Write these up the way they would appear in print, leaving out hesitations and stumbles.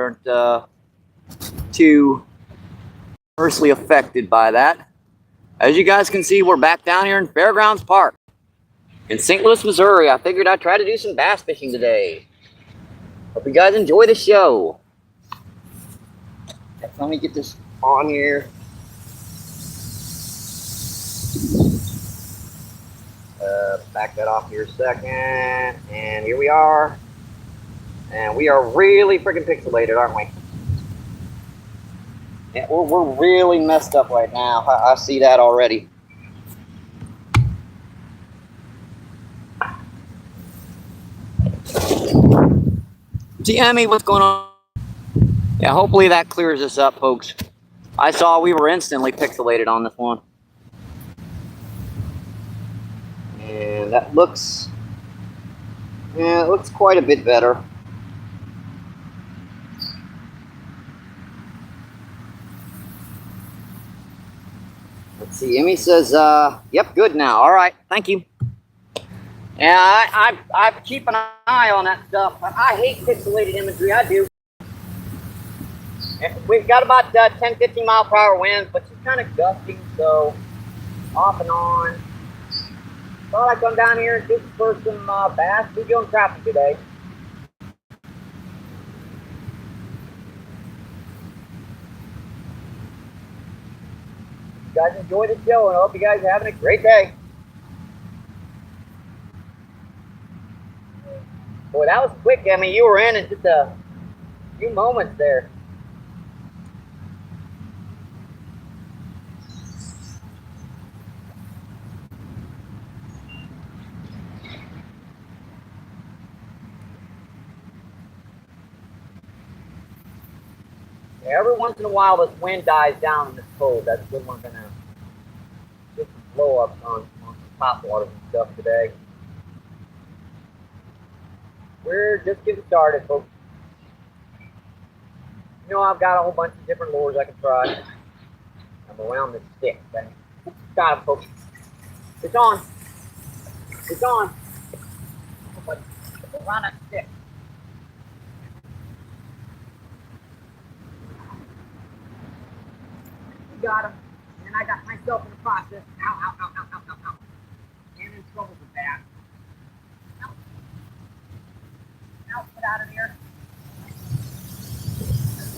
weren't too adversely affected by that. As you guys can see, we're back down here in Fairgrounds Park in St. Louis, Missouri. I figured I'd try to do some bass fishing today. Hope you guys enjoy the show. Let me get this on here. Back that off here a second. And here we are. And we are really freaking pixelated, aren't we? Yeah, we're really messed up right now. I see that already. See, Emmy, what's going on? Yeah, hopefully that clears this up, folks. I saw we were instantly pixelated on this one. And that looks, yeah, it looks quite a bit better. Let's see, Emmy says, yep, good now. All right, thank you. Yeah, I keep an eye on that stuff. I hate pixelated imagery, I do. We've got about 10, 15 mile per hour winds, but it's kind of gusting, so off and on. Thought I'd come down here and do for some bass. We're doing crappie today. You guys enjoy the show, and I hope you guys are having a great day. Boy, that was quick. I mean, you were in just a few moments there. Every once in a while, this wind dies down and it's cold. That's when we're going to get some blow ups on some top waters and stuff today. We're just getting started, folks. You know, I've got a whole bunch of different lures I can try. I'm around this stick. Got it, folks. It's on. It's on. It's around that stick. Got him, and I got myself in the process. Ow, ow, ow, ow, ow, ow, ow. And in trouble with that. Ow. Ow, get out of here.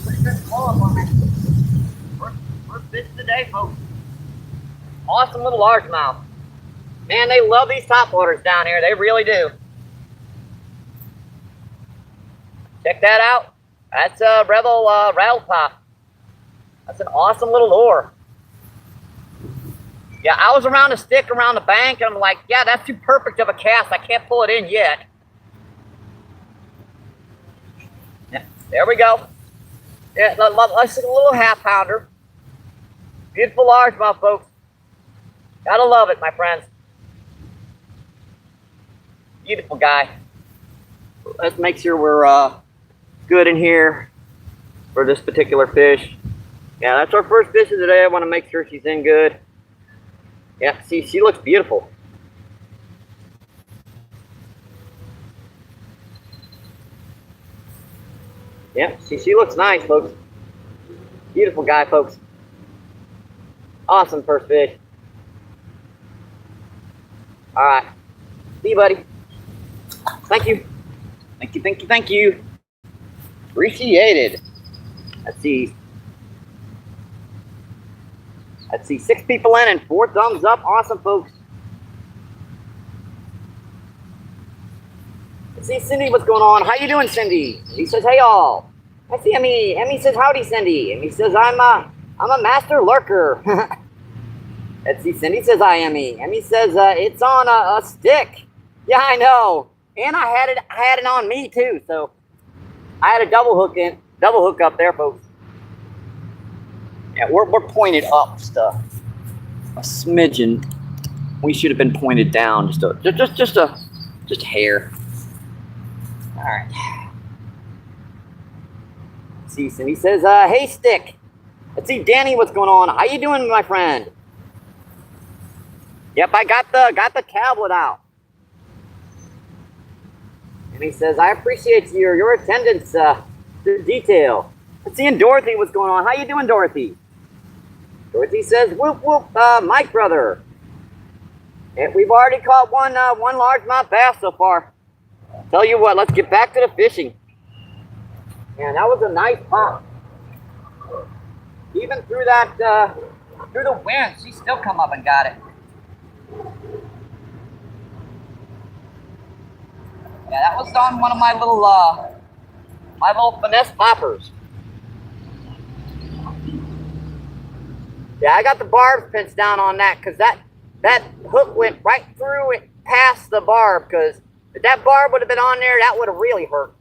Pretty good blow up on that. First fish of the day, folks. Awesome little largemouth. Man, they love these topwaters down here. They really do. Check that out. That's a Rebel rattle pop. That's an awesome little lure. Yeah, I was around a stick around the bank, and I'm like, yeah, that's too perfect of a cast. I can't pull it in yet. Yeah, there we go. Yeah, let's see a little half pounder. Beautiful largemouth, folks. Gotta love it, my friends. Beautiful guy. Let's make sure we're good in here for this particular fish. Yeah, that's our first fish of the day. I want to make sure she's in good. Yeah, see, she looks beautiful. Yeah, see, she looks nice, folks. Beautiful guy, folks. Awesome first fish. All right. See you, buddy. Thank you. Thank you, thank you, thank you. Appreciated. Let's see. 6 people in and 4 thumbs up. Awesome, folks. Let's see, Cindy, what's going on? How you doing, Cindy? He says, hey, all. I see Emmy. Emmy says, howdy, Cindy. Emmy says, I'm a master lurker. Let's see, Cindy says, hi, Emmy. Emmy says, it's on a stick. Yeah, I know. And I had it on me, too. So I had a double hook up there, folks. Yeah, we're pointed up just a smidgen. We should have been pointed down just hair. All right. Let's see, Cindy says, hey, stick. Let's see, Danny, what's going on? How you doing, my friend? Yep, I got the tablet out. And he says, I appreciate your attendance The detail. Let's see, and Dorothy, what's going on? How you doing, Dorothy? Dorothy says, whoop whoop, Mike brother. And we've already caught one largemouth bass so far. Tell you what, let's get back to the fishing. Man, that was a nice pop. Even through that, through the wind, she still come up and got it. Yeah, that was on one of my little finesse poppers. Yeah, I got the barbs pinched down on that because that hook went right through it past the barb. Because if that barb would have been on there, that would have really hurt.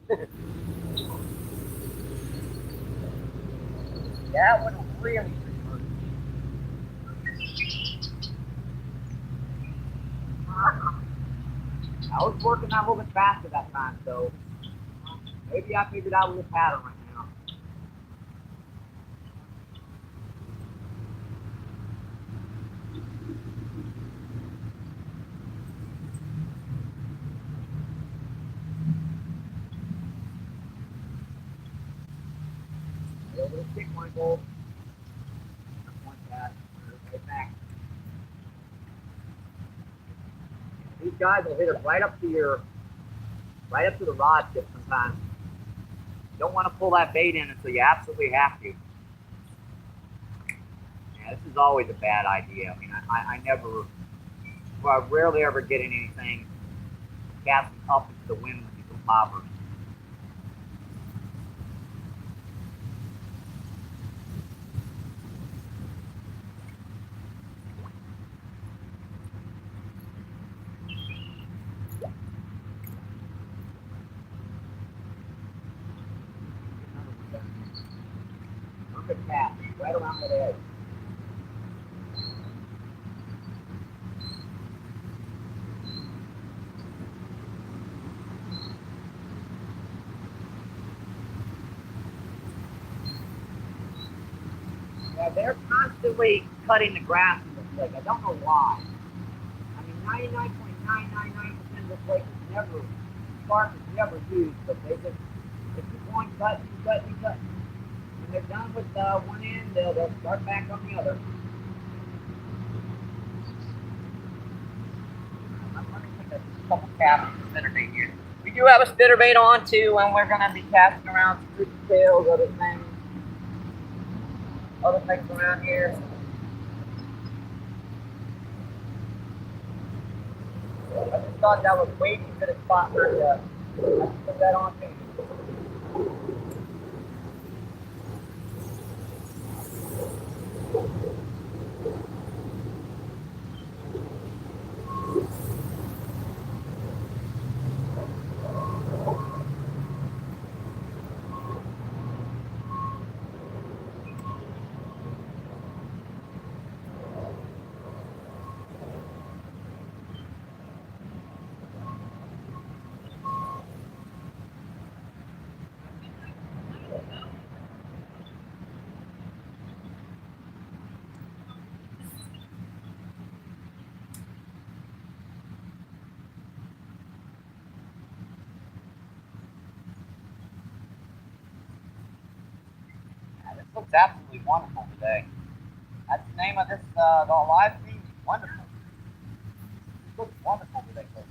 Yeah, that would have really hurt. I was working that a little bit faster that time, so maybe I figured out a little pattern right now. A little stick one goal. One cast. Right back. These guys will hit it right up to the rod tip sometimes. You don't want to pull that bait in until you absolutely have to. Yeah, this is always a bad idea. I mean, I rarely ever get in anything casting up into the wind with these little poppers. Perfect cast, right around that edge. Yeah, they're constantly cutting the grass in this lake. I don't know why. I mean, 99.999% of this lake is never, shark is never used, but they keep on cutting. When they're done with one end, they'll start back on the other. I'm going to put a couple casts of spinnerbait here. We do have a spinnerbait on too, and we're going to be casting around some rooster tails, other things around here. I just thought that was way too good a spot for I put that on me. This looks absolutely wonderful today. That's the name of this the live stream. Wonderful. This looks wonderful today, folks.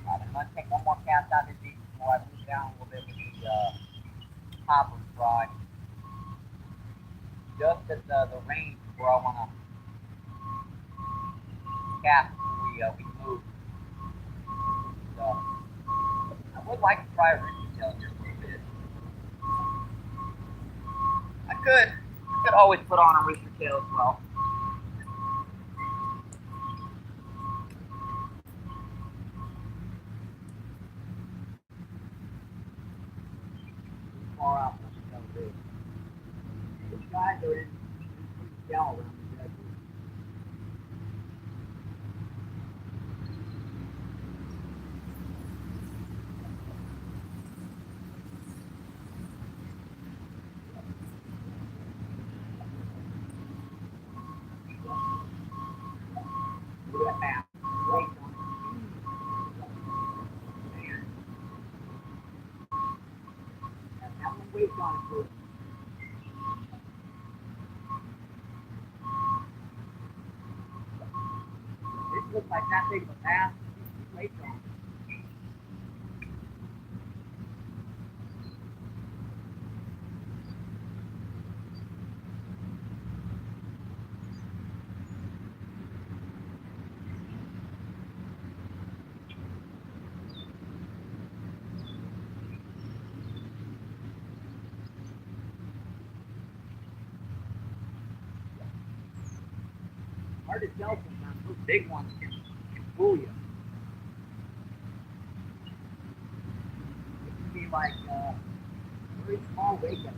I'm going to take one more cast out of the deep before I move down a little bit with the poppers fry. Just at the range where I want to cast before we move. So, I would like to try a rooster tail here for a bit. I could always put on a rooster tail as well. Far out from the big. These guys are in shell around the edges. on it, folks. This looks like that big of a bass. He's late on it. Hard to tell sometimes. Those big ones can fool you. It can be like very small wake up.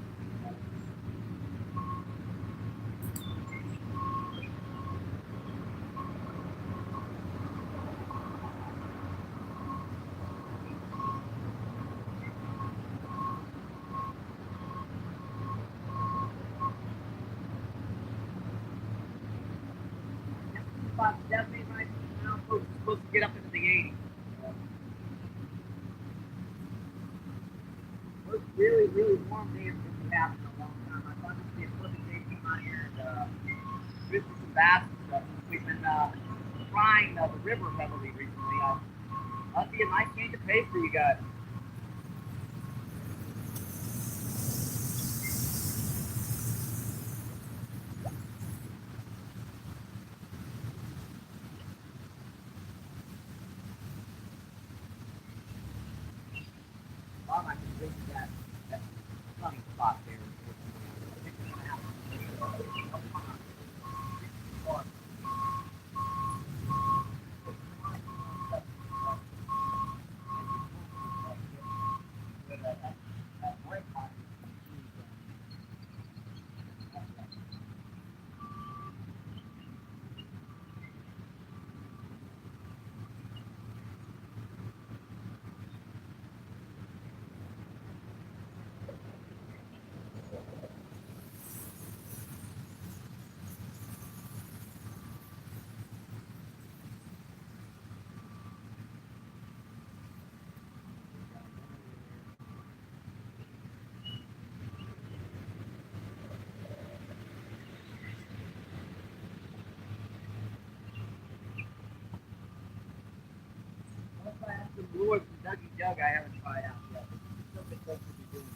About 70 right now, folks, are supposed to get up into the 80s. It was really, really warm days since we happened in a long time. I thought this would be a flipping day to come out here and fish with some bass and stuff. We've been trying the river heavily recently. That'd be a nice change of pace for you guys. I can think that sunny spot there. Some lures from Dougie Jug I haven't tried out yet. It's something folks should be doing.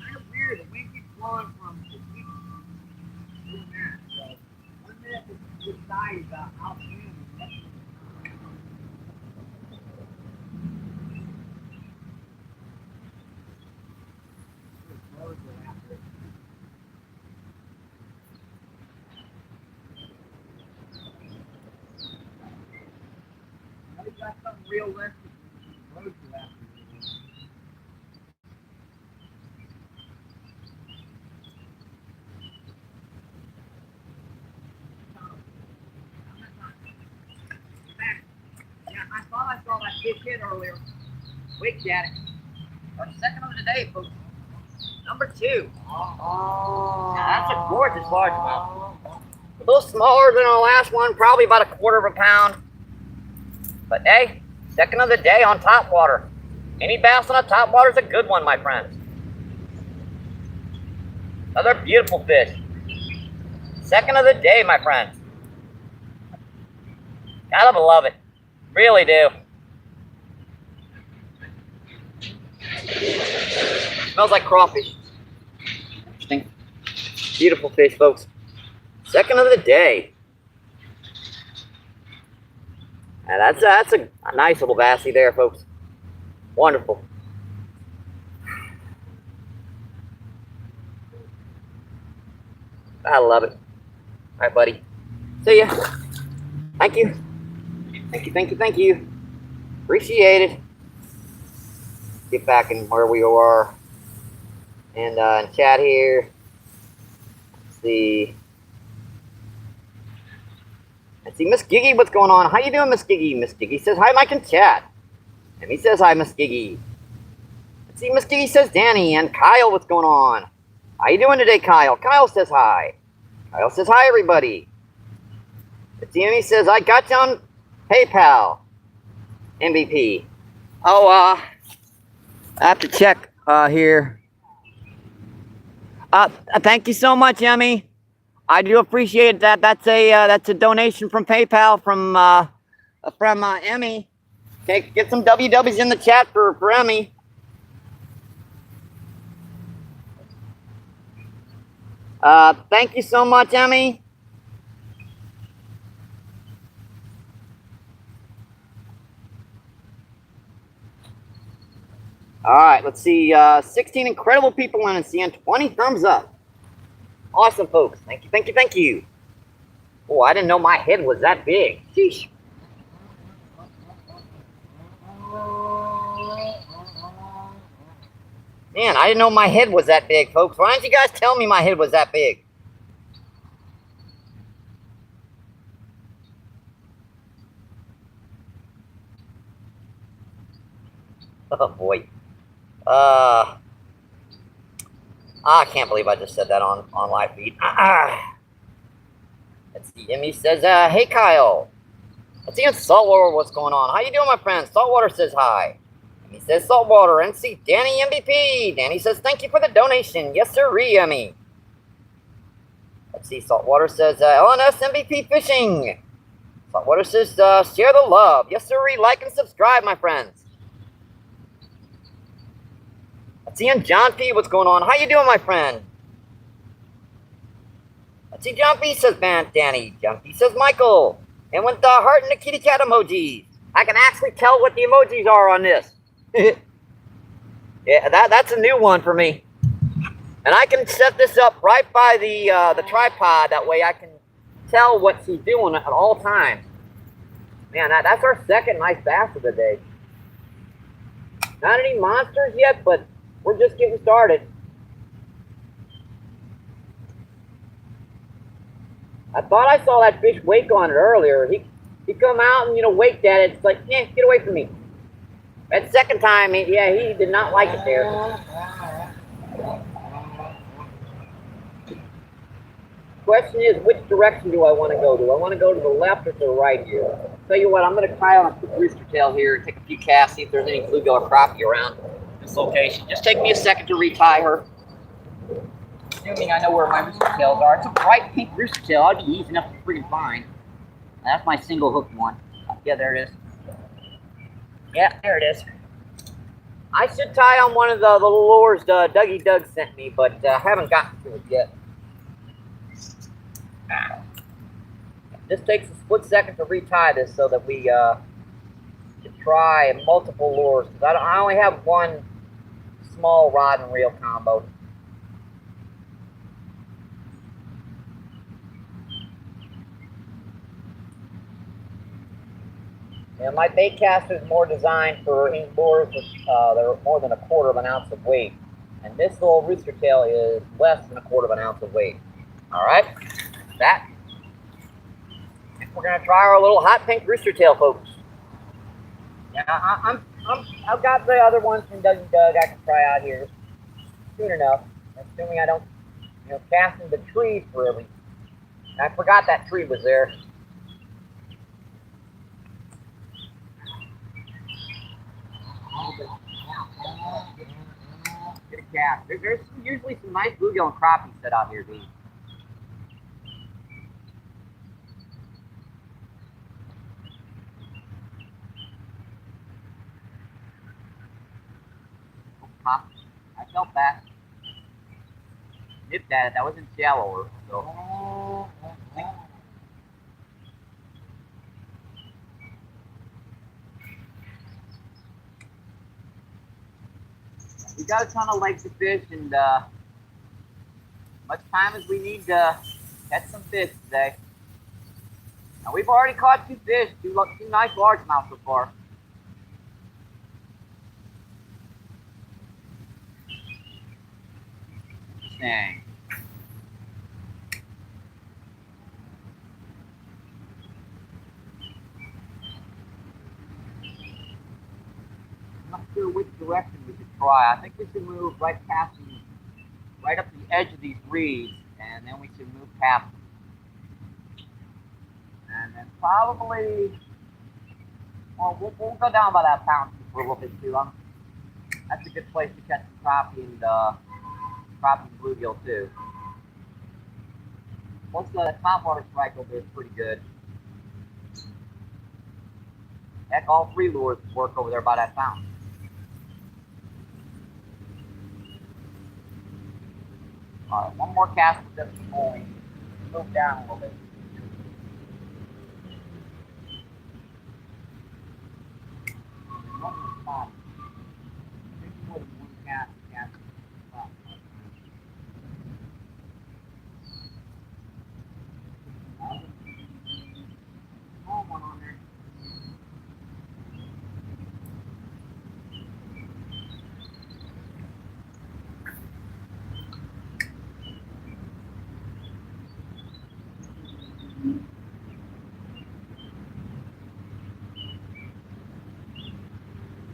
Kind of weird. The wind keeps blowing from the east doing that. So 1 minute it's this side about out wind and the next minute it's not. Birds are after it. We got something real left. Roads are after it. Yeah, I thought I saw that big hit earlier. Wigged at it. Our second of the day, folks. Number 2. Oh. Now, that's a gorgeous largemouth. A little smaller than our last one, probably about 1/4 of a pound. But hey, second of the day on top water. Any bass on a top water is a good one, my friends. Another beautiful fish. Second of the day, my friends. Gotta love it. Really do. Smells like crawfish. Interesting. Beautiful fish, folks. Second of the day. And that's a nice little bassy there, folks. Wonderful. I love it. All right, buddy. See ya. Thank you. Thank you, thank you, thank you. Appreciate it. Get back in where we are. And chat here. Let's see. Let's see, Miss Giggy, what's going on? How you doing, Miss Giggy? Miss Giggy says, hi, Mike in chat. And he says, hi, Miss Giggy. Let's see, Miss Giggy says, Danny. And Kyle, what's going on? How you doing today, Kyle? Kyle says, hi. Kyle says, hi, everybody. Let's see, and he says, I got you on PayPal. MBP. Oh, I have to check here. Thank you so much, Emmy. I do appreciate that. That's a donation from PayPal from Emmy. Okay, get some WWs in the chat for Emmy. Thank you so much, Emmy. All right, let's see. 16 incredible people want to see and 20 thumbs up. Awesome, folks. Thank you, thank you, thank you. Oh, I didn't know my head was that big. Sheesh. Man, I didn't know my head was that big, folks. Why didn't you guys tell me my head was that big? Oh, boy. I can't believe I just said that on live feed. Let's see. Emmy says, hey, Kyle. Let's see in Saltwater what's going on. How you doing, my friend? Saltwater says hi. Emmy says Saltwater. NC Danny MVP. Danny says, thank you for the donation. Yes, sir, Emmy. Let's see. Saltwater says, LNS MVP Fishing. Saltwater says, share the love. Yes, sir, like and subscribe, my friends. Let's see, John P. What's going on? How you doing, my friend? Let's see, John P. says, man, Danny. John P. says, Michael. And with the heart and the kitty cat emojis. I can actually tell what the emojis are on this. Yeah, that's a new one for me. And I can set this up right by the tripod. That way I can tell what she's doing at all times. Man, that's our second nice bass of the day. Not any monsters yet, but we're just getting started. I thought I saw that fish wake on it earlier. He come out and waked at it. It's like, get away from me. That second time, he did not like it there. Question is, which direction do I want to go? Do I want to go to the left or to the right here? Tell you what, I'm going to try on a quick rooster tail here, take a few casts, see if there's any bluegill or crappie around this location. Just take me a second to retie her. Assuming I know where my rooster tails are. It's a bright pink rooster tail. I'd be easy enough to freaking find. That's my single hook one. Yeah, there it is. Yeah, there it is. I should tie on one of the little lures Dougie Doug sent me, but I haven't gotten to it yet. Just takes a split second to retie this so that we can try multiple lures. I only have one small rod and reel combo. And my bait caster is more designed for lures that are more than 1/4 ounce of weight. And this little rooster tail is less than 1/4 ounce of weight. All right, that. We're gonna try our little hot pink rooster tail, folks. Yeah, I've got the other ones from Dougie Doug I can try out here soon enough. Assuming I don't, cast in the tree for every. I forgot that tree was there. Get a cast. There's usually some nice bluegill and crappie set out here, dude. I felt that. Nipped at it. That wasn't shallower, so. We got a ton of lakes to fish, and much time as we need to catch some fish today. Now we've already caught 2 fish, two nice largemouth so far. Interesting. I'm not sure which direction we should try. I think we should move right past them, right up the edge of these reeds, and then we should move past them. And then probably, well, we'll go down by that fountain for a little bit too long. That's a good place to catch some crappie and bluegill too. Once the topwater strike over there is pretty good. Heck, all three lures work over there by that fountain. All right, one more cast with this pulling. Move down a little bit.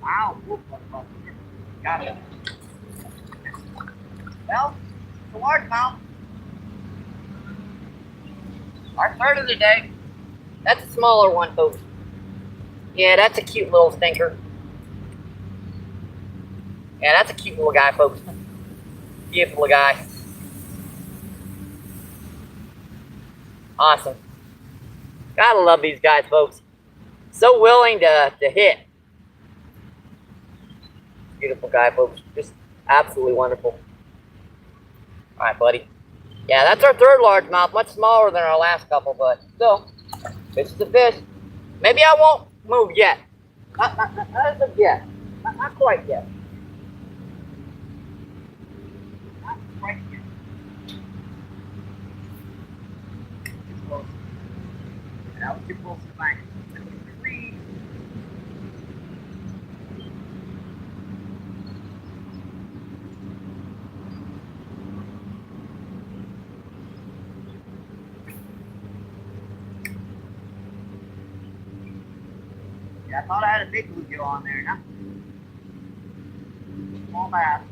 Wow, got it. Well, it's a largemouth. Our third of the day. That's a smaller one, folks. Yeah, that's a cute little stinker. Yeah, that's a cute little guy, folks. Beautiful guy. Awesome. Gotta love these guys, folks. So willing to hit. Beautiful guy, folks. Just absolutely wonderful. All right, buddy. Yeah, that's our third largemouth. Much smaller than our last couple, but still, fish is a fish. Maybe I won't move yet. Not as of yet. Not quite yet. Not quite yet. Too close. That was too close to the bank. Yeah, I thought I had a big bluegill on there, huh? Small bass.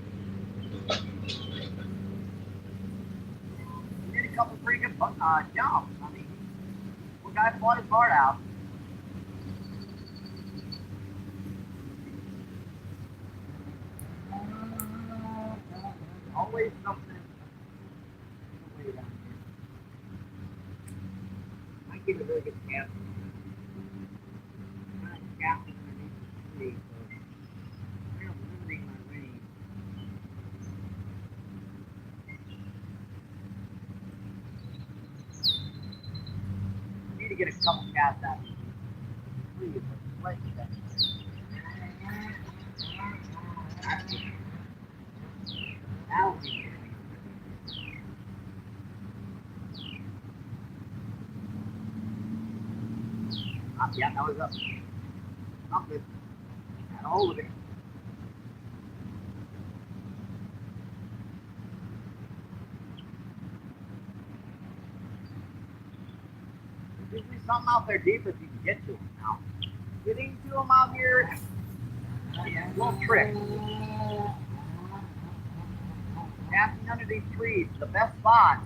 We did a couple pretty good jumps. I mean, one guy fought his heart out. Always something. Might give a really good cast. To get a couple casts out. Yeah, that was up. Not good. Got a hold of it. There's usually something out there deep if you can get to them now. Getting to them out here, yeah, a little trick. Casting under these trees, the best spot.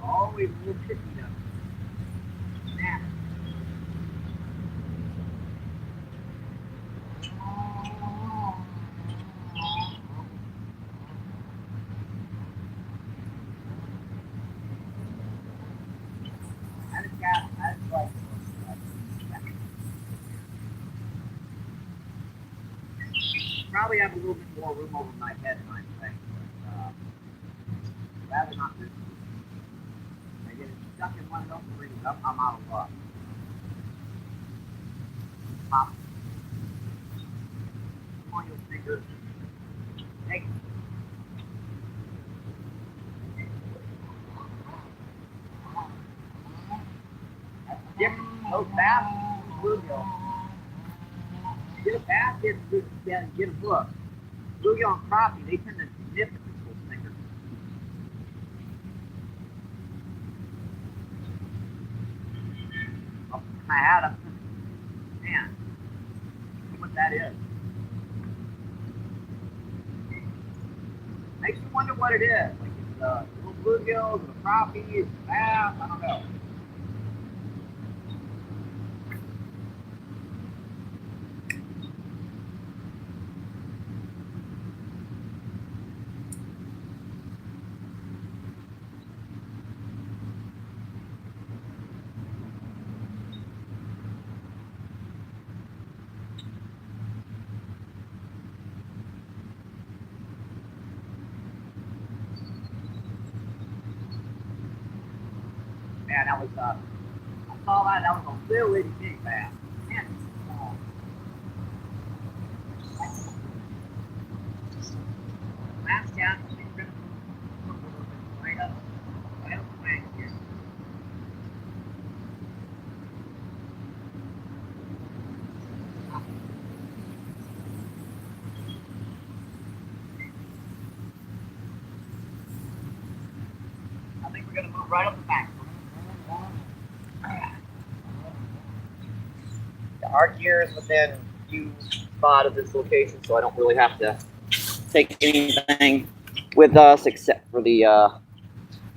Always a little tricky though. Man. Probably have a little bit more room over my head in my thing, but rather not this. I get it stuck in one of those rings, I'm out of luck. Pop. Come on, your fingers. Take it. That's different. Those bass, bluegill. Get a bass, get a hook. Bluegill and crappie, they tend to nip at this little stinger. Oh, I had him. Man, see what that is. Makes you wonder what it is. Like it's a little bluegill, a crappie, it's a bass, I don't know. Yeah, that was, I saw that. That was a really big bass. Man, it's small. Last cast, I think we're going to put a little bit right up the bank here. I think we're going to move right up the bank. Our gear is within view spot of this location, so I don't really have to take anything with us except for the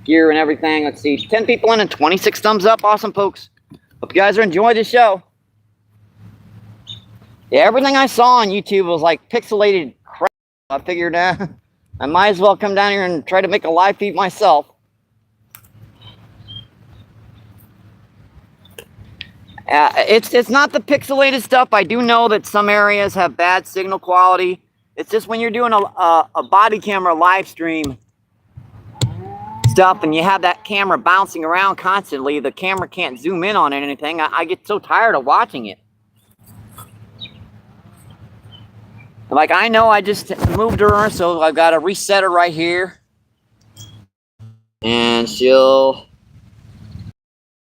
gear and everything. Let's see, 10 people in and 26 thumbs up. Awesome, folks. Hope you guys are enjoying the show. Yeah, everything I saw on YouTube was like pixelated crap. I figured I might as well come down here and try to make a live feed myself. It's not the pixelated stuff. I do know that some areas have bad signal quality. It's just when you're doing a body camera live stream stuff and you have that camera bouncing around constantly, the camera can't zoom in on anything. I get so tired of watching it. Like, I know I just moved her, so I've got to reset her right here. And she'll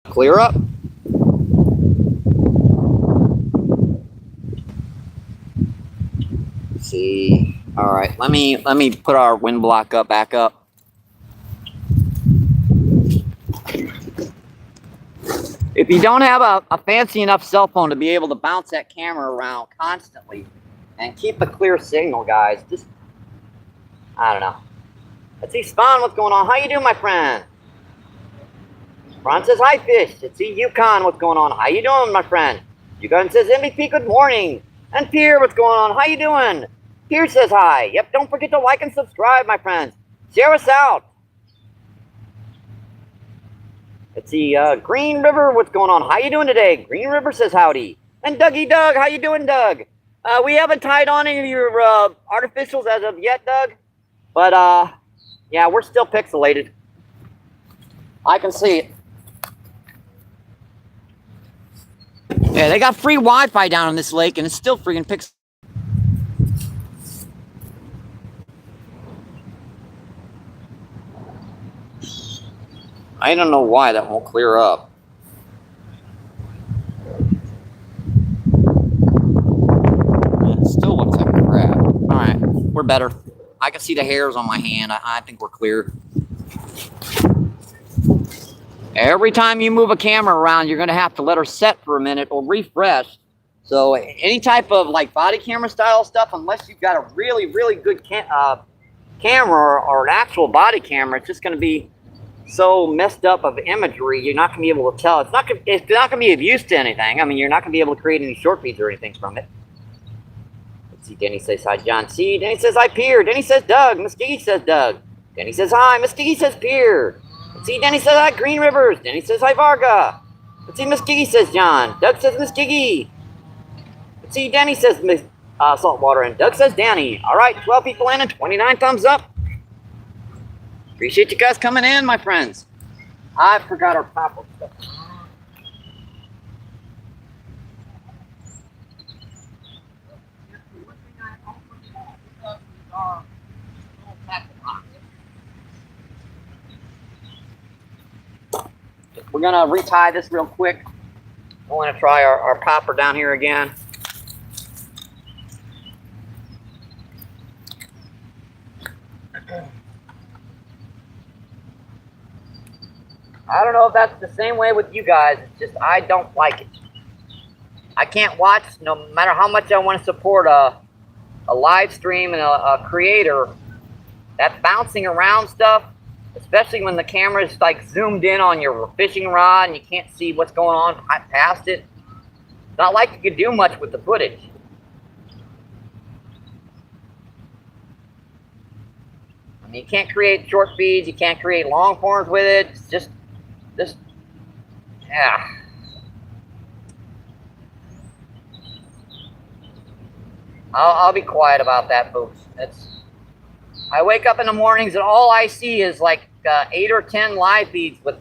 clear up. See, all right, let me put our wind block back up. If you don't have a fancy enough cell phone to be able to bounce that camera around constantly and keep a clear signal, guys, just, I don't know. Let's see, Spawn, what's going on? How you doing, my friend? Ron says, hi, Fish. Let's see, Yukon, what's going on? How you doing, my friend? Yukon says, MVP, good morning. And Pierre, what's going on? How you doing? Pierre says hi. Yep, don't forget to like and subscribe, my friends. Share us out. Let's see, Green River, what's going on? How you doing today? Green River says howdy. And Dougie Doug, how you doing, Doug? We haven't tied on any of your artificials as of yet, Doug. But, yeah, we're still pixelated. I can see it. Yeah, they got free Wi-Fi down on this lake, and it's still freaking pixelated. I don't know why that won't clear up. It still looks like crap. All right, we're better. I can see the hairs on my hand. I think we're clear. Every time you move a camera around, you're going to have to let her set for a minute or refresh. So any type of like body camera style stuff, unless you've got a really, really good camera or an actual body camera, it's just going to be so messed up of imagery, you're not going to be able to tell. It's not going to be of use to anything. I mean, you're not going to be able to create any short feeds or anything from it. Let's see, Denny says hi, John C. Denny says hi, Pierre. Denny says Doug. Muskegee says Doug. Denny says hi. Muskegee says Pierre. Let's see, Denny says hi, Green Rivers. Denny says hi, Varga. Let's see, Muskegee says John. Doug says Muskegee. Let's see, Denny says Saltwater, and Doug says Danny. All right, 12 people in and 29 thumbs up. Appreciate you guys coming in, my friends. I forgot our popper stuff. We're gonna retie this real quick. I want to try our popper down here again. I don't know if that's the same way with you guys. It's just I don't like it. I can't watch, no matter how much I want to support a live stream and a creator. That bouncing around stuff, especially when the camera is like zoomed in on your fishing rod and you can't see what's going on past it. It's not like you can do much with the footage. I mean, you can't create short feeds, you can't create long forms with it. It's just, yeah. I'll be quiet about that, folks. I wake up in the mornings and all I see is like 8 or 10 live feeds with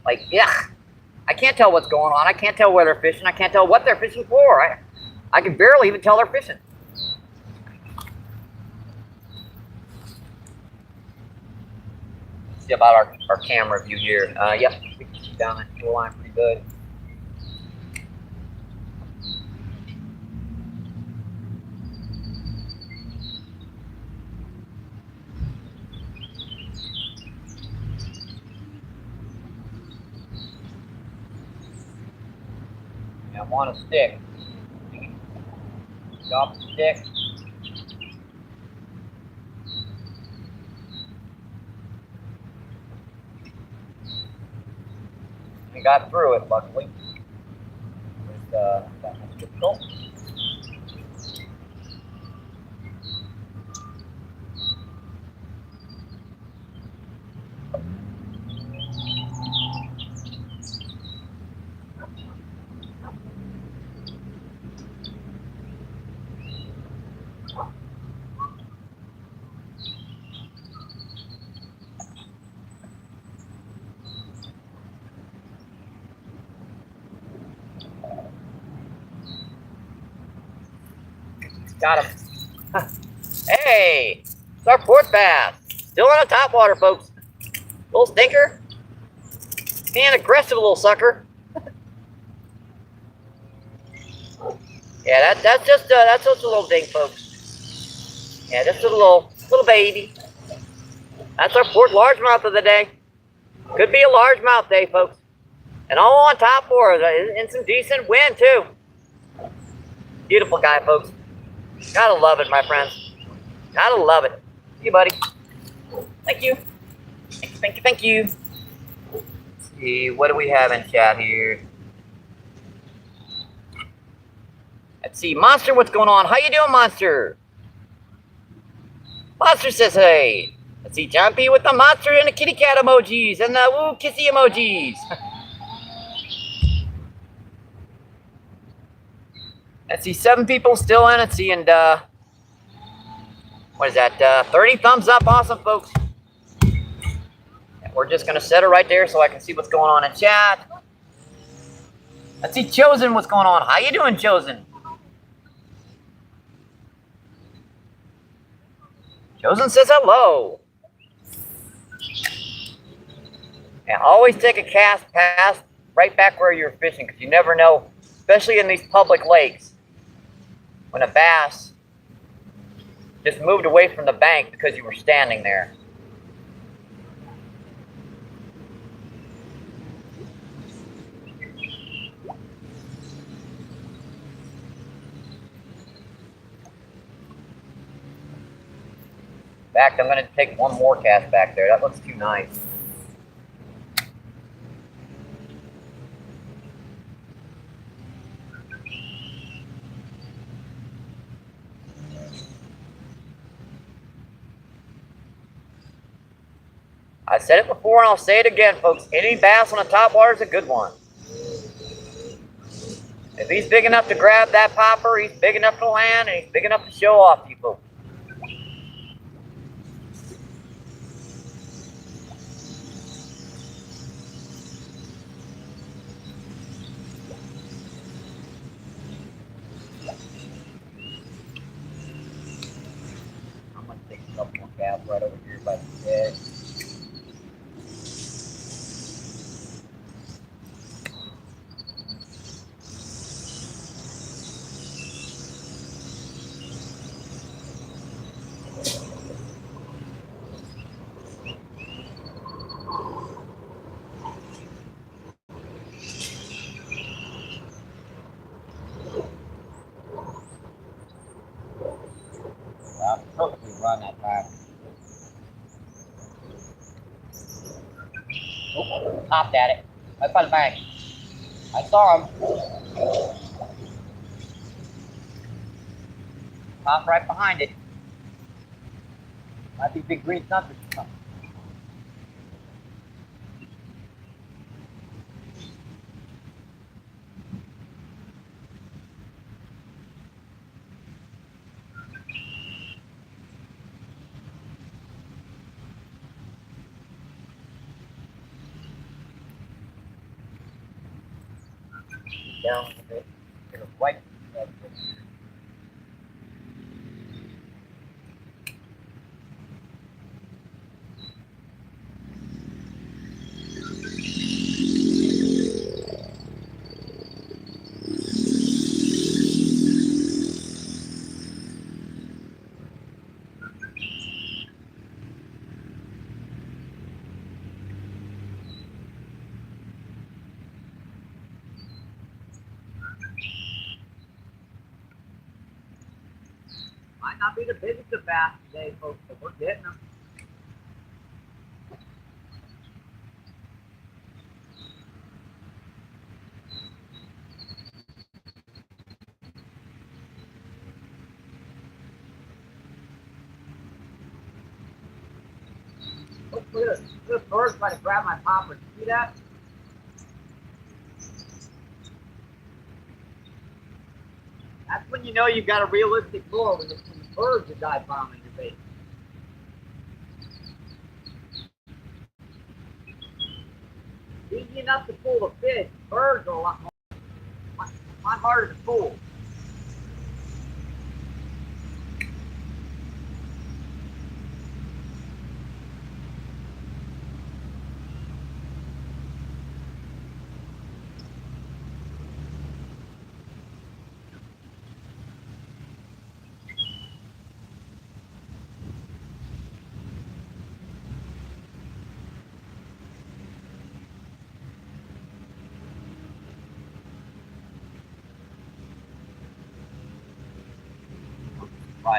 Like, yuck. I can't tell what's going on. I can't tell where they're fishing. I can't tell what they're fishing for. I can barely even tell they're fishing. See about our camera view here. Yep, we can see down that shoreline pretty good. Yeah, I'm on a stick. Drop the stick. We got through it, luckily. With that much difficult. Got him. Hey, it's our fourth bass. Still on the top water, folks. Little stinker. And aggressive little sucker. Yeah, that's just a little ding, folks. Yeah, just a little baby. That's our fourth largemouth of the day. Could be a largemouth day, folks. And all on top water, and some decent wind too. Beautiful guy, folks. Gotta love it, my friends. Gotta love it. See you, buddy. Thank you. Thank you, thank you, thank you. Let's see, what do we have in chat here? Let's see, Monster, what's going on? How you doing, Monster? Monster says hey. Let's see, John P with the monster and the kitty cat emojis and the woo kissy emojis. Let's see, 7 people still in. Let's see, and what is that? 30 thumbs up. Awesome, folks. And we're just gonna set it right there so I can see what's going on in chat. Let's see, Chosen, what's going on? How you doing, Chosen? Chosen says hello. And always take a cast past right back where you're fishing, because you never know, especially in these public lakes, when a bass just moved away from the bank because you were standing there. In fact, I'm going to take one more cast back there. That looks too nice. I said it before and I'll say it again, folks. Any bass on the top water is a good one. If he's big enough to grab that popper, he's big enough to land, and he's big enough to show off to you folks. I'm going to take a couple more casts right over here by the head. Perfectly run that time. Oh, popped at it. Right by the bank. I saw him. Popped right behind it. Might be big green sunfish or something. down a little bit. Get a white. Might not be the biggest of bass today, folks, but we're getting them. Look at this bird trying to grab my popper. See that? That's when you know you've got a realistic lure, when the birds are dive bombing your bait. Easy enough to pull the fish. Birds are a lot harder to pull.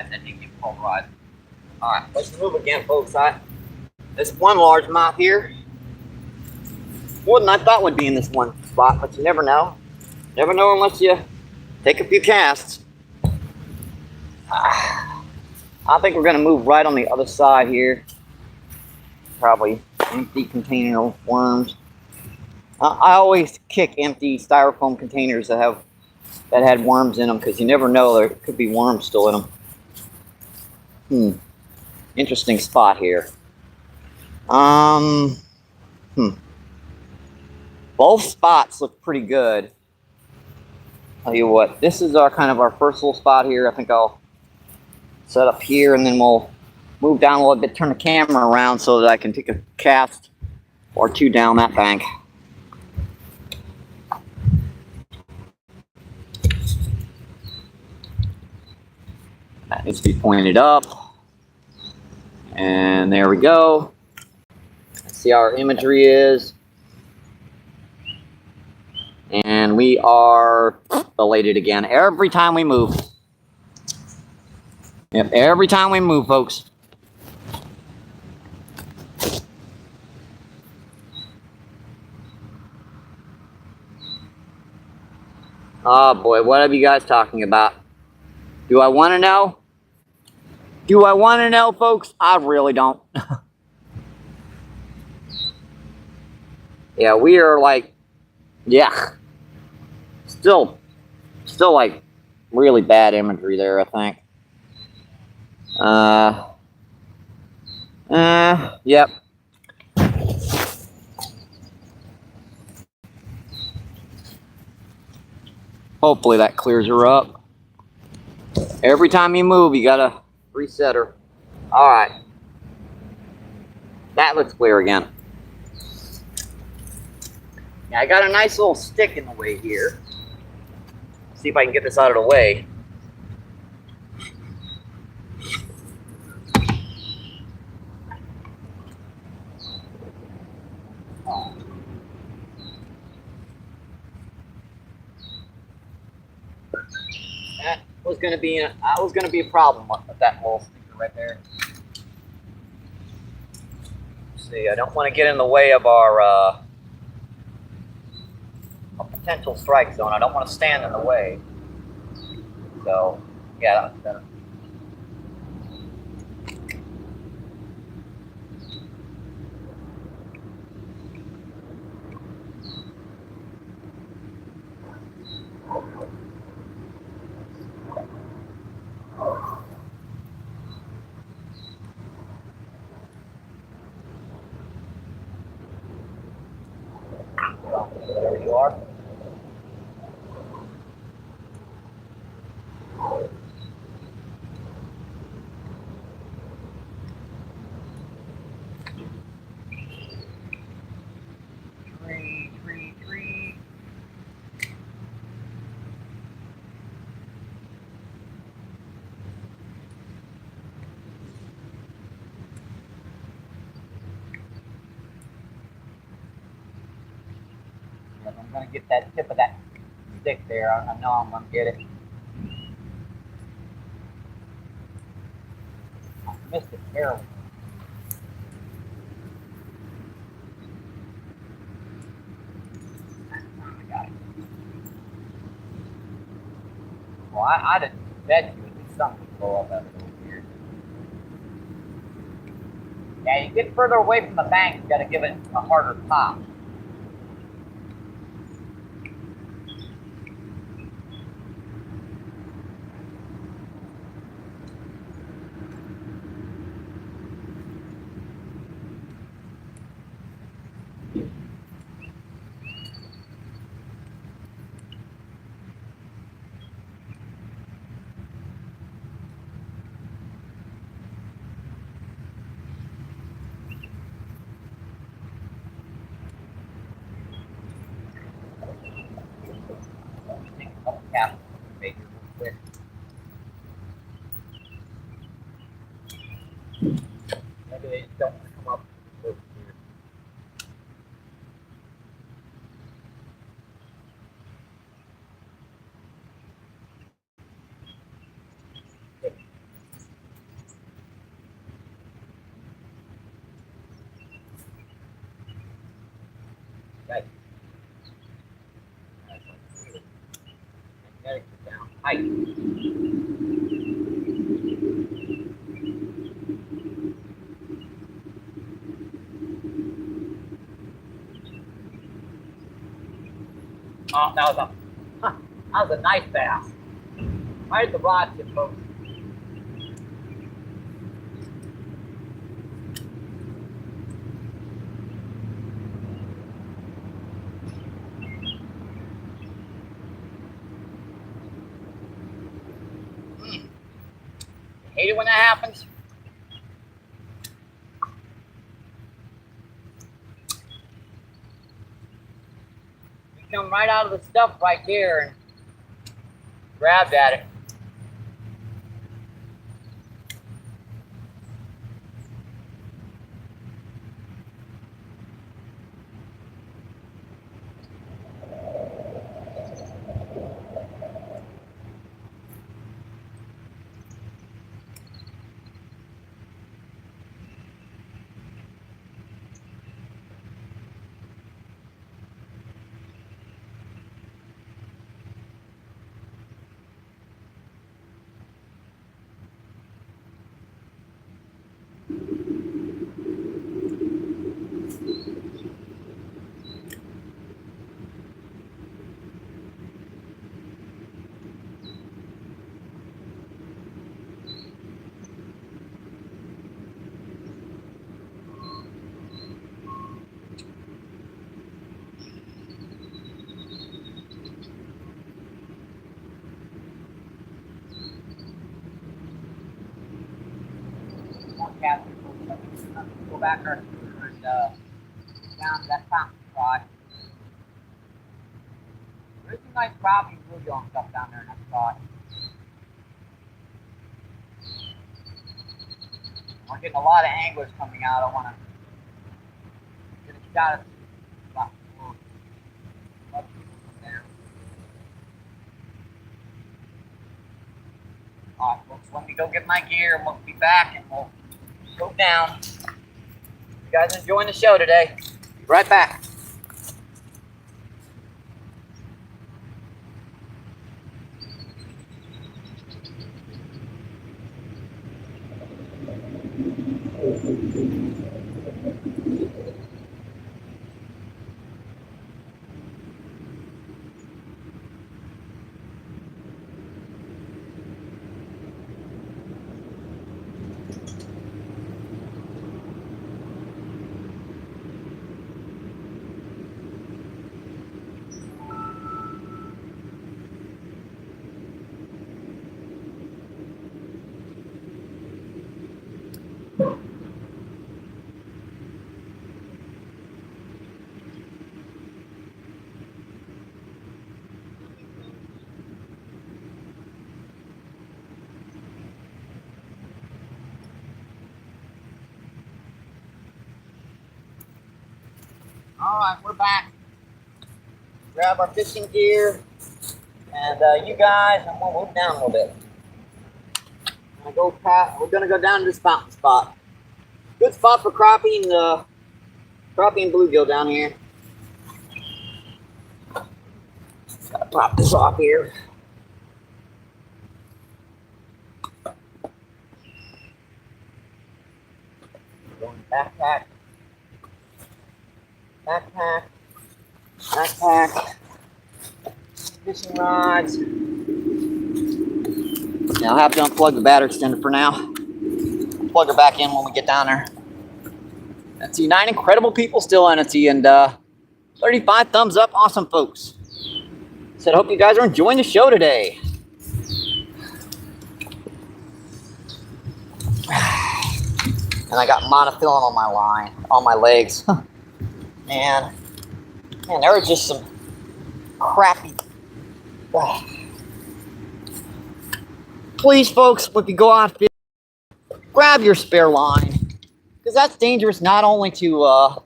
That didn't get pulverized. Alright, let's move again, folks. This one largemouth here, more than I thought would be in this one spot, but you never know. Never know unless you take a few casts. I think we're going to move right on the other side here. Probably empty container of worms. I always kick empty styrofoam containers that had worms in them, because you never know, there could be worms still in them. Interesting spot here. Both spots look pretty good. Tell you what, this is our kind of our first little spot here. I think I'll set up here, and then we'll move down a little bit, turn the camera around so that I can take a cast or two down that bank. That needs to be pointed up. And there we go. Let's see how our imagery is. And we are belated again every time we move. Yep, every time we move, folks. Oh boy, what are you guys talking about? Do I want to know? Do I want to know, folks? I really don't. Yeah, we are like, yeah. Still like really bad imagery there, I think. Yep. Hopefully that clears her up. Every time you move, you gotta reset her. All right. That looks clear again. Yeah, I got a nice little stick in the way here. See if I can get this out of the way. That was going to be a problem with that little sticker right there. See, I don't want to get in the way of our a potential strike zone. I don't want to stand in the way. So, yeah, that's better. There you are. because I'm going to get that tip of that stick there. I know I'm going to get it. I missed it barely. I got it. Well, I didn't bet you at least something would blow up out of it over here. Yeah, you get further away from the bank, you got to give it a harder pop. Take a couple casts of bait real quick. Maybe they just don't want to come up over here. Right. Magnetic is down tight. Oh, that was a nice bass. Right at the rod tip, folks. Hate it when that happens. You come right out of the stuff right there and grabbed at it. Go back and down to that top spot. There's some nice crappie and bluegill and stuff down there in that spot. We're getting a lot of anglers coming out. I want to get a shot of spot. Let people come down. All right, folks, let me go get my gear and we'll be back and we'll go down. You guys enjoying the show today? Be right back. All right, we're back. grab our fishing gear, and you guys, I'm gonna move down a little bit. We're gonna go down to this fountain spot. Good spot for crappie and bluegill down here. Gotta pop this off here. Going backpack. Fishing rods. Now I'll have to unplug the battery extender for now. Plug her back in when we get down there. That's 9 incredible people still in it, and 35 thumbs up. Awesome, folks. So I hope you guys are enjoying the show today. And I got monofilament on my line, on my legs. Man, there were just some crappy. Please, folks, if you go out, grab your spare line, because that's dangerous not only to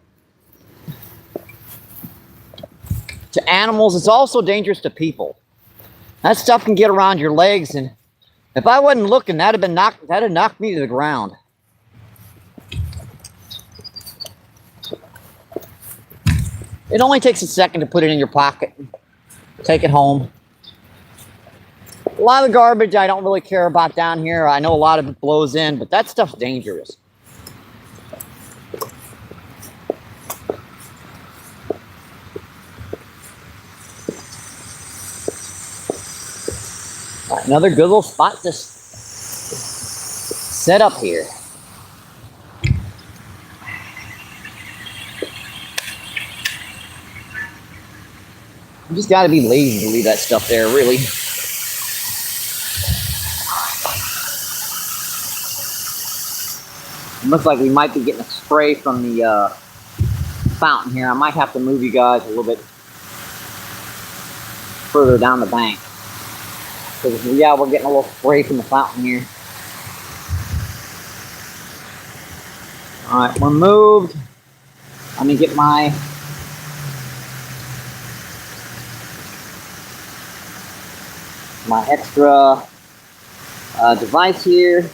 animals, it's also dangerous to people. That stuff can get around your legs, and if I wasn't looking, that'd have knocked me to the ground. It only takes a second to put it in your pocket, take it home. A lot of the garbage I don't really care about down here. I know a lot of it blows in, but that stuff's dangerous. All right, another good little spot to set up here. You just gotta be lazy to leave that stuff there, really. It looks like we might be getting a spray from the fountain here. I might have to move you guys a little bit further down the bank. Because, yeah, we're getting a little spray from the fountain here. Alright, we're moved. Let me get my extra device here.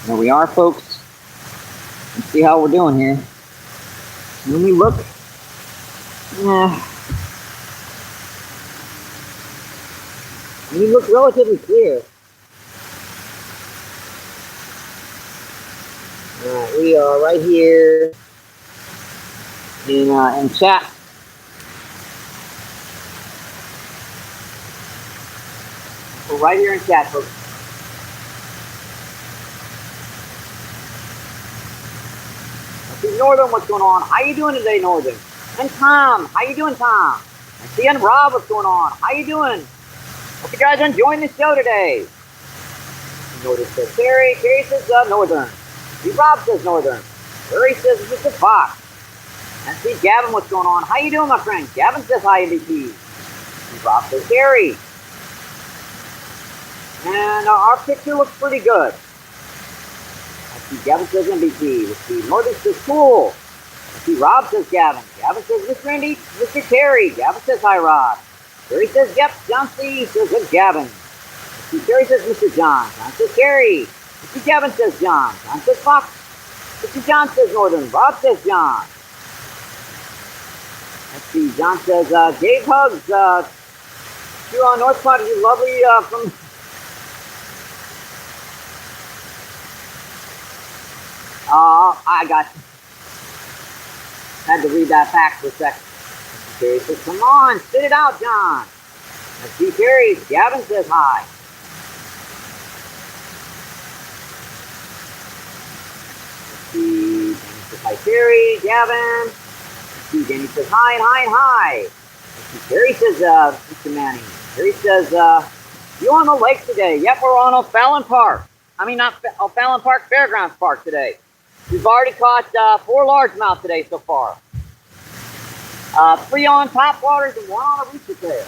There we are, folks. Let's see how we're doing here. When we look, we look relatively clear. Alright, we are right here in chat. We're right here in chat, folks. Northern, what's going on? How you doing today, Northern? And Tom, how you doing, Tom? And see, and Rob, what's going on? How you doing? Hope you guys are enjoying the show today. Northern says Terry. Terry says Northern. See, Rob says Northern. Terry says Mr. Fox. And see, Gavin, what's going on? How you doing, my friend? Gavin says hi, MBP. See, Rob says Terry. And our picture looks pretty good. Gavin says MVP. Let's see. Northern says cool. Let's see. Rob says Gavin. Gavin says Mr. Randy. Mr. Terry. Gavin says hi, Rob. Terry says yep. John C. says good Gavin. Let's see. Terry says Mr. John. John says Terry. Let's see. Gavin says John. John says Fox. Mr. John says Northern. Rob says John. Let's see. John says Dave Hugs. You on North Pod. You lovely from. I got you. Had to read that back for a second. Terry says, come on, spit it out, John. Let's see, Terry. Gavin says hi. Let's see, Danny says hi, Terry. Gavin. Let's see, Danny says hi and hi and hi. Let's see, Terry says, Mr. Manning. Terry says, you on the lake today? Yep, we're on O'Fallon Park. I mean, not O'Fallon Park, Fairgrounds Park today. We've already caught 4 largemouth today so far. 3 on top waters and 1 on a reacher tail.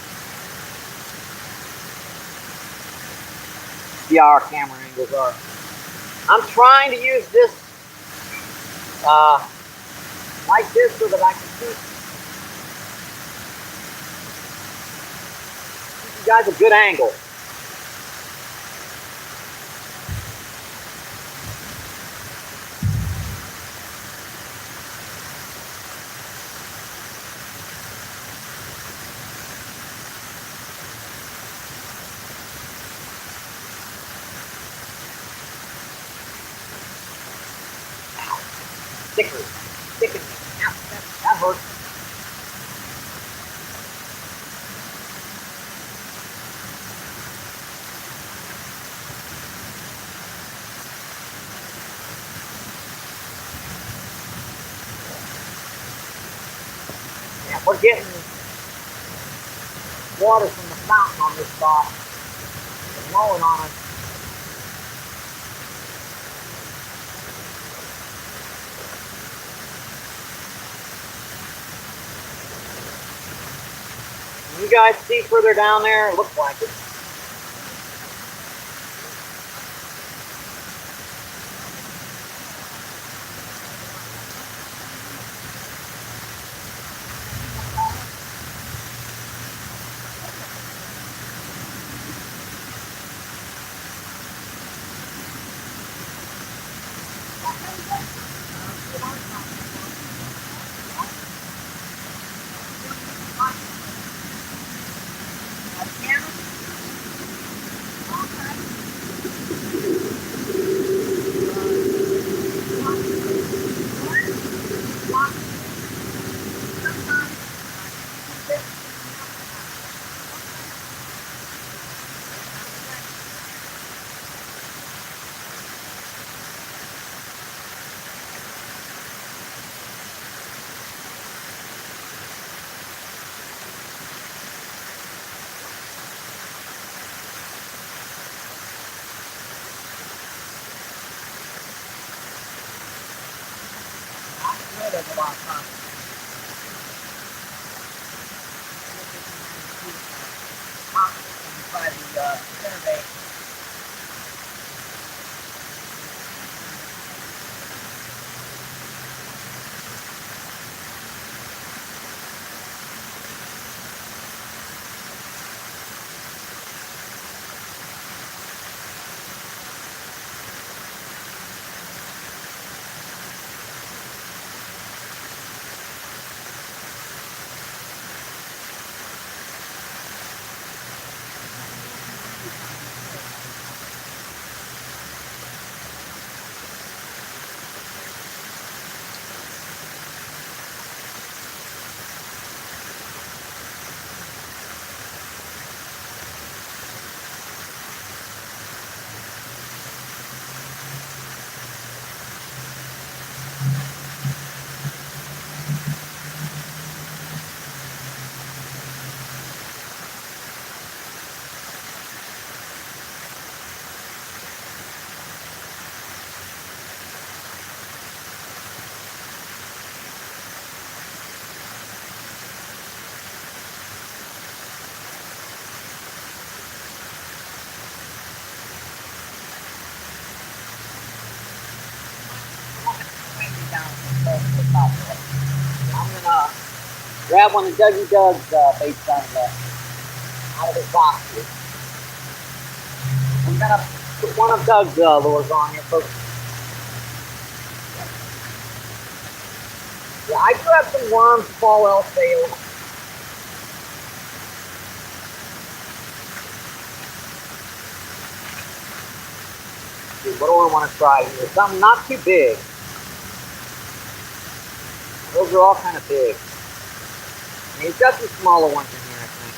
See how our camera angles are. I'm trying to use this like this so that I can keep you guys a good angle. Sticking. That hurts. Yeah, we're getting water from the fountain on this spot. It's blowing on us. You guys see further down there? It looks like it. I'm gonna grab one of Dougie Doug's baits out of his box here. I'm gonna put one of Doug's lures on here first. Yeah, I do have some worms, fall elf sails. What do I want to try here? Something not too big. Those are all kind of big. And he's got some smaller ones in here, I think.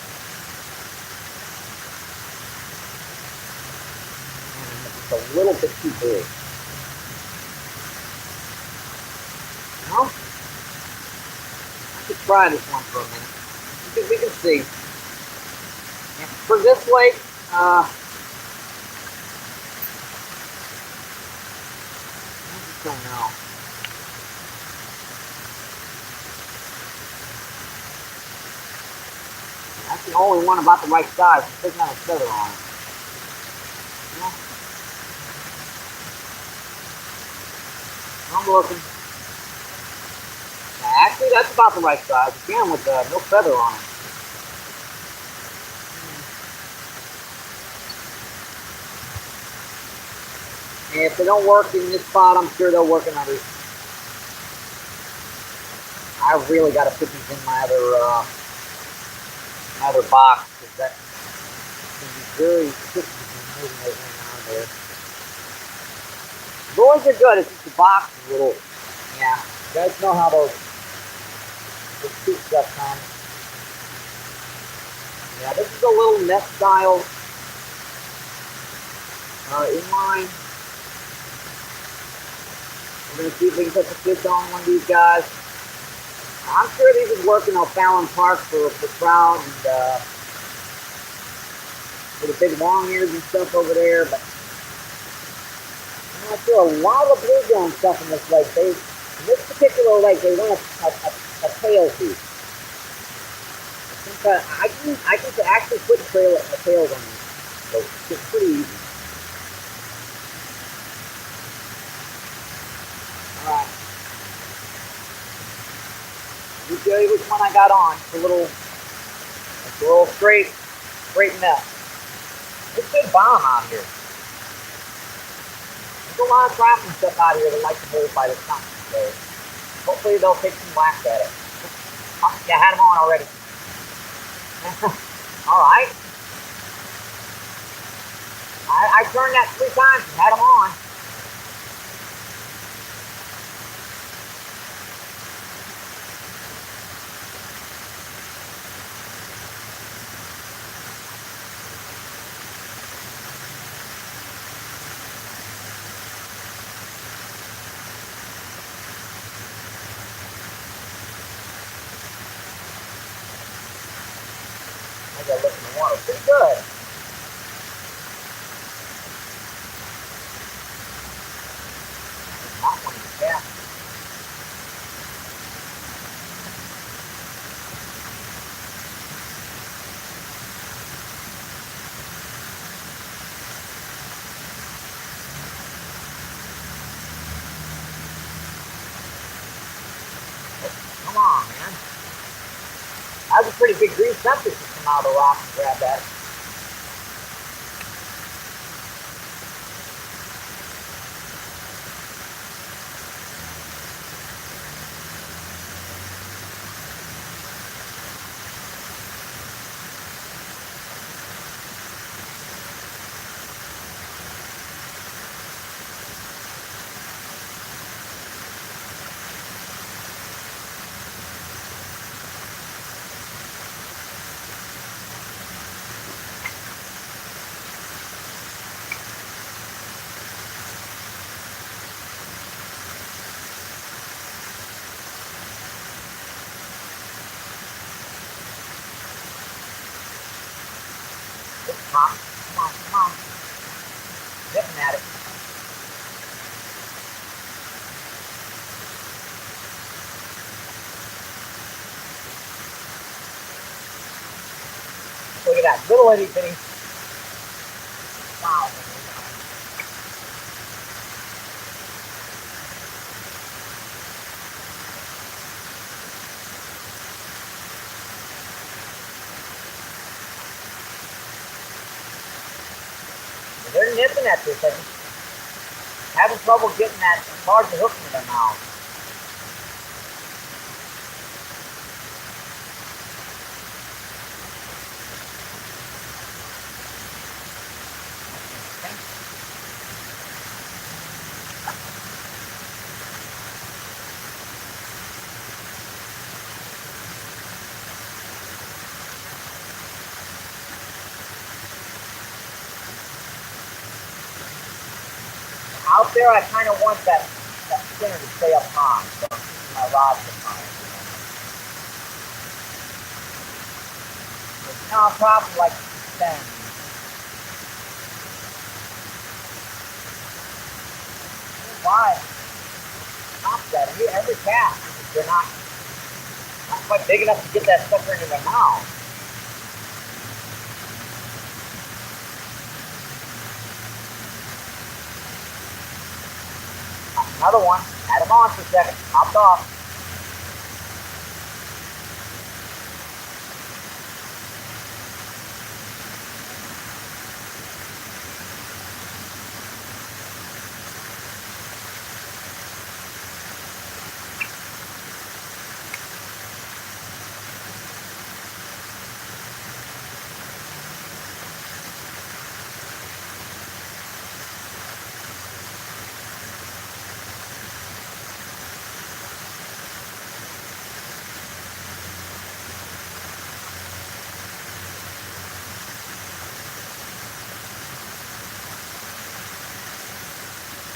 And it's a little bit too big. No? I could try this one for a minute. We can see. And for this lake, I just don't know. That's the only one about the right size. It doesn't have a feather on it. Yeah. I'm looking. Yeah, actually, that's about the right size. Again, with no feather on it. And if they don't work in this spot, I'm sure they'll work in others. I really got to put these in my other box, because that can be very tricky moving those in and out of there. Boys are good. It's just the box is a little, yeah. You guys know how those two stuff come. Yeah, this is a little net style inline. We're going to see if we can put the fish on one of these guys. I'm sure these would work in O'Fallon Park for trout and for the big long ears and stuff over there, but I'm not sure. A lot of the bluegill and stuff in this lake, in this particular lake, they want a tail piece. I can actually put tails on these, so it's pretty easy. Alright. Let me show you which one I got on. It's a little straight net. It's a good bomb out here. There's a lot of crappie stuff out here that like to hold by the stump. So hopefully they'll take some whack at it. Oh, yeah, I had them on already. Alright. I turned that 3 times and had them on. I gotta look in the water. Pretty good. Not one to cast. Come on, man. That was a pretty big green sunfish to come out of the rock and grab that. Come on. Getting at it. Look at that, little itty bitty. Wow. They're nipping at this. I'm having trouble getting that large hook in their mouth. Out there, I kind of want that spinner to stay up high, so I'm keeping my rod up high. It's not a problem like then. Why? Not that. Every cast, they're not quite big enough to get that sucker into their mouth. Another one. Had him on for a second. Hopped off.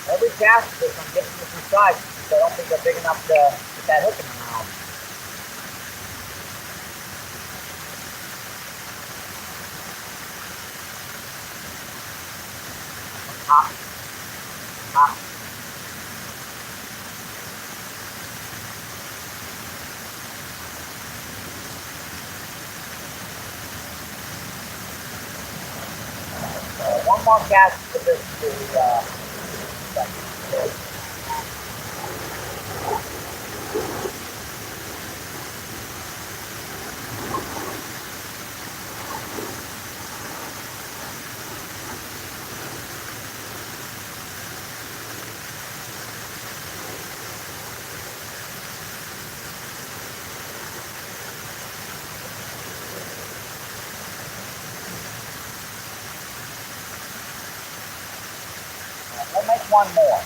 Every cast is I'm getting different sizes because I don't think they're big enough to get that hook in the mouth. Hop. Hop. One more cast for this we'll make one more.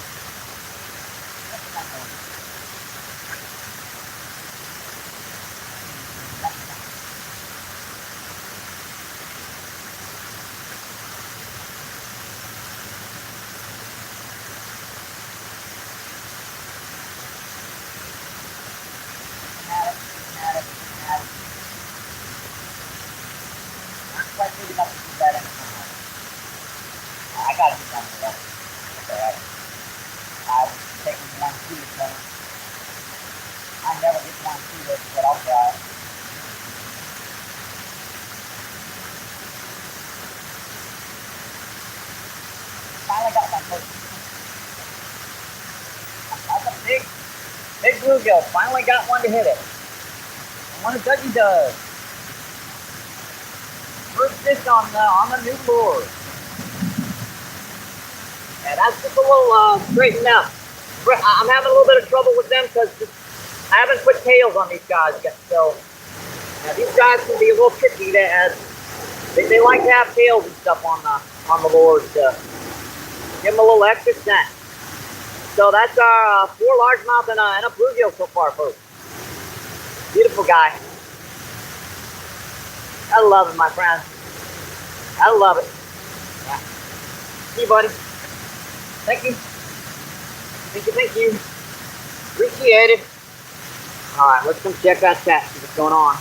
Not quite big enough to do that in the mouth. I gotta get down to that. Okay. I was taking 1 2, so I never get 1 2, but I'll try. Finally got my first. That's a big bluegill. Finally got one to hit it. And one of Dougie does. First fish on the new lure. Yeah, that's just a little straightened out. I'm having a little bit of trouble with them because I haven't put tails on these guys yet. So these guys can be a little tricky. They like to have tails and stuff on the lures to give them a little extra scent. So that's our 4 largemouth and a bluegill so far, folks. Beautiful guy. I love it, my friend. I love it. Yeah. See you, buddy. Thank you. Thank you. Appreciate it. Alright, let's come check that chat, see what's going on.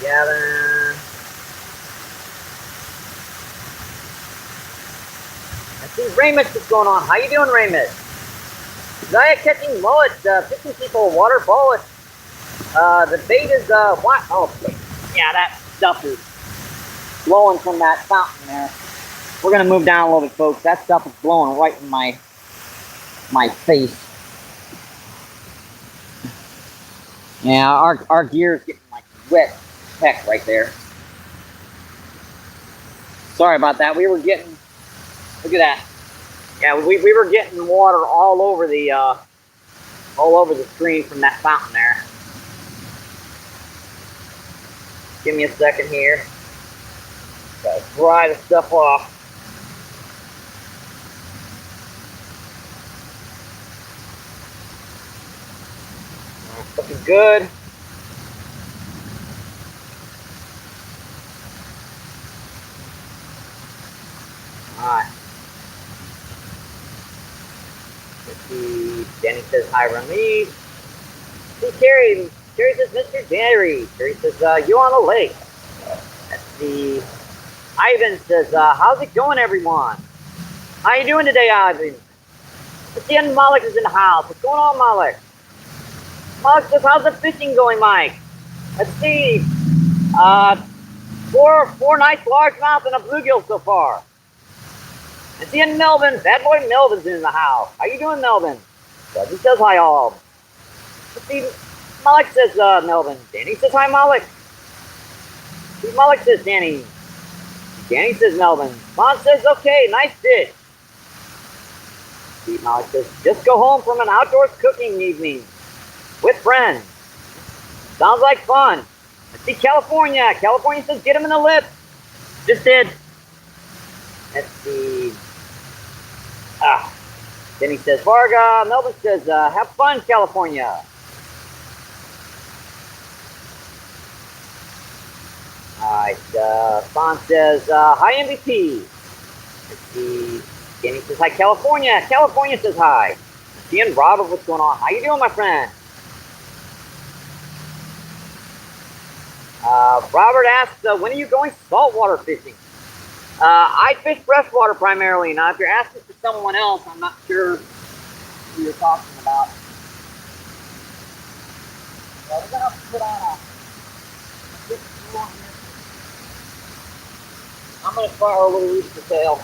Gavin. I see Ramus is going on. How you doing, Ramus? Zaya catching mullets, fishing people, water bullets. The bait is, what? Oh, yeah, that stuff is blowing from that fountain there. We're gonna move down a little bit, folks. That stuff is blowing right in my face. Yeah, our gear is getting like wet heck right there. Sorry about that. We were getting, look at that. Yeah, we were getting water all over the screen from that fountain there. Give me a second here. Gotta dry the stuff off. Looking good. Alright. Let's see. Jenny says hi, Rami. See, Carrie says, Mr. Jerry. Jerry says, you on the lake. Let's see. Ivan says, how's it going, everyone? How you doing today, Ivan? Let's see, and Malik is in the house. What's going on, Malik? Malik says, how's the fishing going, Mike? Let's see. Four nice largemouth and a bluegill so far. And seeing Melvin, bad boy Melvin's in the house. How you doing, Melvin? He says hi all. Let's see, Malik says Melvin. Danny says hi, Malik. Malik says Danny. Danny says Melvin. Mom says okay, nice fish. See, Malik says just go home from an outdoors cooking evening with friends. Sounds like fun. Let's see California. California says get him in the lip. Just did. Let's see. Then he says Varga. Melvin says have fun, California. Alright, Fawn says hi MVP. Let's see. Danny says hi California. California says hi. Seeing Robert, what's going on? How you doing, my friend? Robert asks, when are you going saltwater fishing? I fish freshwater primarily. Now, if you're asking for someone else, I'm not sure who you're talking about. So we're going to put on a big spool here. I'm going to try our little rooster tail.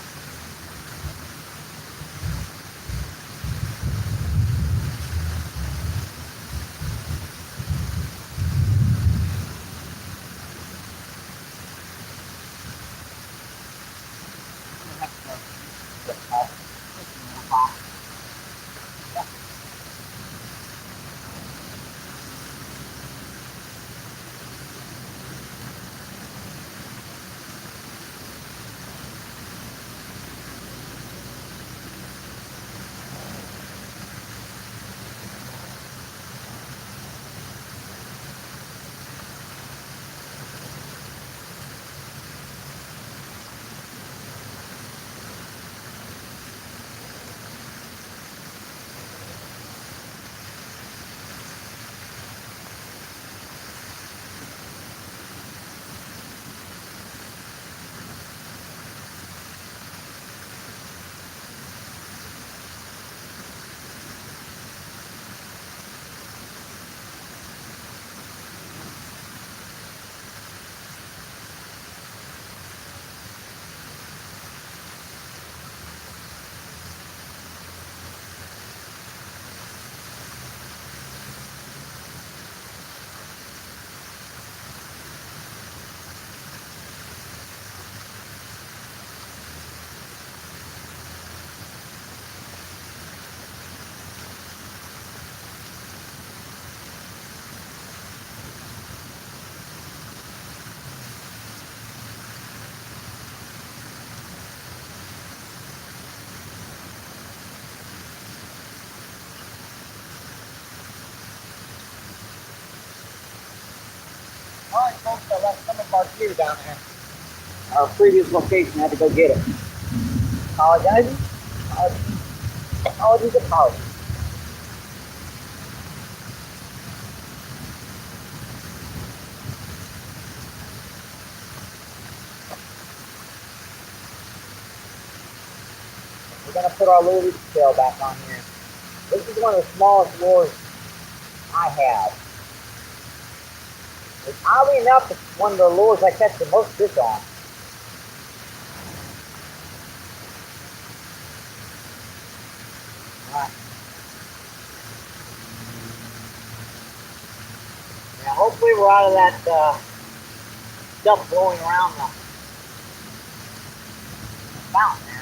Alright folks, I left some of our gear down there. Our previous location, had to go get it. Apologizing. Apologies. We're going to put our little rooster tail back on here. This is one of the smallest lures I have. It's oddly enough, it's one of the lures I catch the most fish on. Alright. Now hopefully we're out of that stuff blowing around the fountain there.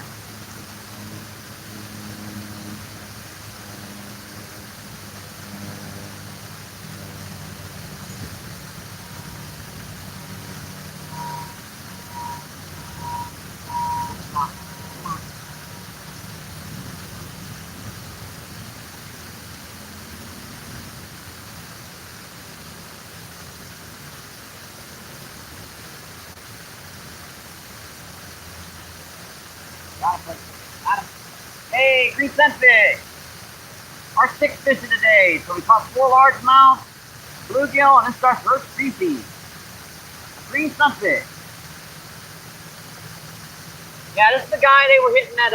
Hey, green sunfish! Our sixth fish of the day. So we caught 4 largemouth, bluegill, and this is our first species. Green sunfish. Yeah, this is the guy they were hitting at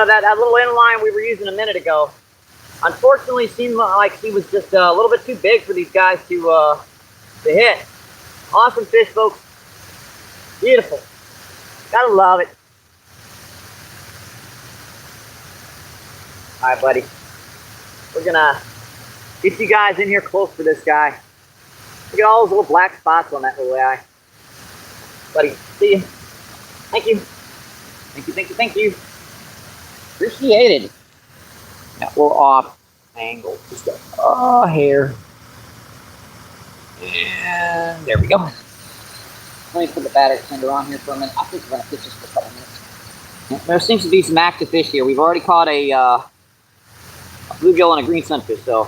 that little inline we were using a minute ago. Unfortunately, seemed like he was just a little bit too big for these guys to hit. Awesome fish, folks. Beautiful. Gotta love it. All right, buddy. We're gonna get you guys in here close to this guy. Look at all those little black spots on that little eye. Buddy, see you. Thank you. Thank you, thank you, thank you. Appreciated. Now we're off angle. Just a hair. And there we go. Let me put the battery extender on here for a minute. I think we're going to fish this for a couple minutes. There seems to be some active fish here. We've already caught a bluegill and a green sunfish, so.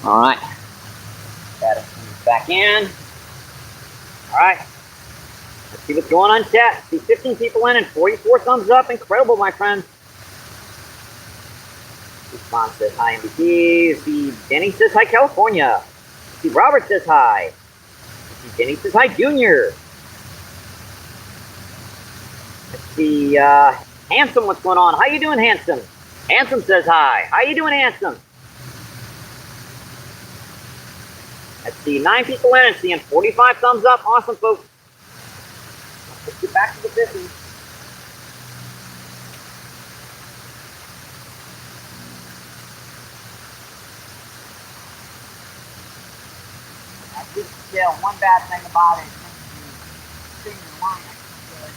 All right. Battery extender's back in. All right. Let's see what's going on in chat. See 15 people in and 44 thumbs up. Incredible, my friends. Response says hi, MVP. See Denny says hi, California. See Robert says hi. See Denny says hi, Junior. Let's see Handsome, what's going on? How you doing, Handsome? Handsome says hi. How you doing, Handsome? Let's see 9 people in and seeing 45 thumbs up. Awesome, folks. Let's get back to the fishing. Yeah, one bad thing about it is when you the line, good.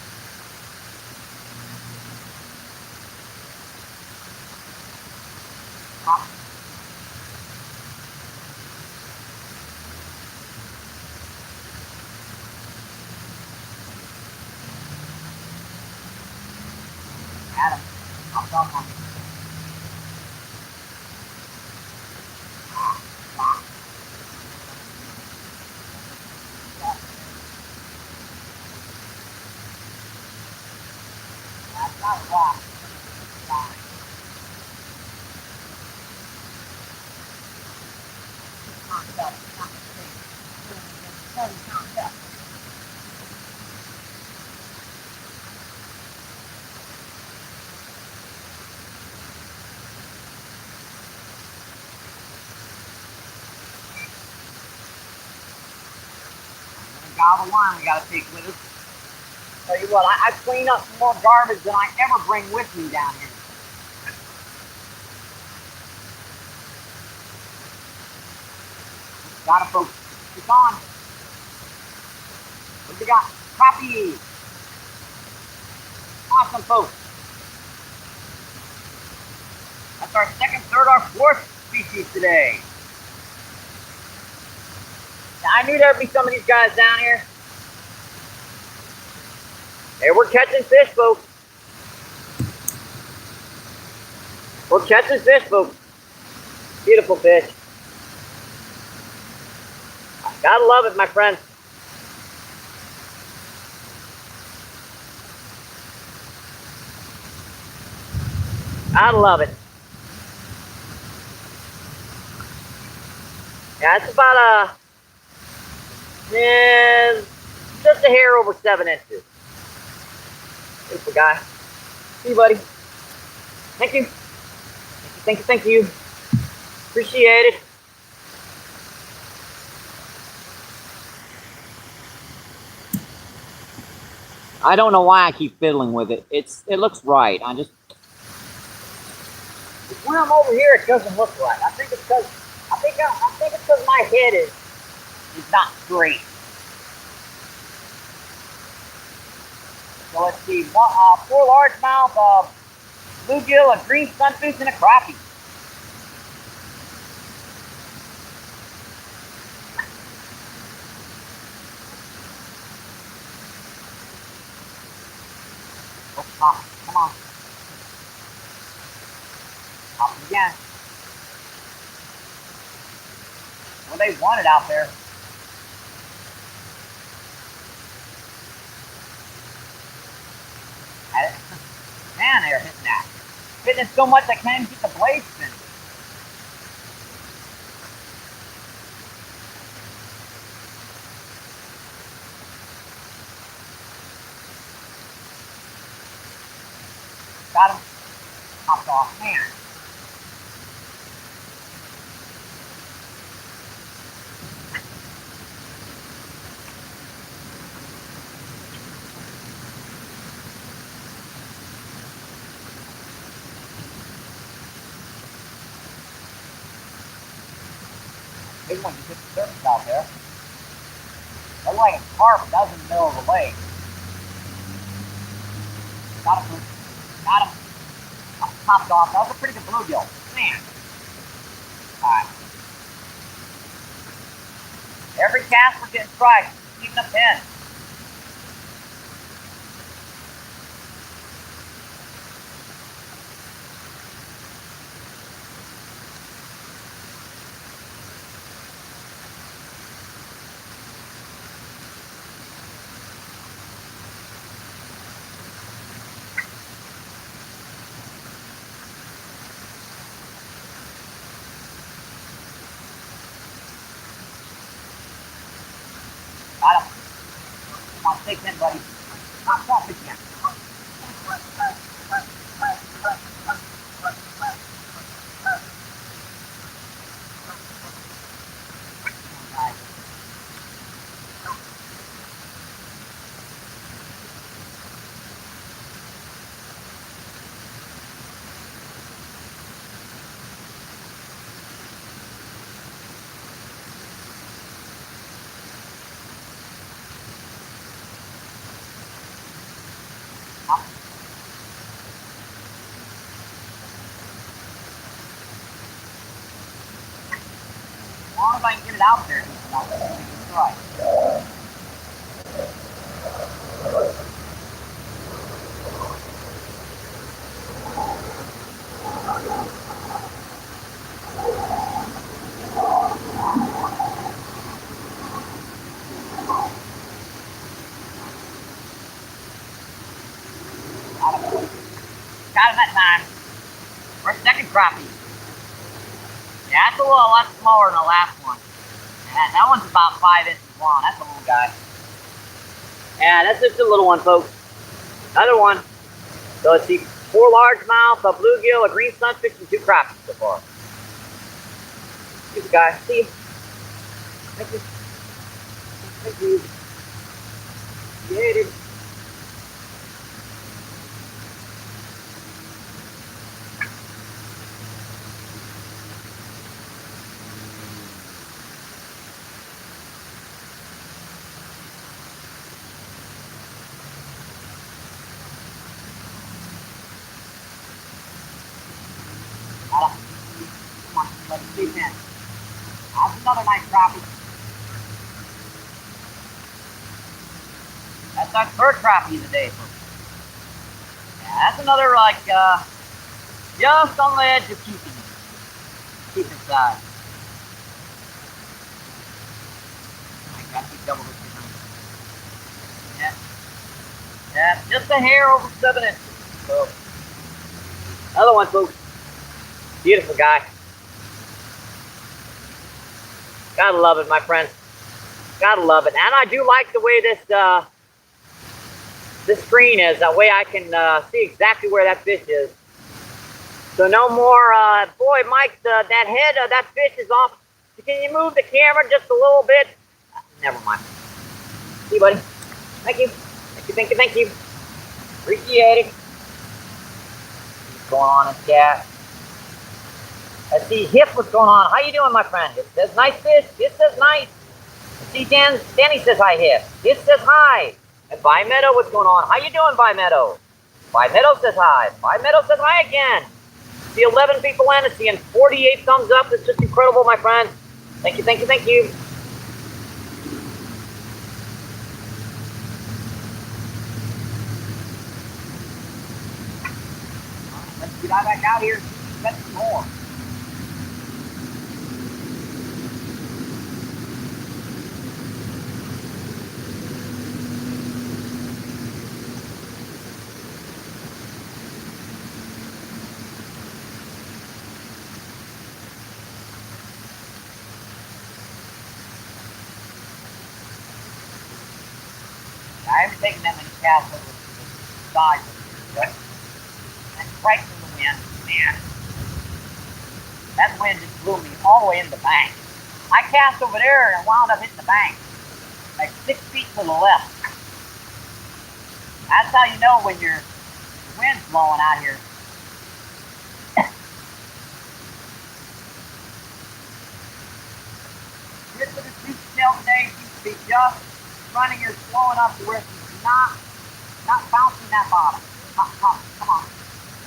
Adam, I'll talk on you. Gobble line we gotta take with us. Tell you what, I clean up more garbage than I ever bring with me down here. Got it, folks. It's on. What we got? Crappie. Awesome, folks. That's our second, third, or fourth species today. Now, I knew there'd be some of these guys down here. Hey, we're catching fish, folks. We're catching fish, folks. Beautiful fish. Gotta love it, my friend. Gotta love it. Yeah, it's about just a hair over 7 inches. Beautiful guy. See you, buddy. Thank you. Thank you, thank you, thank you. Appreciate it. I don't know why I keep fiddling with it. It looks right. When I'm over here, it doesn't look right. I think it's because my head is not straight. So let's see, 4 largemouth, bluegill, a green sunfish, and a crappie. Oh, pop, come on. Pop again. Well, they want it out there. Man, they're hitting that. Hitting it so much I can't even get the blade spinning. Got him. Popped off. Man. Big one just hit the surface out there. Looks like a carp, but that was in the middle of the lake. Got him. Got him. Popped off. That was a pretty good bluegill. Man. Alright. Every cast we're getting strikes. Keeping a pin. Got him. Come on, take him, buddy. Come on, fish again. As long as I can get it out there, it's right. Got him that time. Our second crappie. Yeah, that's a lot smaller than the last one. And that one's about 5 inches long. That's a little guy. Yeah, that's just a little one, folks. Another one. So let's see, 4 largemouth, a bluegill, a green sunfish, and 2 crappies so far. Good guy. See you. Thank you. Thank you. Yeah, dude. Come on, let's see then. That's another nice crappie. That's our third crappie of the day, folks. Yeah, that's another just on the edge of keeping size. I got to double this tonight. Yeah, just a hair over 7 inches. So, another one, folks. Beautiful guy. Gotta love it, my friends. Gotta love it. And I do like the way this screen is. That way I can see exactly where that fish is. So no more, boy, Mike, that head of that fish is off. Can you move the camera just a little bit? Never mind. See you, buddy. Thank you. Thank you, thank you, thank you. Appreciate it. What's going on in chat? Let's see, Hip, what's going on? How you doing, my friend? It says nice fish. It says nice. Let's see, Danny says hi, Hip. It says hi. And By Meadow, what's going on? How you doing, By Meadow? By Meadow says hi. By Meadow says hi again. See 11 people in and seeing 48 thumbs up. It's just incredible, my friend. Thank you, thank you, thank you. Let's get back out here and get some more. I haven't taken that many casts over to the side of here, but that's right from the wind, man. That wind just blew me all the way into the bank. I cast over there and wound up hitting the bank, like 6 feet to the left. That's how you know when the wind's blowing out here. Chris with his soup tail today seems to be just running here slow enough to where he's not bouncing that bottom. Pop, pop, come on.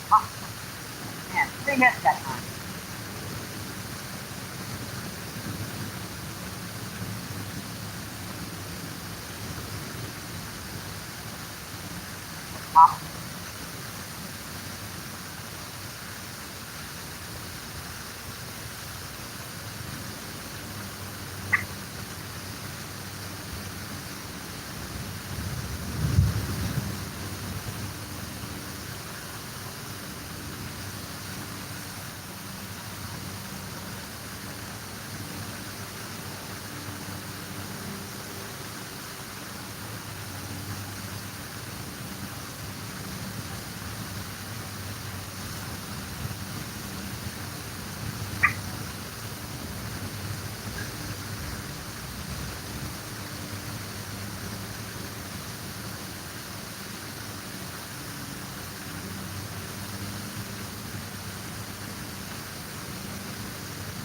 Pop. Man, 3 hits that time. Pop.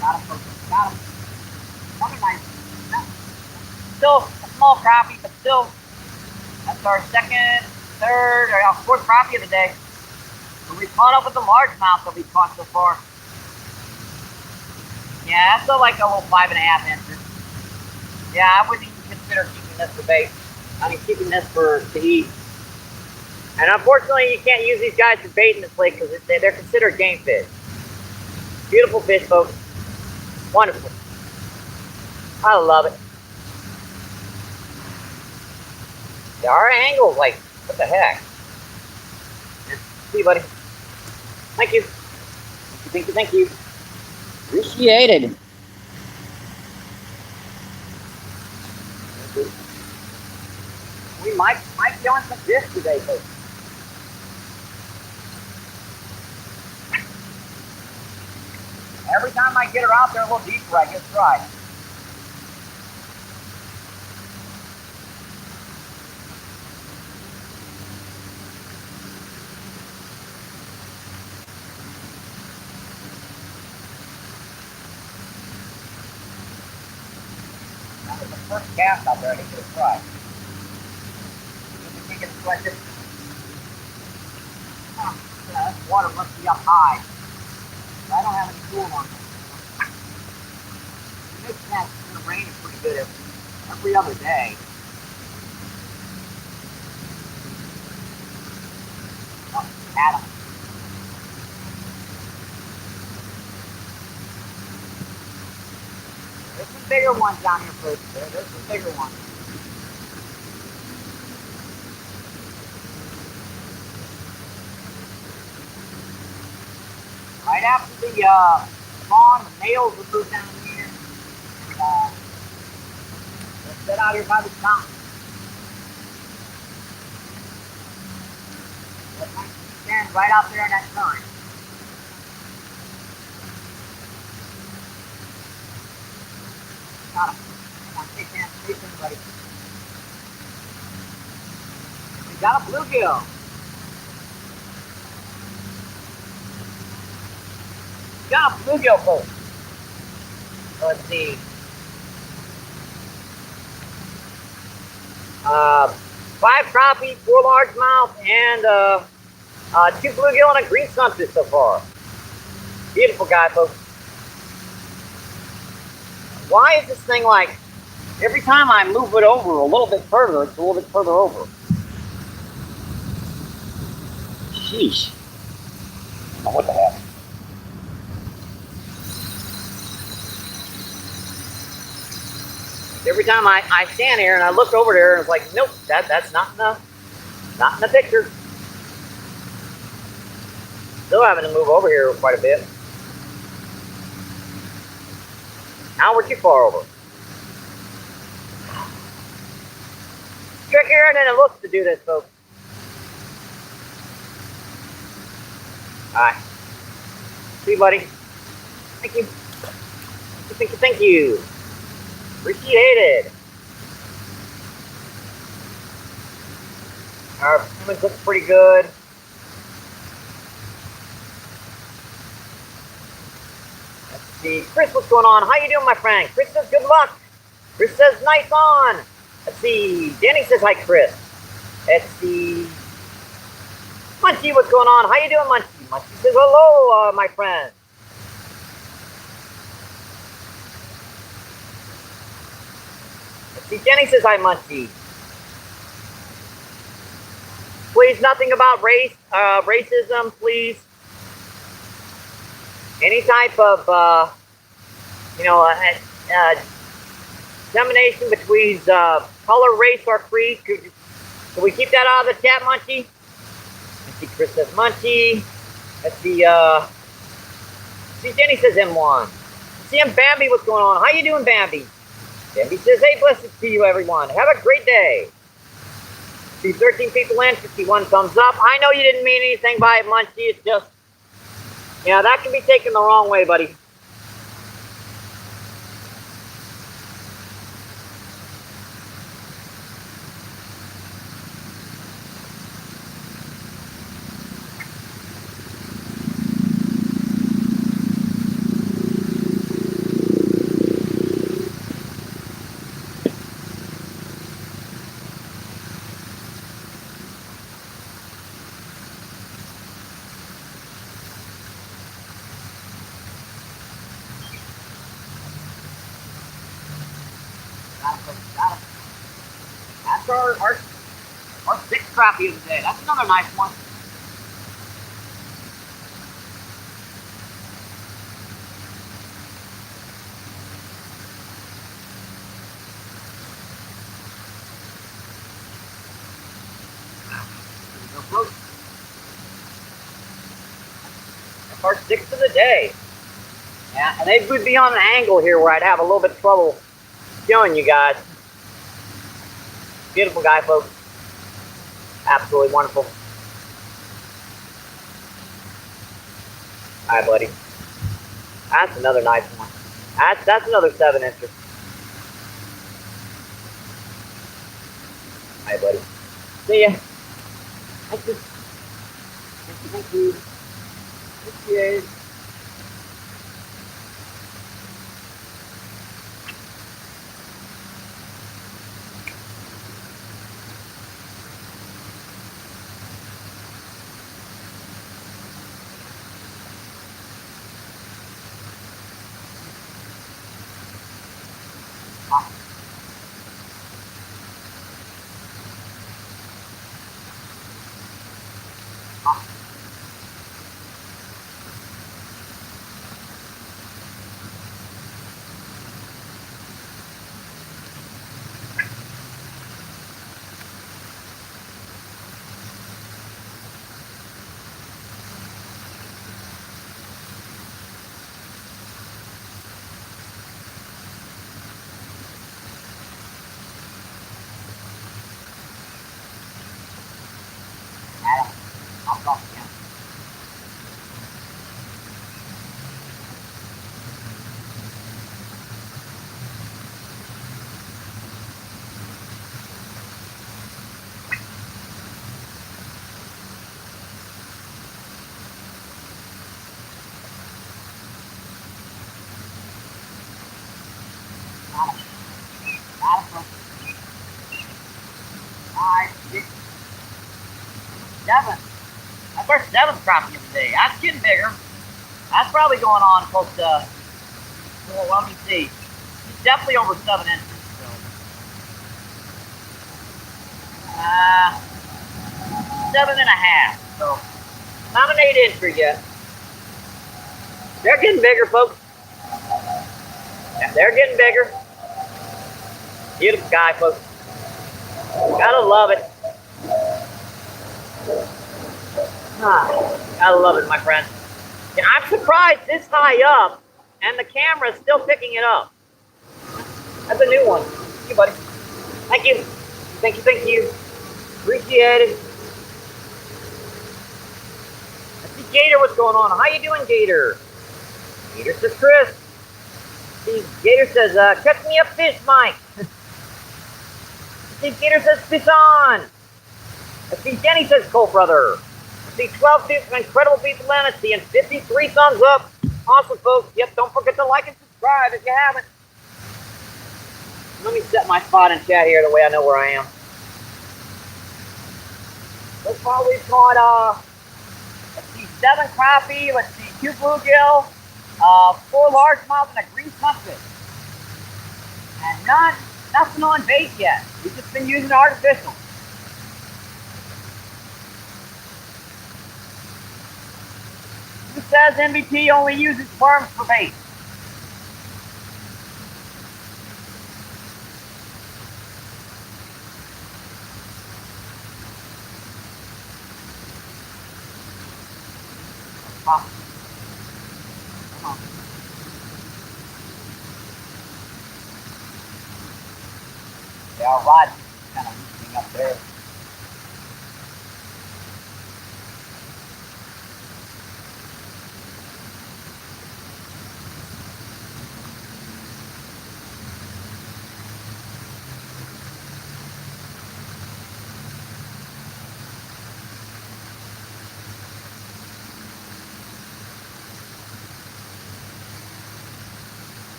Got him, folks. Got him. Another nice. Still a small crappie, but still, that's our second, third, or our fourth crappie of the day. So we caught up with the largemouth that we caught so far. Yeah, that's like a little 5.5 incher. Yeah, I wouldn't even consider keeping this for bait. I mean, keeping this to eat. And unfortunately, you can't use these guys for bait in this lake because they're considered game fish. Beautiful fish, folks. Wonderful. I love it. Yeah, our angle's like, what the heck? See you, buddy. Thank you. Thank you, thank you. Appreciated. We might be on some fish today, folks. Every time I get her out there a little deeper, I get dry. That was the first cast out there I didn't get a try. Get it selected. Yeah, this water must be up high. I don't have any cool on it. It makes sense. It's going to rain pretty good every other day. Oh, Adam. There's some bigger ones down here, folks. There's some bigger ones. Right after the spawn, the males will move down here. Let's sit out here by the fountain. Let's stand right out there in that current. Got him. Come on, take him, buddy. We got a bluegill. Got a bluegill, folks. Let's see. 5 crappie, 4 largemouth, and 2 bluegill and a green sunfish so far. Beautiful guy, folks. Why is this thing like, every time I move it over a little bit further, it's a little bit further over? Sheesh. Oh, what the heck? Every time I stand here and I look over there, and it's like, nope, that's not in the picture. Still having to move over here quite a bit. Now we're too far over. Trickier than it looks to do this, folks. Alright. See you, buddy. Thank you. Thank you, thank you. Appreciated. Our performance looks pretty good. Let's see. Chris, what's going on? How you doing, my friend? Chris says good luck. Chris says, nice on. Let's see. Danny says, hi, Chris. Let's see. Munchie, what's going on? How you doing, Munchie? Munchie says, hello, my friend. Let's see. Jenny says, hi, Munchie. Please, nothing about race, racism, please. Any type of, discrimination between color, race, or creed. Could we keep that out of the chat, Munchie? Let's see, Chris says Munchie. Let's see, Jenny says M1. Let's see, Bambi, what's going on? How you doing, Bambi? Bambi says, hey, blessings to you, everyone. Have a great day. See, 13 people in, 51 thumbs up. I know you didn't mean anything by it, Munchie. It's just, that can be taken the wrong way, buddy. That's our sixth crappie of the day. That's another nice one. That's our sixth of the day. Yeah, and they would be on an angle here where I'd have a little bit of trouble showing you guys. Beautiful guy, folks. Absolutely wonderful. All right, buddy. That's another nice one. That's another 7-incher. All right, buddy. See ya. Thank you. Thank you. Appreciate it. That's our 7th crappie of the day. That's getting bigger. That's probably going on close to, well, let me see. He's definitely over 7 inches. So. 7.5. So, not an 8-incher yet. They're getting bigger, folks. Yeah, they're getting bigger. Beautiful guy, folks. Gotta love it. Gotta love it, my friend. Yeah, I'm surprised this high up, and the camera is still picking it up. That's a new one. Thank you, buddy. Thank you. Thank you, thank you. Appreciate it. Let's see, Gator, what's going on? How you doing, Gator? Gator says, Chris. See, Gator says, catch me up fish, Mike. See, Gator says, fish on. Let's see, Jenny says, Colt brother. Let's see, 12 people, incredible people in it. Seeing 53 thumbs up. Awesome, folks. Yep, don't forget to like and subscribe if you haven't. Let me set my spot in chat here the way I know where I am. Let's spot we've caught, let's see, 7 crappie, let's see, 2 bluegill, 4 largemouth, and a green sunfish. And nothing on bait yet. We've just been using artificial. Who says MVP only uses worms for bait? Come on. Yeah, our rod's kind of loosening up there.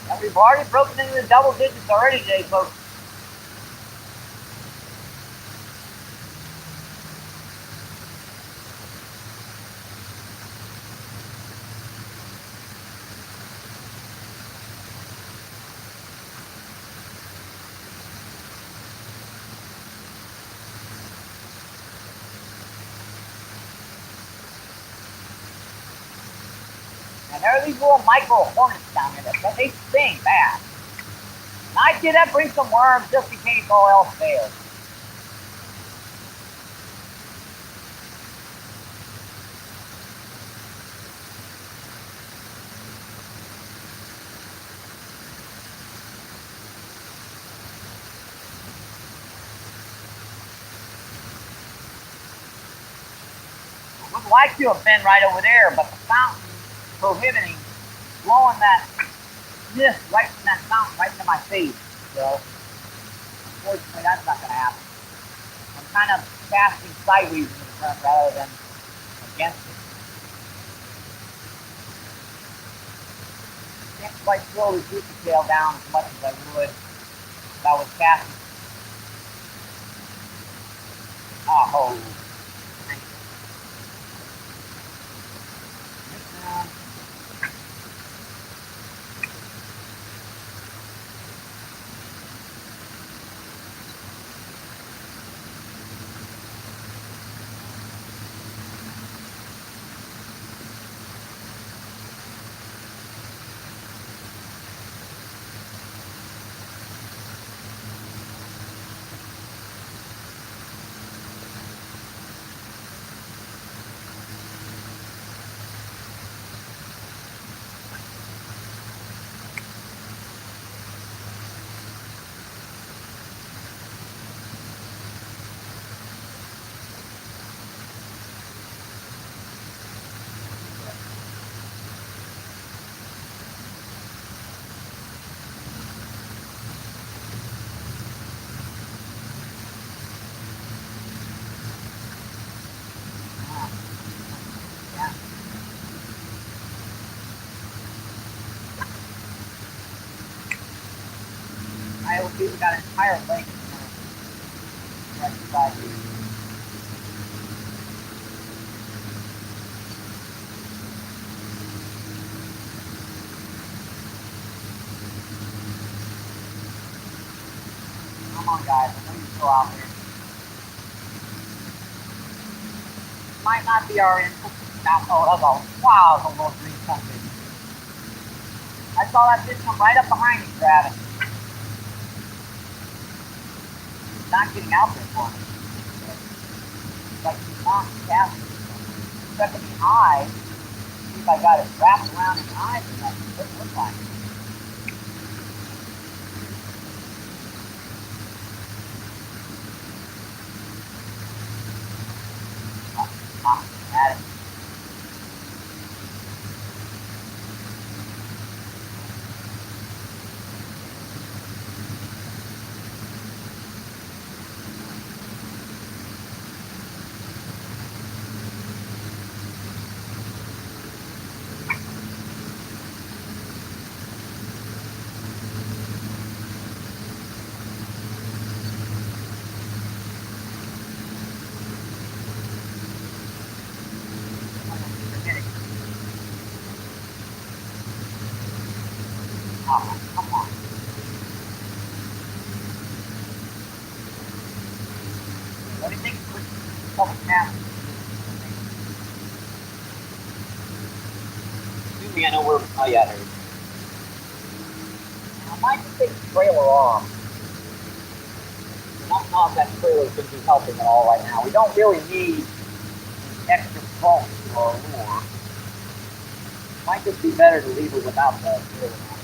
And we've already broken into the double digits already today, folks. And there are these little micro hornets down here that they sting bad. And I did that bring some worms just in case all else fails. I would like to have been right over there, but the fountain prohibiting blowing that mist right from that fountain right into my face. So, unfortunately, that's not going to happen. I'm kind of casting sideways into the current rather than against it. Can't quite throw the goofy tail down as much as I would if I was casting. Oh, We've got an entire lake right beside you. Come on, guys. I know you're still out there. Might not be our in. Oh, that's a wow, that's a little green something. I saw that fish come right up behind me, grabbing. Not getting out there for me. It's like he's not casting. Except in the eye, see if I got it wrapped around his eyes and that doesn't look like it. Had it. Oh, come on. What do you think? Public now. Excuse me, I know where. Oh yeah, there it is. I might just take the trailer off. I don't know if that trailer is going to be helping at all right now. We don't really need extra bulk for our lure. Might just be better to leave it without the trailer on.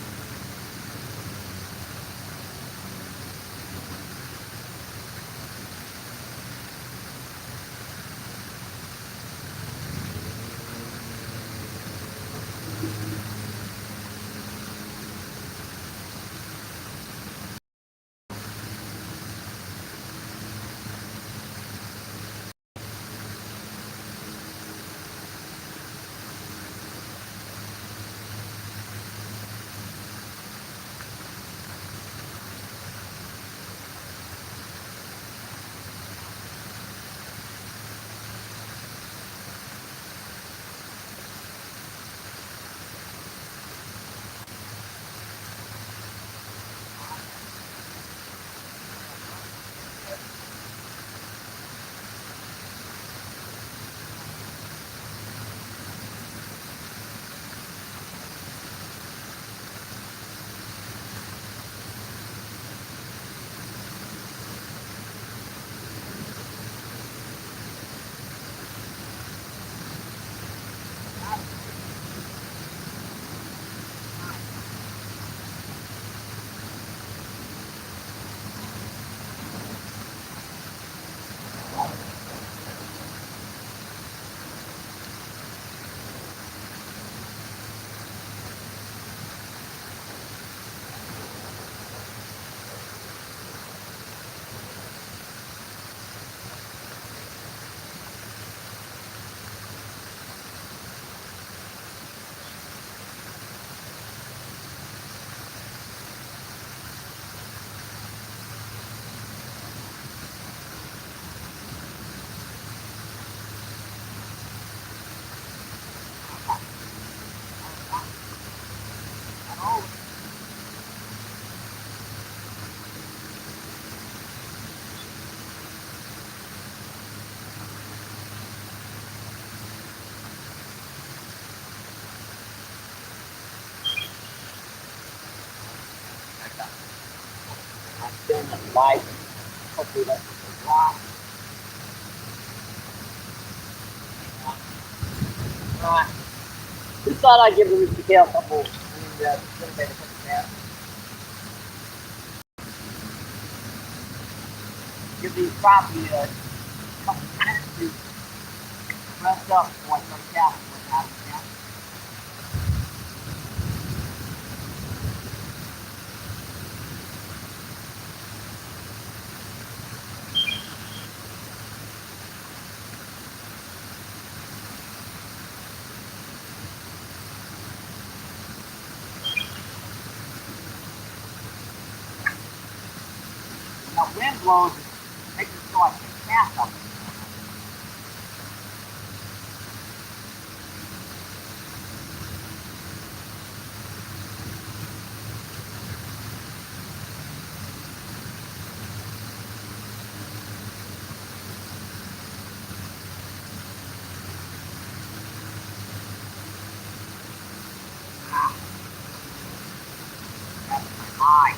I'm feeling the light. Hopefully that's a lot. Alright. Just thought I'd give Mr. Kale a couple. Give these crappie a couple minutes to rest up before I start casting with that. Now wind blows, it makes it so I can cast up. That's my eye.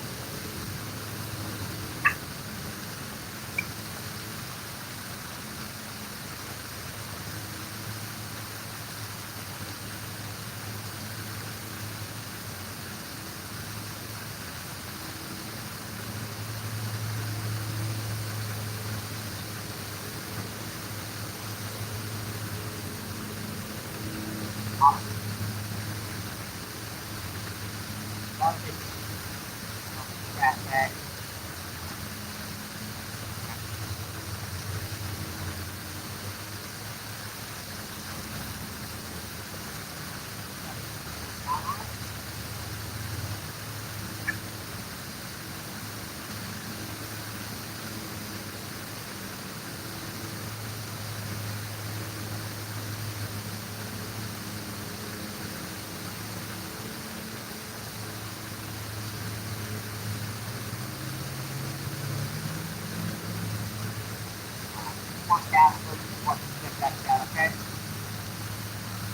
on cast first before I can check that chat, okay?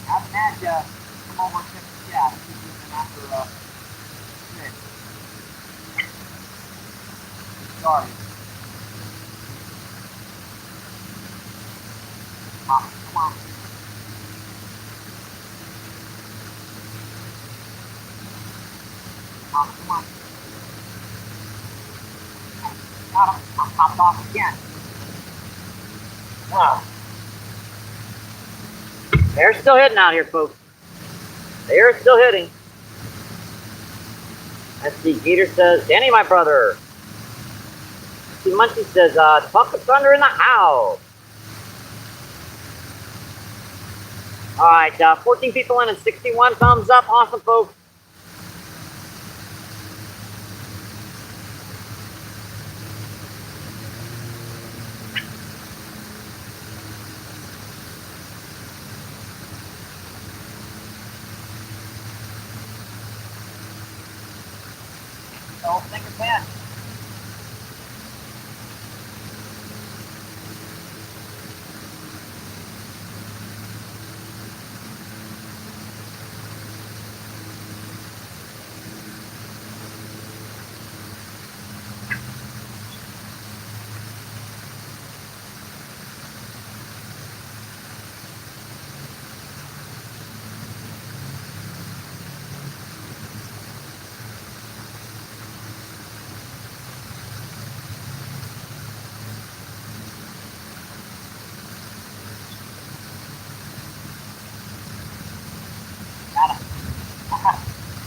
I've had you come over and check the chat. I'm just doing them after 6. Sorry. Come on, come on. Come on. Got him. I'm popped off again. They're still hitting out here, folks. They're still hitting. Let's see. Gator says, Danny, my brother. Let's see. Munchie says, Puff of Thunder in the house. All right. 14 people in and 61 thumbs up. Awesome, folks. Don't think of that.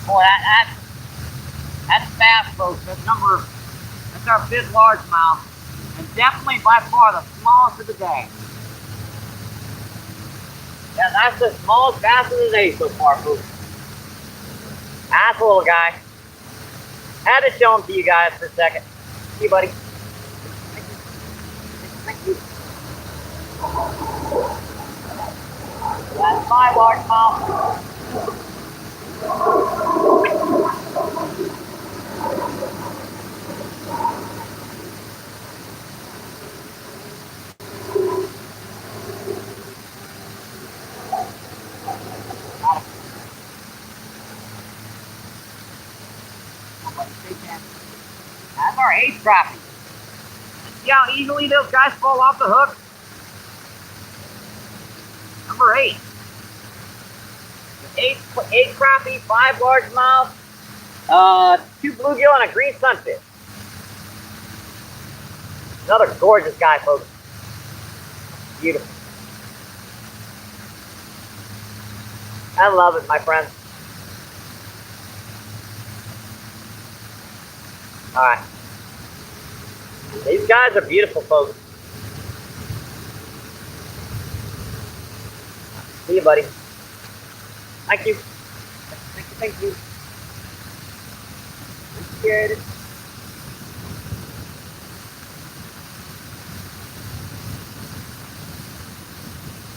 Boy, that's fast, folks. That's our big largemouth, and definitely by far the smallest of the day. Yeah, that's the smallest bass of the day so far, folks. That's a little guy. Had to show him to you guys for a second. See you, buddy. Thank you. That's my largemouth. That's our 8th crappie. See how easily those guys fall off the hook? Number 8. 8 crappie, 5 largemouth, 2 bluegill, and a green sunfish. Another gorgeous guy, folks. Beautiful. I love it, my friends. All right. These guys are beautiful, folks. See you, buddy. Thank you. Thank you. Appreciate it.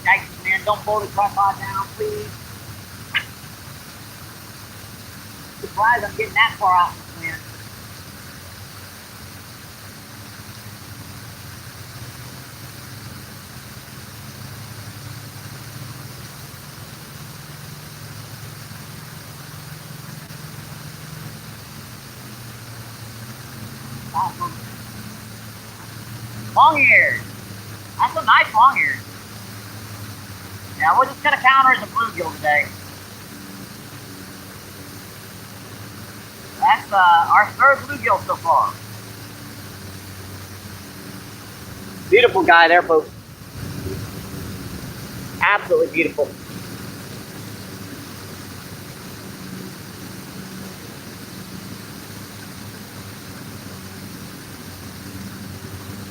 Thank you, man. Don't pull the tripod down, please. Surprised I'm getting that far out, man. Long ears. That's a nice long ear. Yeah, we're just gonna count her as a bluegill today. That's our 3rd bluegill so far. Beautiful guy there, folks. Absolutely beautiful.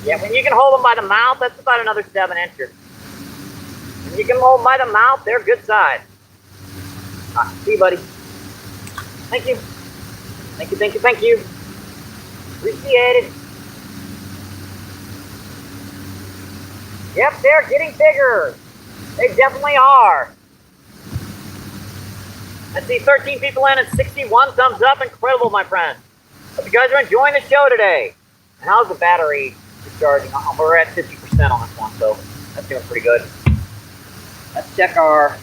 Yeah, when you can hold them by the mouth, that's about another 7-incher. When you can hold them by the mouth, they're good size. All right, see you, buddy. Thank you. Thank you, thank you, thank you. Appreciate it. Yep, they're getting bigger. They definitely are. Let's see, 13 people in and 61 thumbs up. Incredible, my friend. Hope you guys are enjoying the show today. And how's the battery? Charging. We're at 50%. 100% on this one, so that's doing pretty good. Let's check our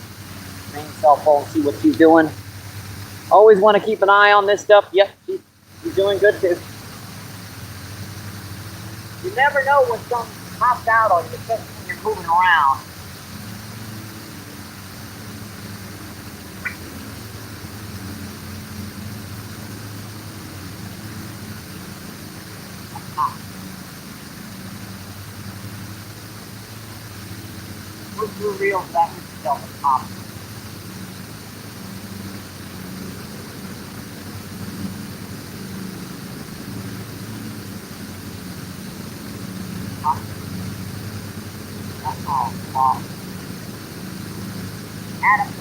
main cell phone, see what she's doing. Always want to keep an eye on this stuff. Yep, she's doing good too. You never know when something pops out on you, especially when you're moving around. Push your reels back with yourself and pop. That's all. Wow. Adam.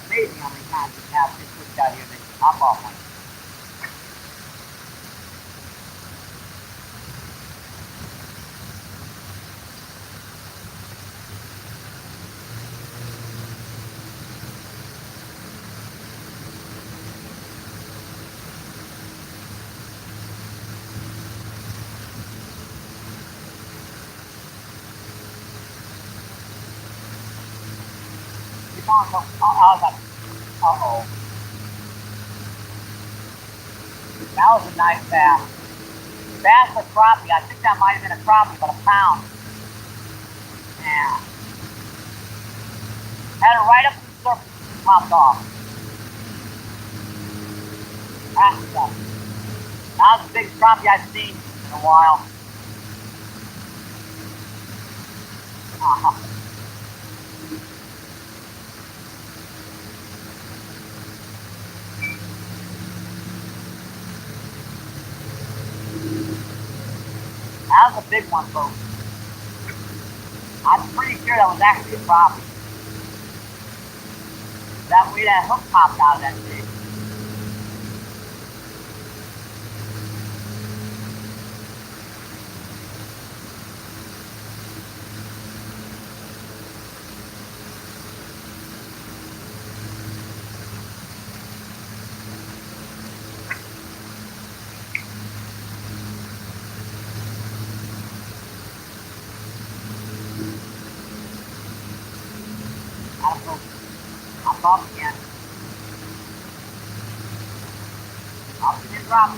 Amazing how many times you have this switch out here and then you hop off on it. Keep on, uh-oh. That was a nice bass. Bass or crappie. I think that might have been a crappie, but a pound. Yeah. Had it right up to the surface and popped off. That's stuff. That was the biggest crappie I've seen in a while. That was a big one, folks. I'm pretty sure that was actually a crappie. That way that hook popped out of that thing. Hop off again. Off to the drop.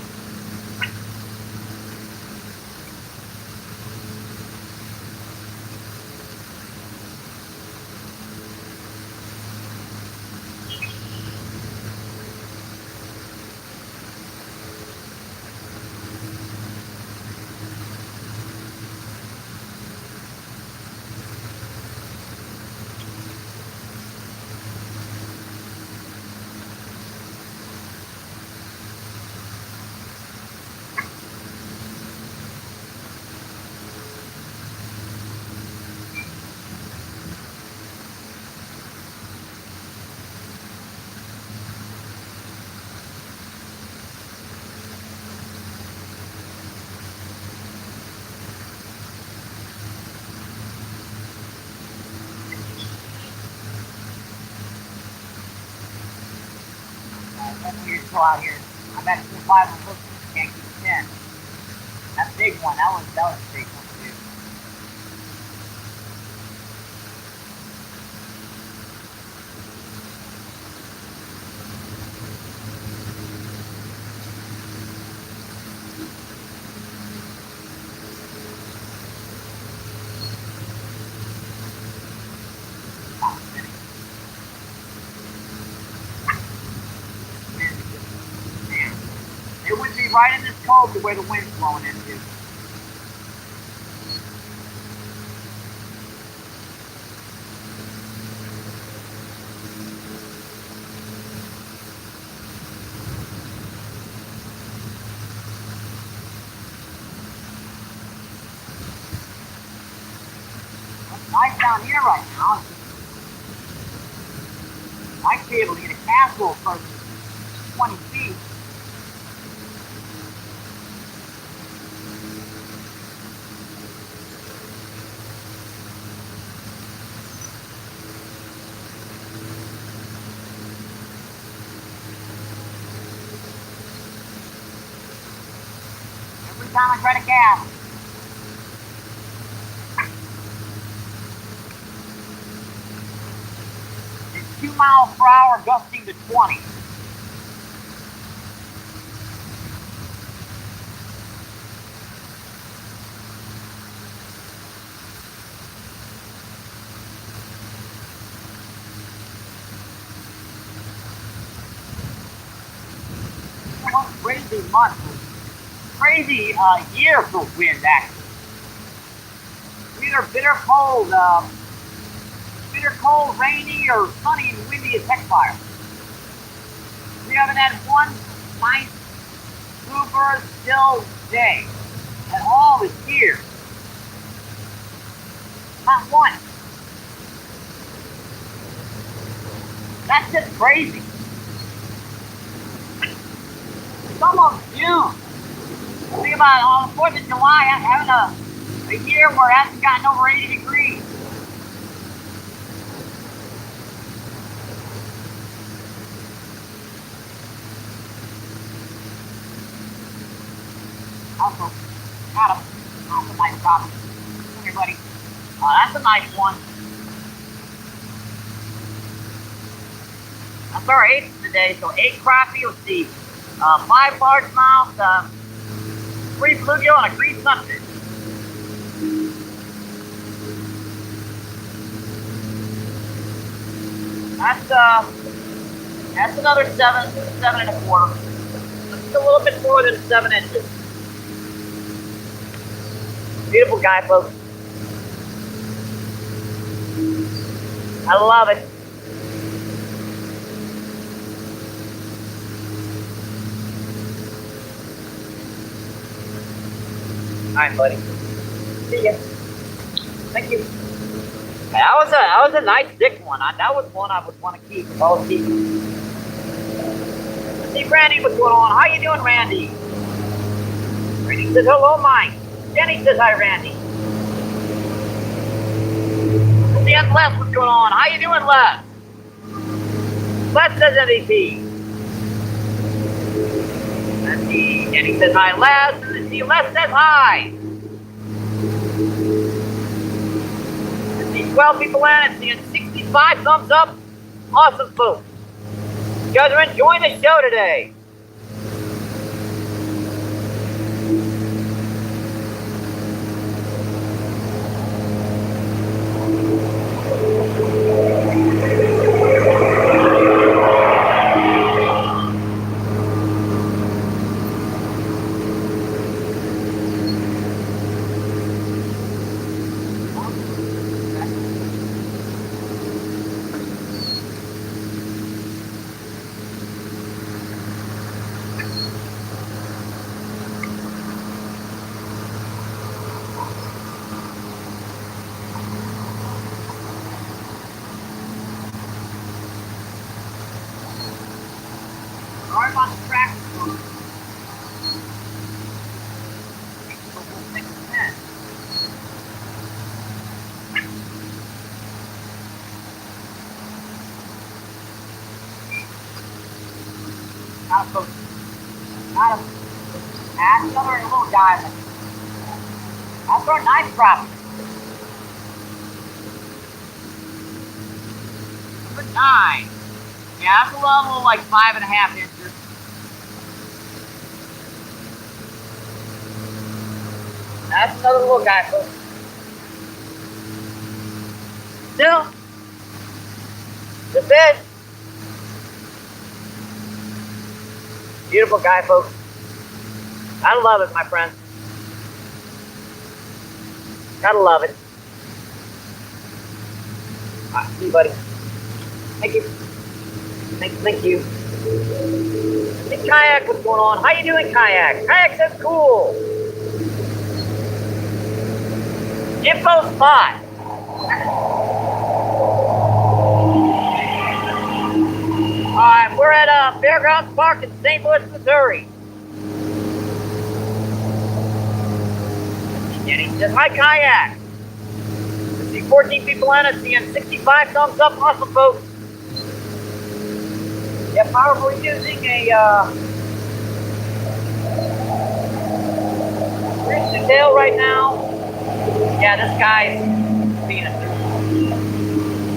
you're still out here. I bet 4 or 5 of them can't keep 10. That big one, that was a big one too. It would be right in this cove the way the wind's blowing into. It's nice down here right now. I might be able to get a castle for 20 feet. Every time I try to cast, it's 2 miles per hour gusting to 20. Crazy month, crazy year for wind actually. Either bitter cold, rainy, or sunny and windy as heck fire. We haven't had one nice, super still day at all this year. Not one. That's just crazy. It's almost June. Think about on the 4th of July having a year where it hasn't gotten over 80 degrees. Also, got him. That's a nice crappie. Come here, buddy. That's a nice one. That's our 8th today, so 8 crappie. Let's see. 5 largemouth, 3 bluegill, and a green sunfish. That's another 7 and a quarter. Just a little bit more than 7 inches. Beautiful guy, folks. I love it. Alright, buddy. See ya. Thank you. That was a nice thick one. That was one I would want to keep if I was keeping. Let's see, Randy, what's going on? How you doing, Randy? Randy says hello, Mike. Jenny says hi, Randy. Let's see, that's Les. What's going on? How you doing, Les? Les says MVP. Let's see, Jenny says hi, Les. Let's see, Les says hi. Let's see, 12 people in. Let's see, 65 thumbs up. Awesome, folks. You guys are enjoying the show today. Got him, folks. Got him. That's another little guy. That's our nice crappie. Number 9. Yeah, that's a level like 5.5 inches. That's another little guy, folks. Still, the fish. Beautiful guy, folks. Gotta love it, my friend. Gotta love it. All right, see you, buddy. Thank you. Thank you. Hey, Kayak, what's going on? How you doing, Kayak? Kayak says cool. Info spot. Alright, we're at Fairgrounds Park in St. Louis, Missouri. And he says, hi, Kayak. I see 14 people in it, seeing 65 thumbs up. Awesome, folks. Yeah, probably using a ridge to tail right now. Yeah, this guy's being a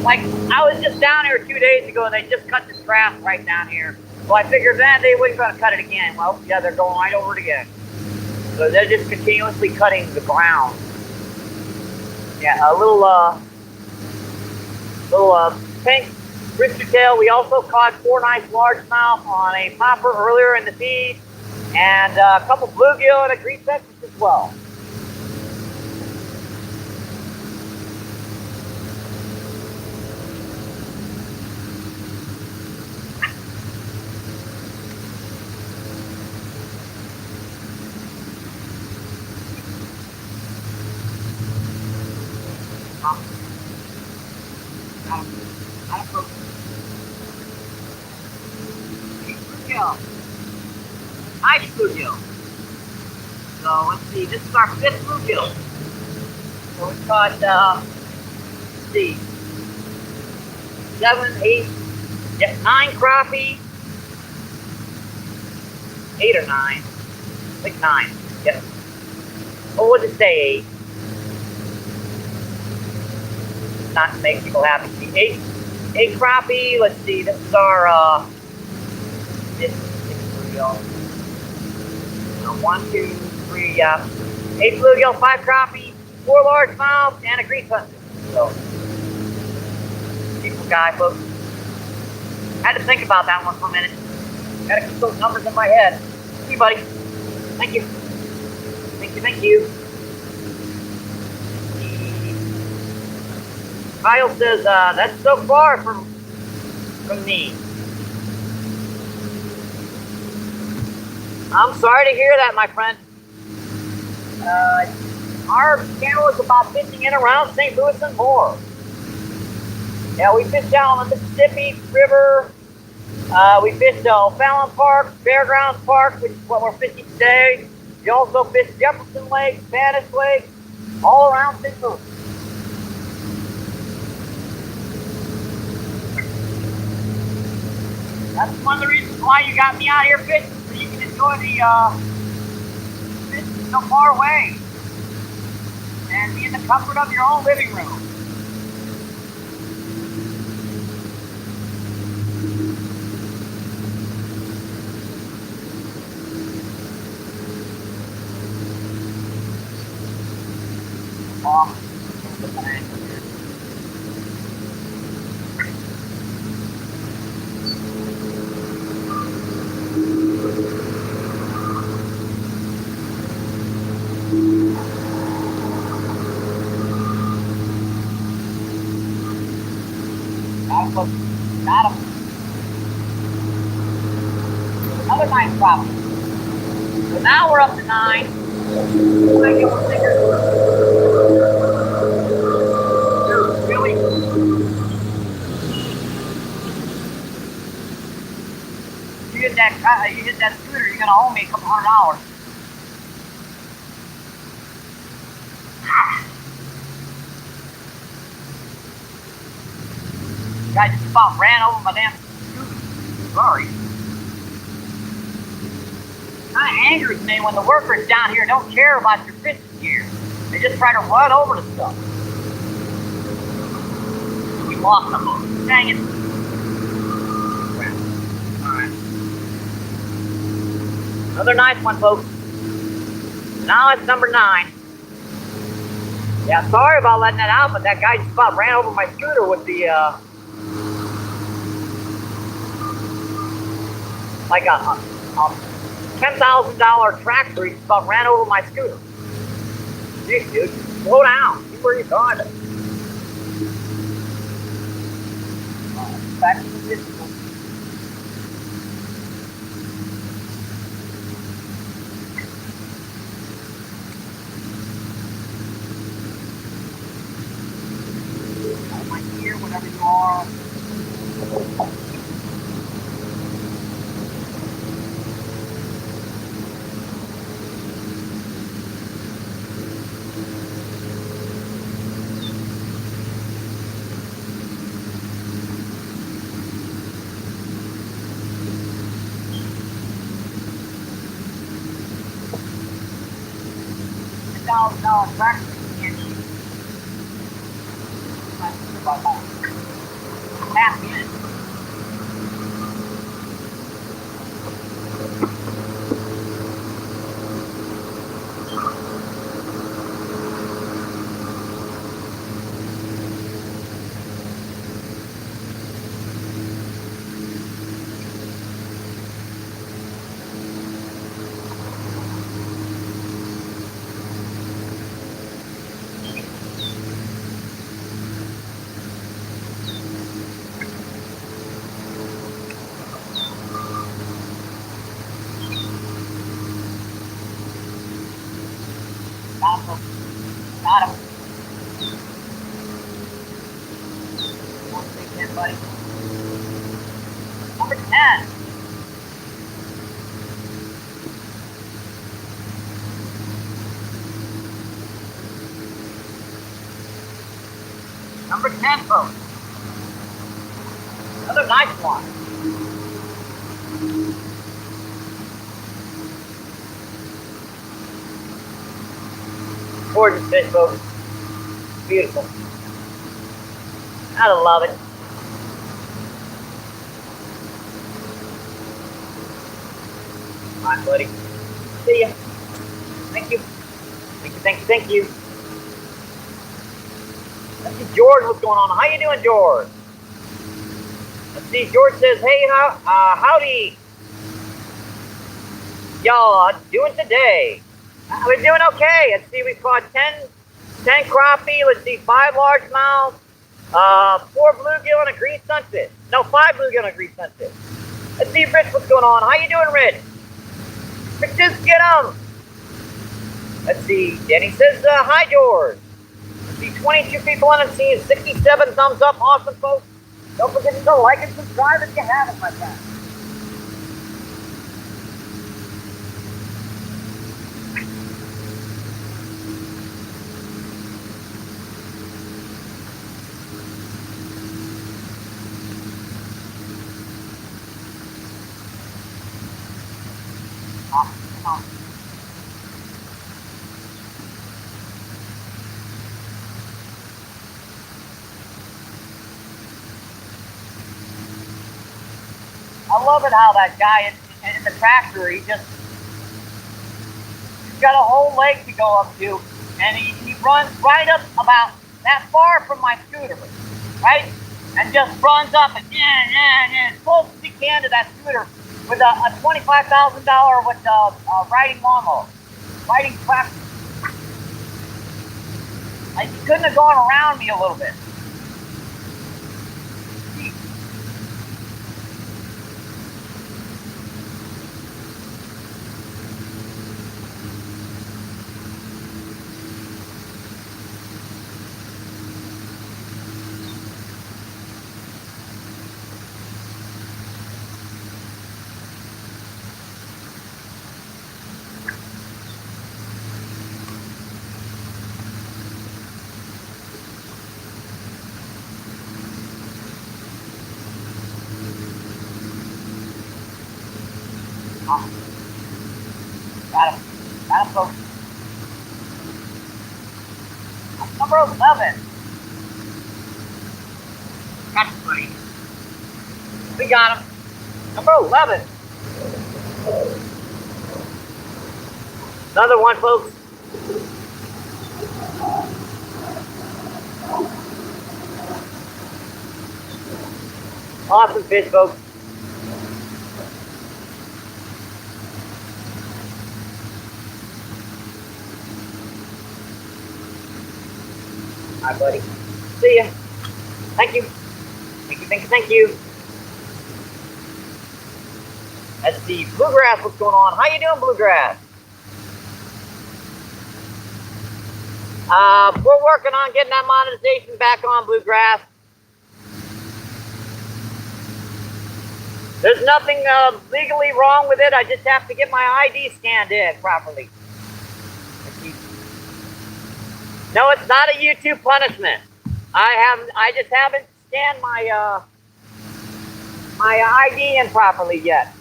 like, I was just down here 2 days ago and they just cut this grass right down here. So I figured that they weren't going to cut it again. Well, yeah, they're going right over it again. So they're just continuously cutting the ground. Yeah, a little pink rooster tail. We also caught 4 nice largemouth on a popper earlier in the feed, and a couple bluegill and a green fish as well. Nice bluegill. So let's see, this is our 5th bluegill. So we've got, let's see, 7, 8, yeah, 9 crappie. 8 or 9. I think 9. Yep. What would it say? 8. Not to make people happy. See, 8 crappie. Let's see, this is our, this 6 bluegill. 1, 2, 3, 8 bluegill, 5 crappie, 4 largemouth, and a green fish. So, beautiful guy, folks. Had to think about that one for a minute. Gotta keep those numbers in my head. See you, buddy. Thank you. Thank you. Kyle says, that's so far from me. I'm sorry to hear that, my friend. Our channel is about fishing in around St. Louis and more. Yeah, we fish down on the Mississippi River. We fish O'Fallon Park, Fairgrounds Park, which is what we're fishing today. We also fish Jefferson Lake, Spanish Lake, all around St. Louis. That's one of the reasons why you got me out here fishing, so you can enjoy the fishing so far away and be in the comfort of your own living room. Got him. Another nice problem. So now we're up to 9. Really? You hit that scooter, you're gonna owe me a couple $100. Guy just about ran over my damn scooter. Sorry. Kind of angers me when the workers down here don't care about your fishing gear. They just try to run over the stuff. We lost the hook. Dang it. Alright. Another nice one, folks. Now it's number 9. Yeah, sorry about letting that out, but that guy just about ran over my scooter with the, like a $10,000 tractor. He just about ran over my scooter. Jeez, dude, slow down. See where you're going. Back to the fishing. Whenever you are. $1,000 tractor. Half in. Got him. One big hit, buddy. Number 10. Number 10, folks. Another nice one. Gorgeous fish, folks. Beautiful. I love it. All right, buddy. See ya. Thank you. Thank you, thank you, thank you. Let's see, George, what's going on? How you doing, George? Let's see, George says, hey, howdy. Y'all doing today? We're doing okay. Let's see, we caught 10 crappie. Let's see, 5 largemouth, 4 bluegill, and a green sunfish. No, 5 bluegill and a green sunfish. Let's see, Rich, what's going on? How you doing, Rich? Rich, just get them. Let's see, Denny says, hi, George. Let's see, 22 people on the scene, 67 thumbs up. Awesome, folks. Don't forget to like and subscribe if you haven't, my friend. I love it how that guy in the tractor, he's got a whole leg to go up to, and he runs right up about that far from my scooter, right? And just runs up and as close as he can to that scooter with a $25,000 with riding lawnmower, riding tractor. Like, he couldn't have gone around me a little bit. Got him, folks. Number 11. Got him, buddy. We got him. Number 11. Another one, folks. Awesome fish, folks. All right, buddy. See ya. Thank you. Thank you, thank you, thank you. Let's see. Bluegrass, what's going on? How you doing, Bluegrass? We're working on getting that monetization back on, Bluegrass. There's nothing legally wrong with it. I just have to get my ID scanned in properly. No, it's not a YouTube punishment. I just haven't scanned my my ID in properly yet.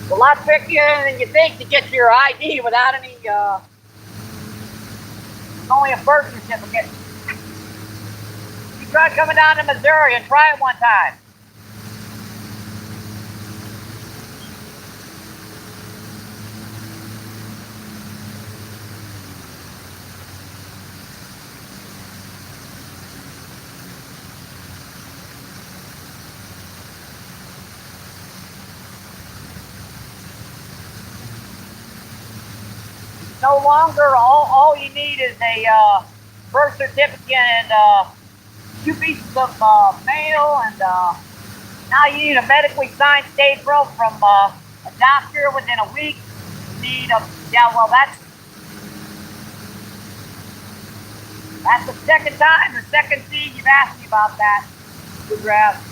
It's a lot trickier than you think to get your ID without any. It's only a birth certificate. You try coming down to Missouri and try it one time. No longer, all you need is a birth certificate and 2 pieces of mail, and now you need a medically signed state bill from a doctor within a week. You need a, yeah, well, that's the second time, the second seed you've asked me about that, Bluegrass.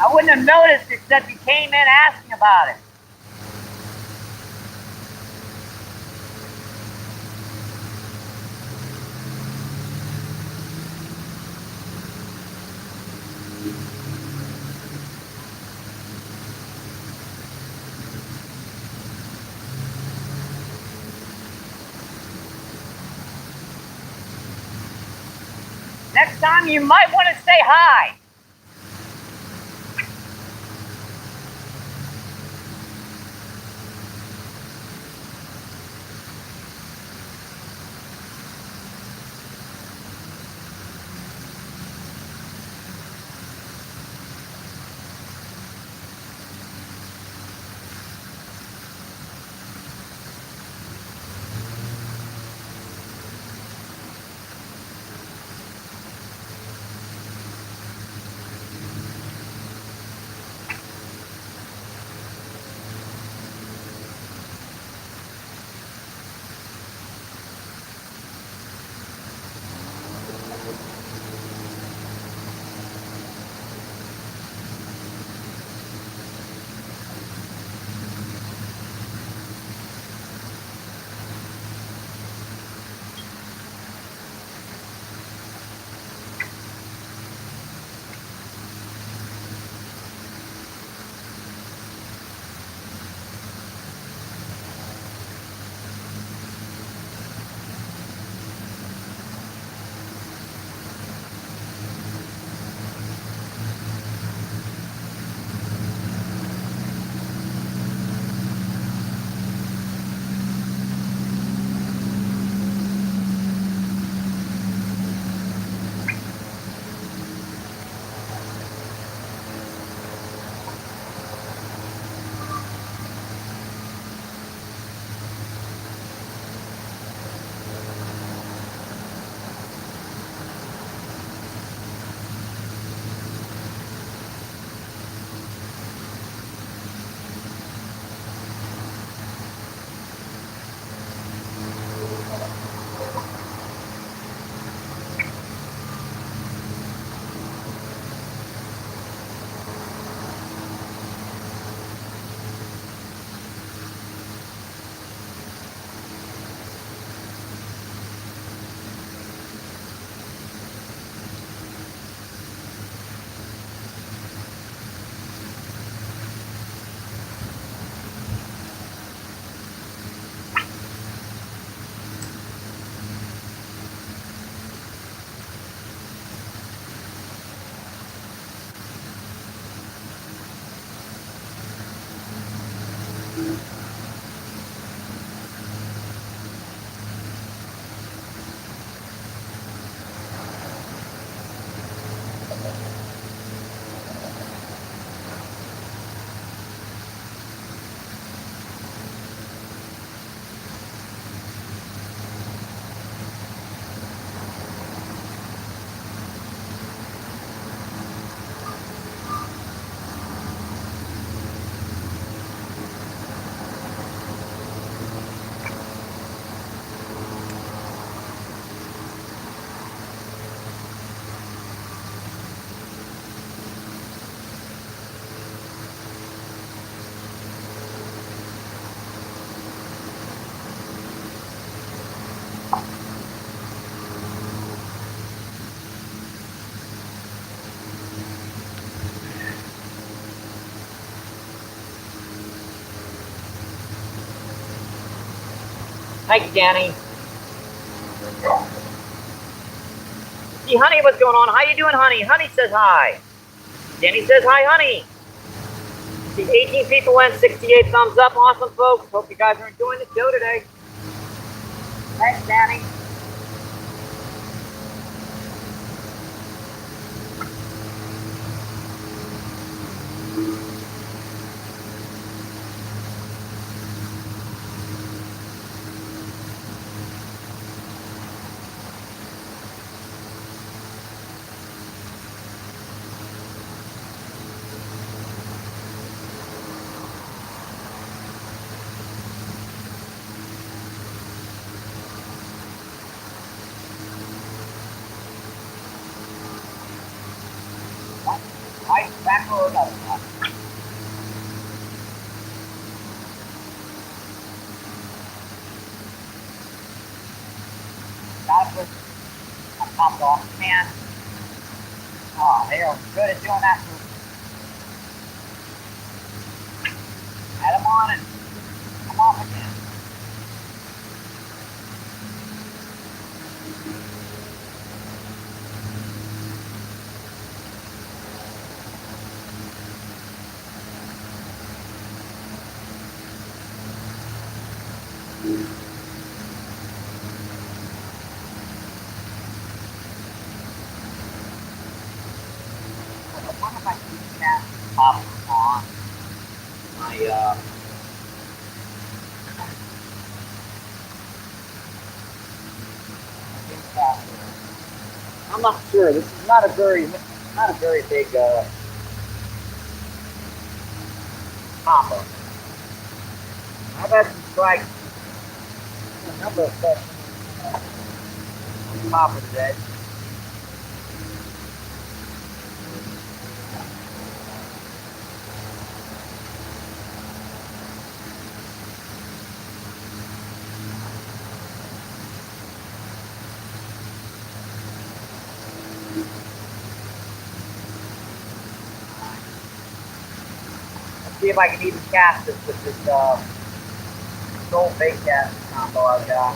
I wouldn't have noticed except you came in asking about it. Next time you might want to say hi. Thank you, Danny. See, Honey, what's going on? How you doing, Honey? Honey says hi. Danny says hi, Honey. See, 18 people in, 68 thumbs up. Awesome, folks. Hope you guys are enjoying the show today. Thanks, Danny. Back or another one. Got it. I popped off the can. Oh, they are good at doing that. Add them on and come off again. I wonder if I can use that top on my I'm not sure. This is not a very big combo. I've had some strikes a number of sessions on the popper today. See if I can even cast this with this gold bait cast combo I've got.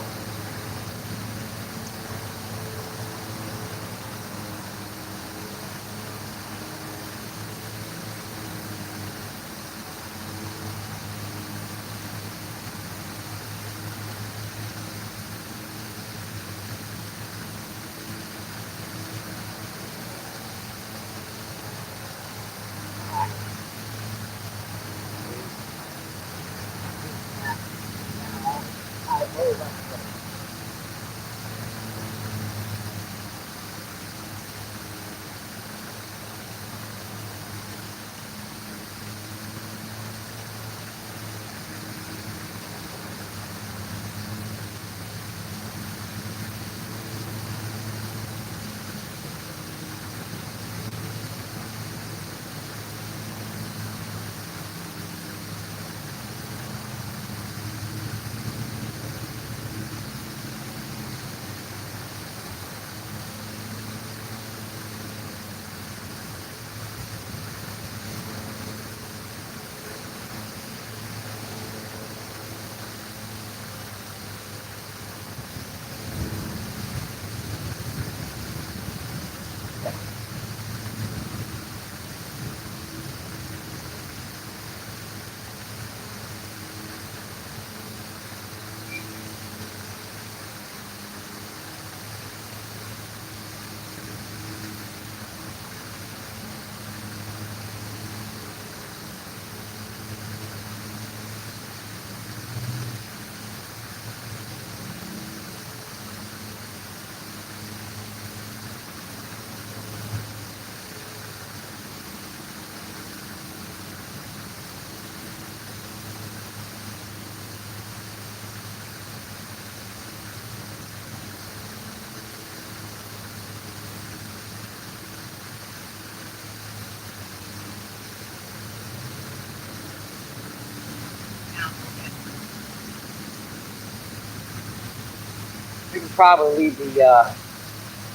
We can probably leave the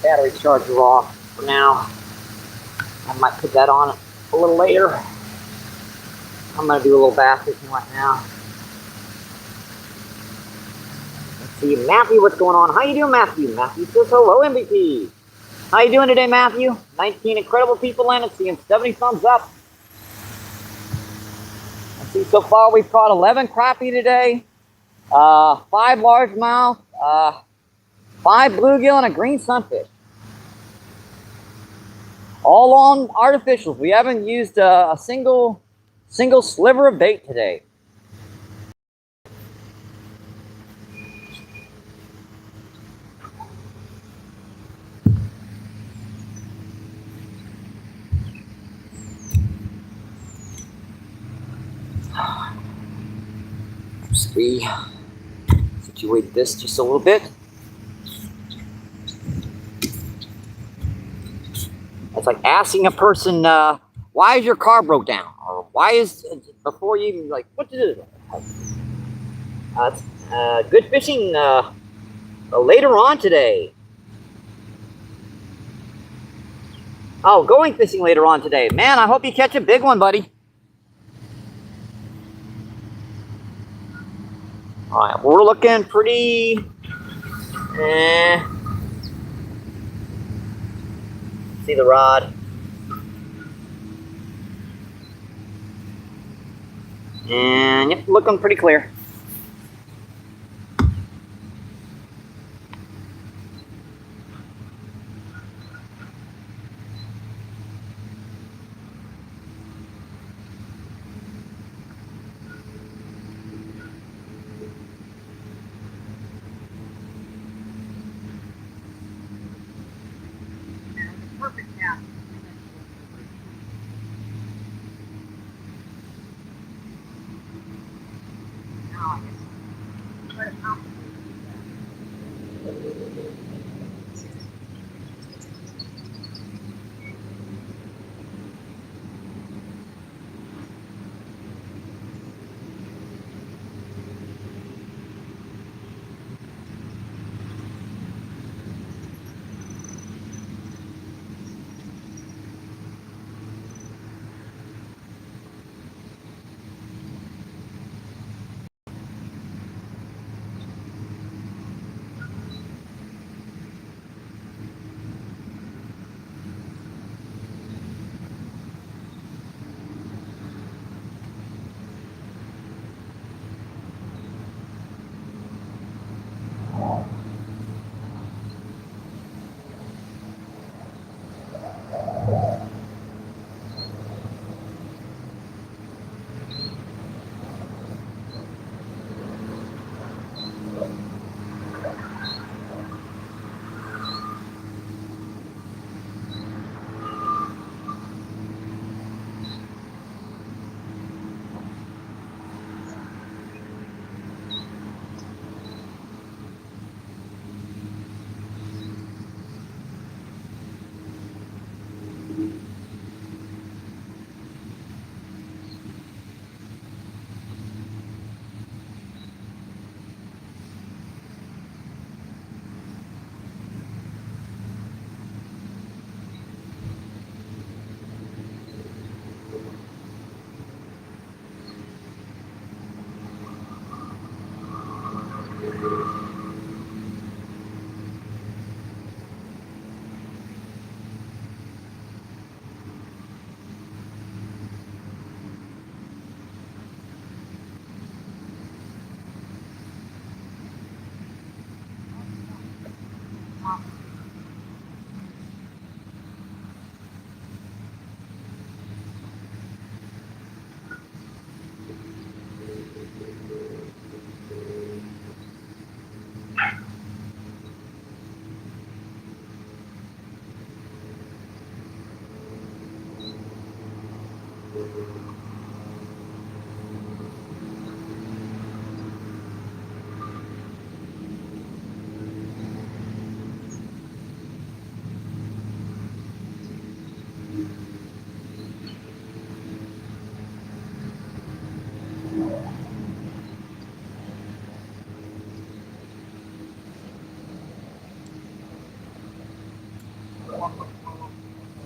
battery charger off for now. I might put that on a little later. I'm going to do a little bath fishing right now. Let's See Matthew, what's going on? How you doing, Matthew? Matthew says hello, MVP. How you doing today, Matthew? 19 incredible people in and seeing 70 thumbs up. Let's see, so far we've caught 11 crappie today, 5 largemouth, 5 bluegill, and a green sunfish. All on artificials. We haven't used a single sliver of bait today. So we situate this just a little bit. It's like asking a person, why is your car broke down? Or why is, before you even like, what to do? It's good fishing later on today. Oh, going fishing later on today. Man, I hope you catch a big one, buddy. All right, we're looking pretty, see the rod. And yep, looking pretty clear. Perfect cast.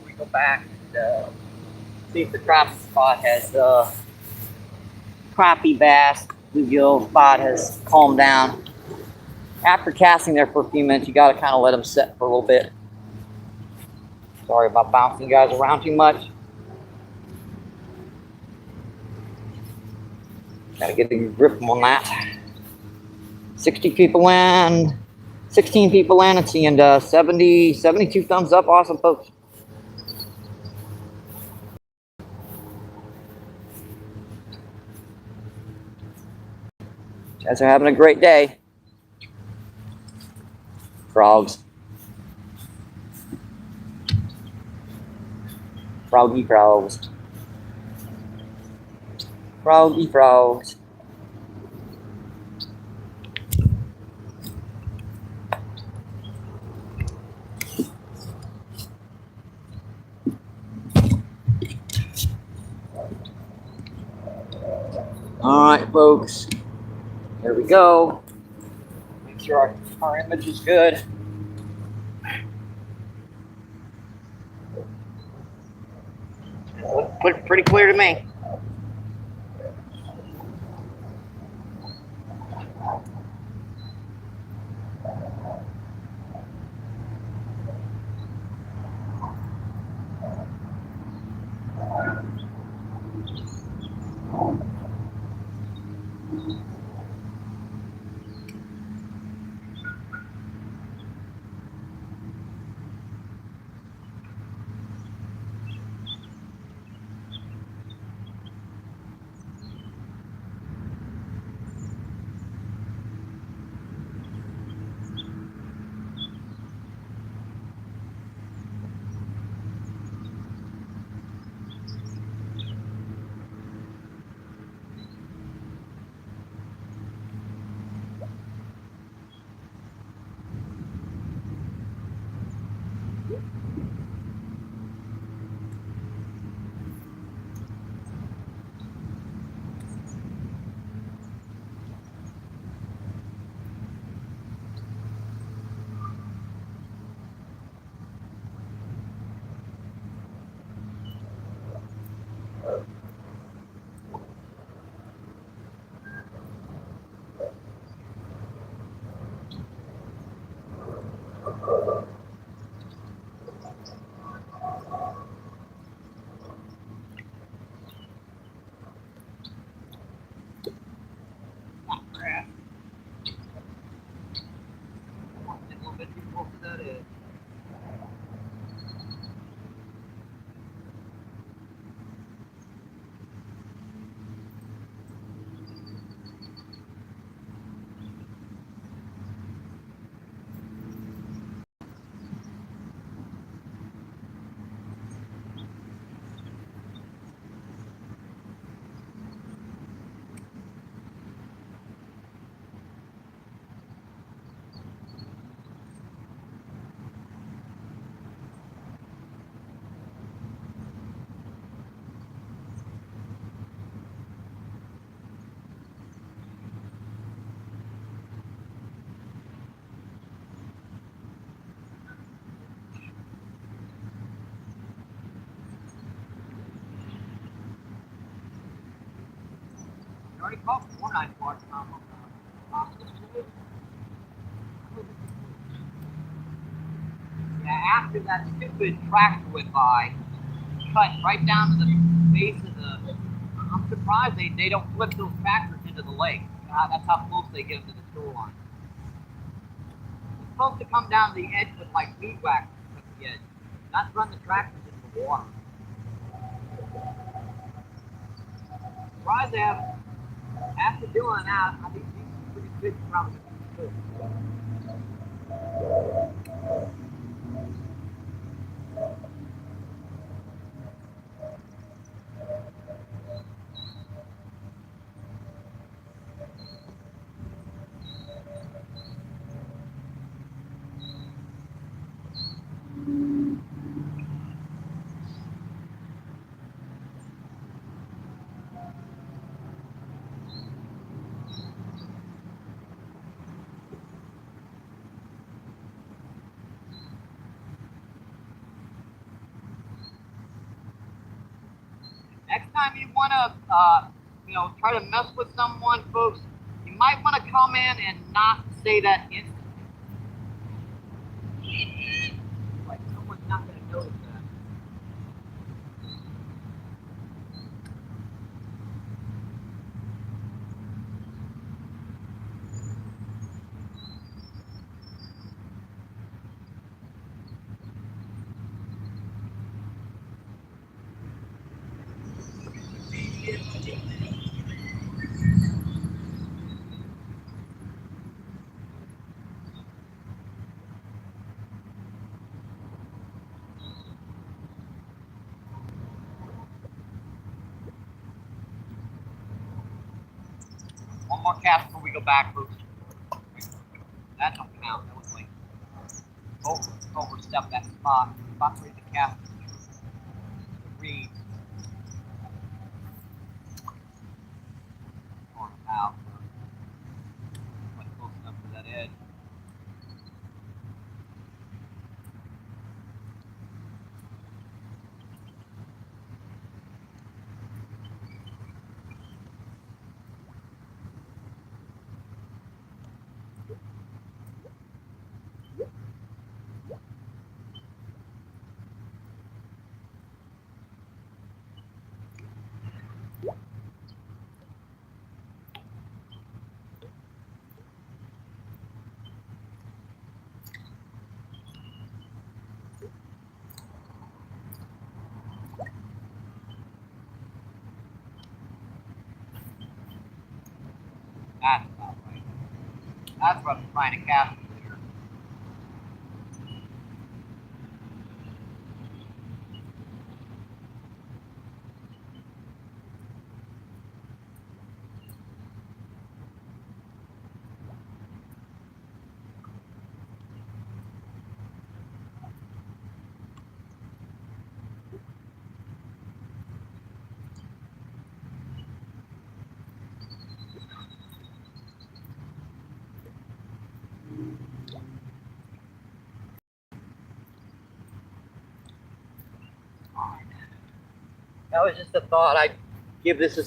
We go back and see if the crappie spot has crappie bass bluegill spot has calmed down. After casting there for a few minutes, you got to kind of let them set for a little bit. Sorry about bouncing you guys around too much. Got to get a grip on that. 60 people in, 16 people in, and seeing 72 thumbs up. Awesome, folks. You guys are having a great day. Frogs. Froggy frogs. Froggy frogs. All right, folks. Here we go. Make sure our image is good. Look pretty clear to me. Already caught one night mark. Yeah, after that stupid tractor went by, cut right down to the base of the. I'm surprised they don't flip those tractors into the lake. That's how close they get to the shoreline. It's supposed to come down to the edge with like weed whackers at the edge, not run the tractors into the water. Surprised they haven't. After doing that, I think these pretty good probably good. Next time you want to, try to mess with someone, folks, you might want to come in and not say that instantly. Like someone's not going to notice that. One more cast before we go back, folks. That don't count. That was like overstepped that spot. Spot where the cast the reed. Torn out. Like close enough to that edge. That's about right. That's what I'm trying to cast here. That was just a thought. I'd give this a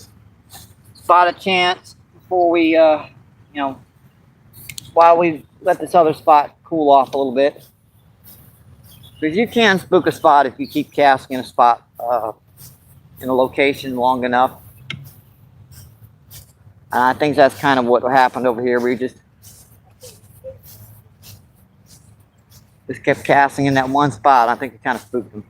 spot a chance before we, while we let this other spot cool off a little bit. Because you can spook a spot if you keep casting a spot in a location long enough. And I think that's kind of what happened over here. We just kept casting in that one spot. I think it kind of spooked them.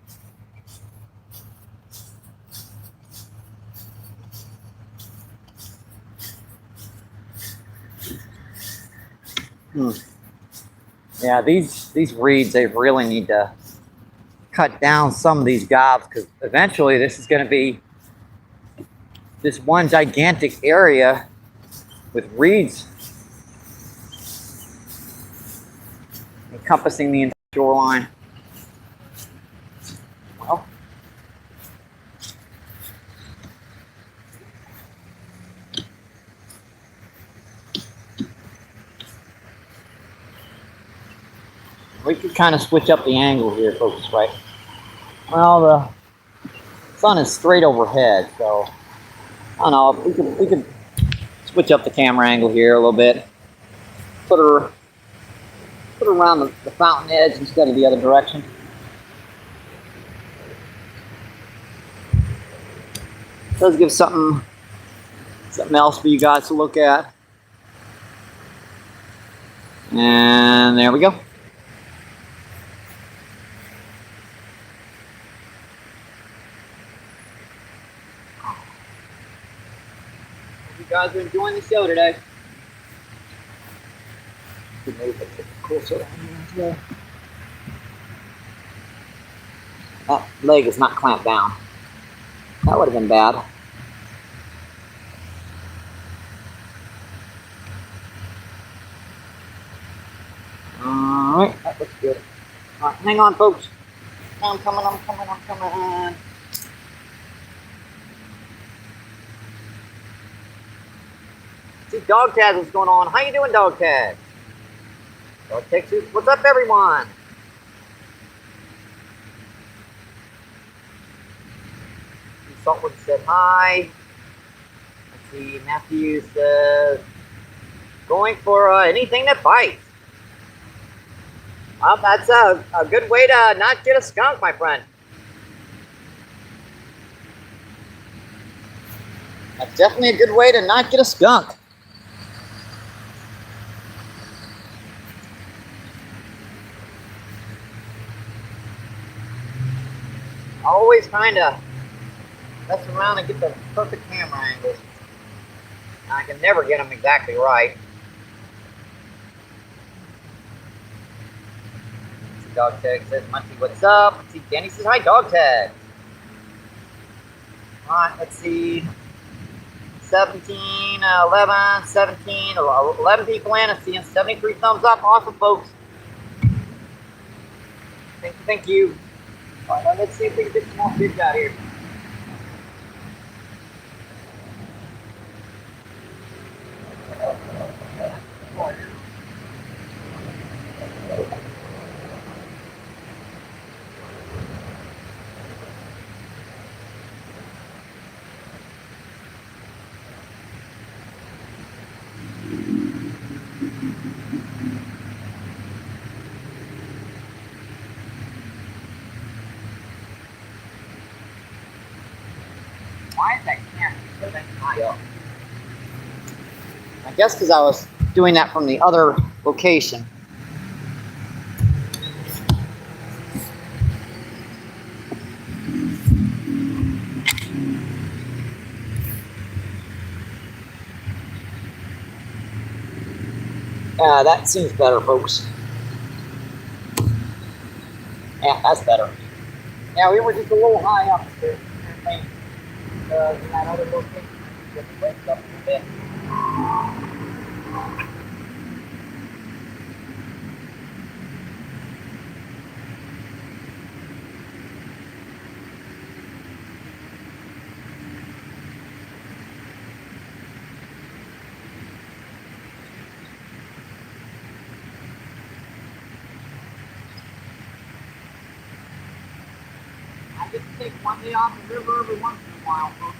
Yeah, these reeds, they really need to cut down some of these gobs, because eventually this is going to be this one gigantic area with reeds encompassing the entire shoreline. Well, we could kind of switch up the angle here, folks, right? Well, the sun is straight overhead, so I don't know. We could switch up the camera angle here a little bit. Put her around the fountain edge instead of the other direction. It does give something else for you guys to look at. And there we go. You guys are enjoying the show today. That leg is not clamped down. That would have been bad. Alright, that looks good. Alright, hang on, folks. I'm coming. See, Dog Taz, what's going on? How you doing, Dog Taz? Dog Texas, what's up, everyone? Saltwood said hi. Let's see, Matthew says, going for anything that bites. That's a good way to not get a skunk, my friend. That's definitely a good way to not get a skunk. Always trying to mess around and get the perfect camera angles. I can never get them exactly right. Dog tag says, Muncie, what's up? Let's see, Danny says, hi, dog tag. Alright, let's see. 17, 11, 17, 11 people in. I'm seeing 73 thumbs up. Awesome, folks. Thank you. Alright, now let's see if we can get some more fish out here. Why is that camera so that high up? I guess because I was doing that from the other location. That seems better, folks. Yeah, that's better. Yeah, we were just a little high up there. In that other location, just raised up a bit. I get to take one day off the river every once in a while, folks.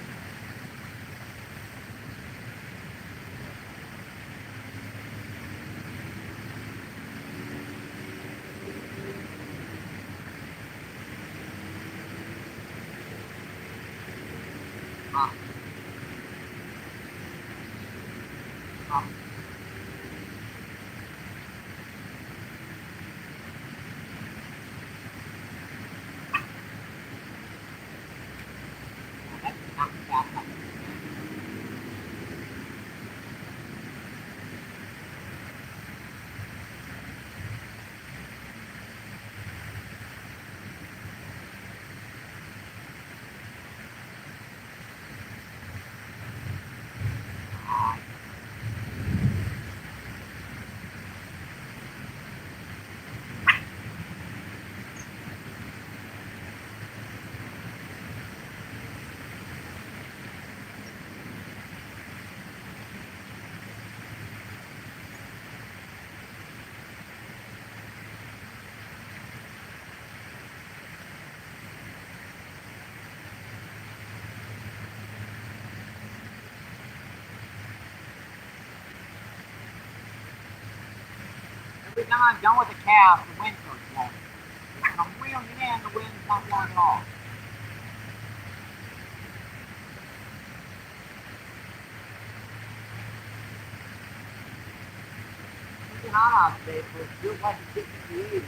Every time I'm done with the cast, the wind starts blowing. When I'm reeling it in, the wind's not blowing at all. It's been hot out today, but it feels like it's getting to the 80s.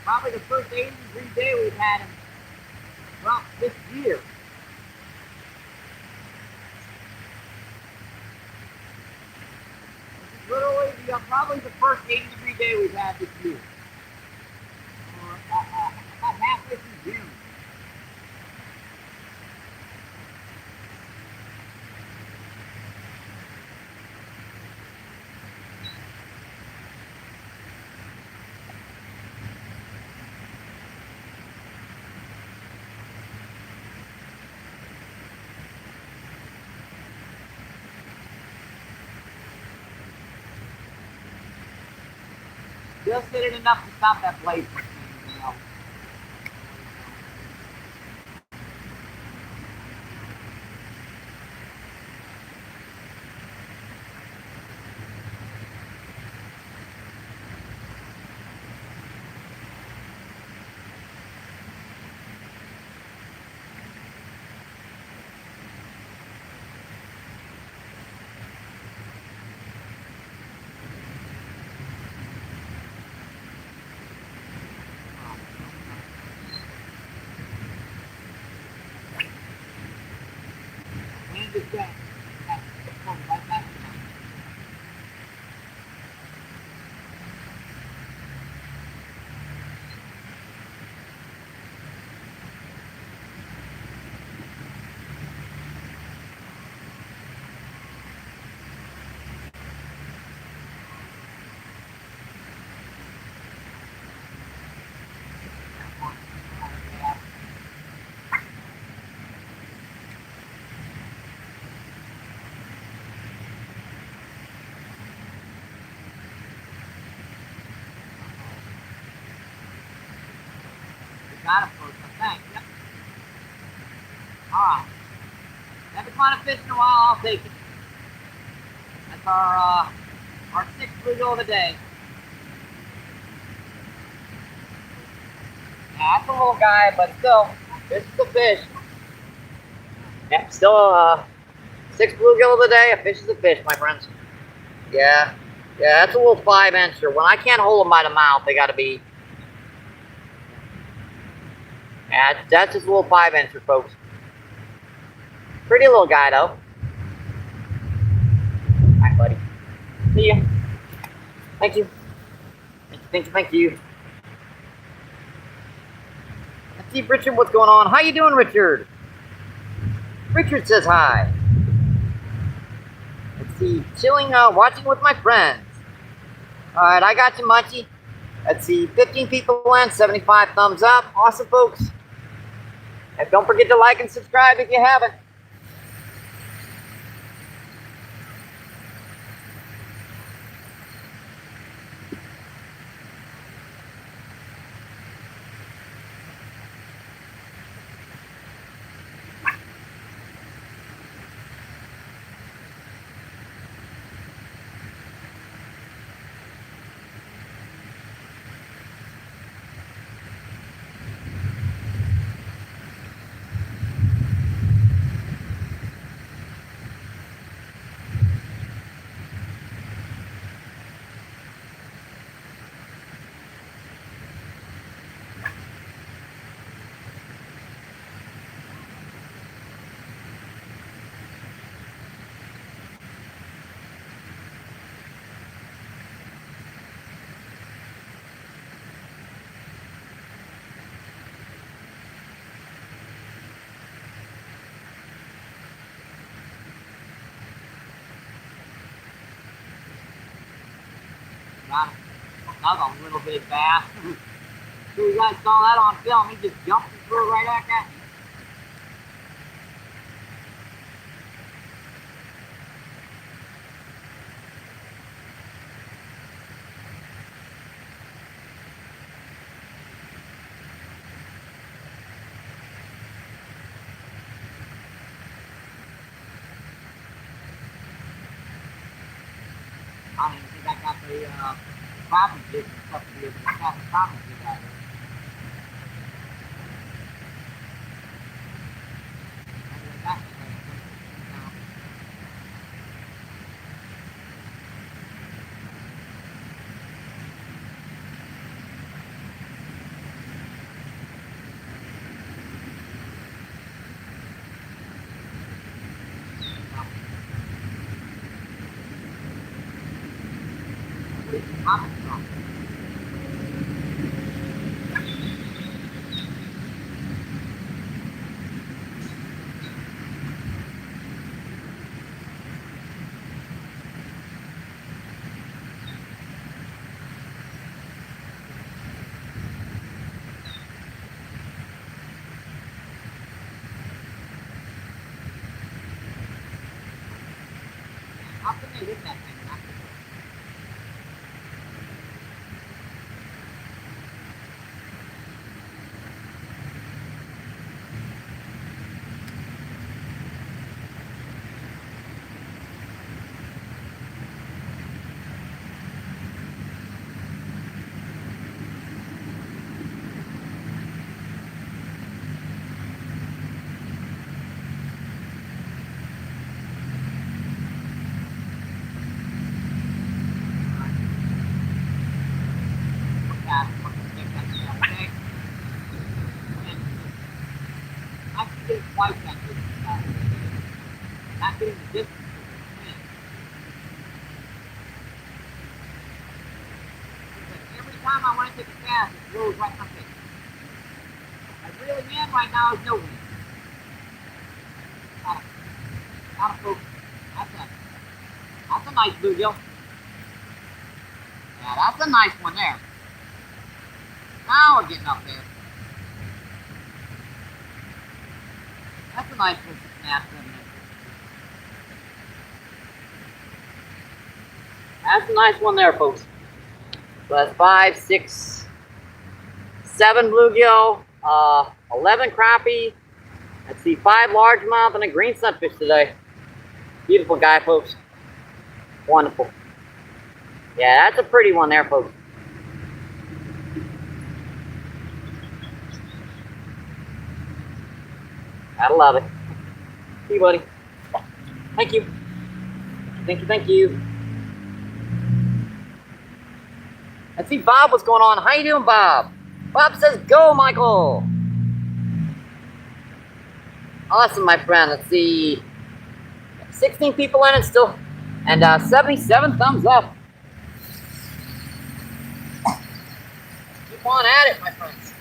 Probably the first 80-degree day we've had in, well, this year. Literally, probably the first 80-degree day we've had this year. About halfway through June. Just hit it enough to stop that blade from changing out. got it, folks, I think. Yep. Alright. Haven't caught a fish in a while, I'll take it. That's our sixth bluegill of the day. Yeah, that's a little guy, but still, this is a fish. Yeah, still sixth bluegill of the day. A fish is a fish, my friends. Yeah, yeah, that's a little 5-incher. When I can't hold them by the mouth, they gotta be. Yeah, that's just a little 5-incher, folks. Pretty little guy, though. Alright, buddy. See ya. Thank you. Thank you. Let's see, Richard, what's going on? How you doing, Richard? Richard says hi. Let's see, chilling, watching with my friends. Alright, I got you, Munchie. Let's see, 15 people in, 75 thumbs up. Awesome, folks. And don't forget to like and subscribe if you haven't. Got another little bit of bass. Sure you guys saw that on film. He just jumped and threw it right back at me. I don't even think I got the crappie jig and stuff to be able to catch the crappie jig out of it. Maybe I got the now. How can they hit that thing? Twice that distance. Not getting the distance of the wind. Every time I want to take a cast, it blows right in my face. I really am right now is no wind. Not a focus. That's a nice bluegill. Yeah, that's a nice one there. Now we're getting up there. That's a nice one to snap, isn't it? That's a nice one there, folks. So that's 5, 6, 7 bluegill. 11 crappie. Let's see, 5 largemouth and a green sunfish today. Beautiful guy, folks. Wonderful. Yeah, that's a pretty one there, folks. I love it. See you, buddy. Thank you. Thank you, thank you. Let's see, Bob, what's going on? How you doing, Bob? Bob says, go, Michael. Awesome, my friend. Let's see. 16 people in it still. And 77 thumbs up. Keep on at it, my friends.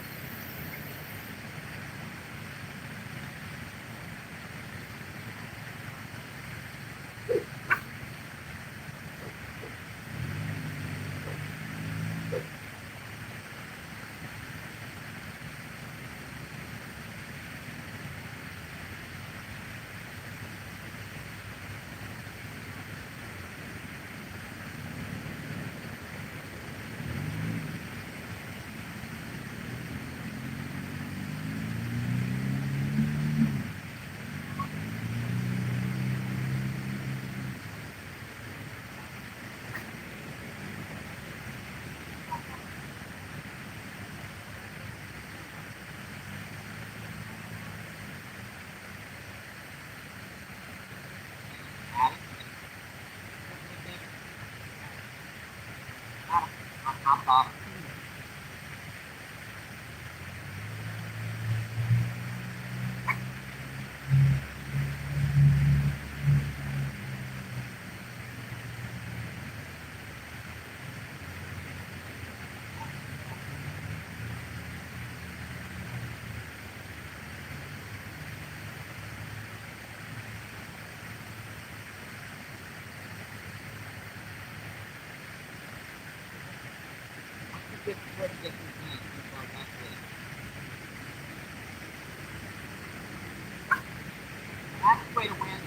That's the way to win.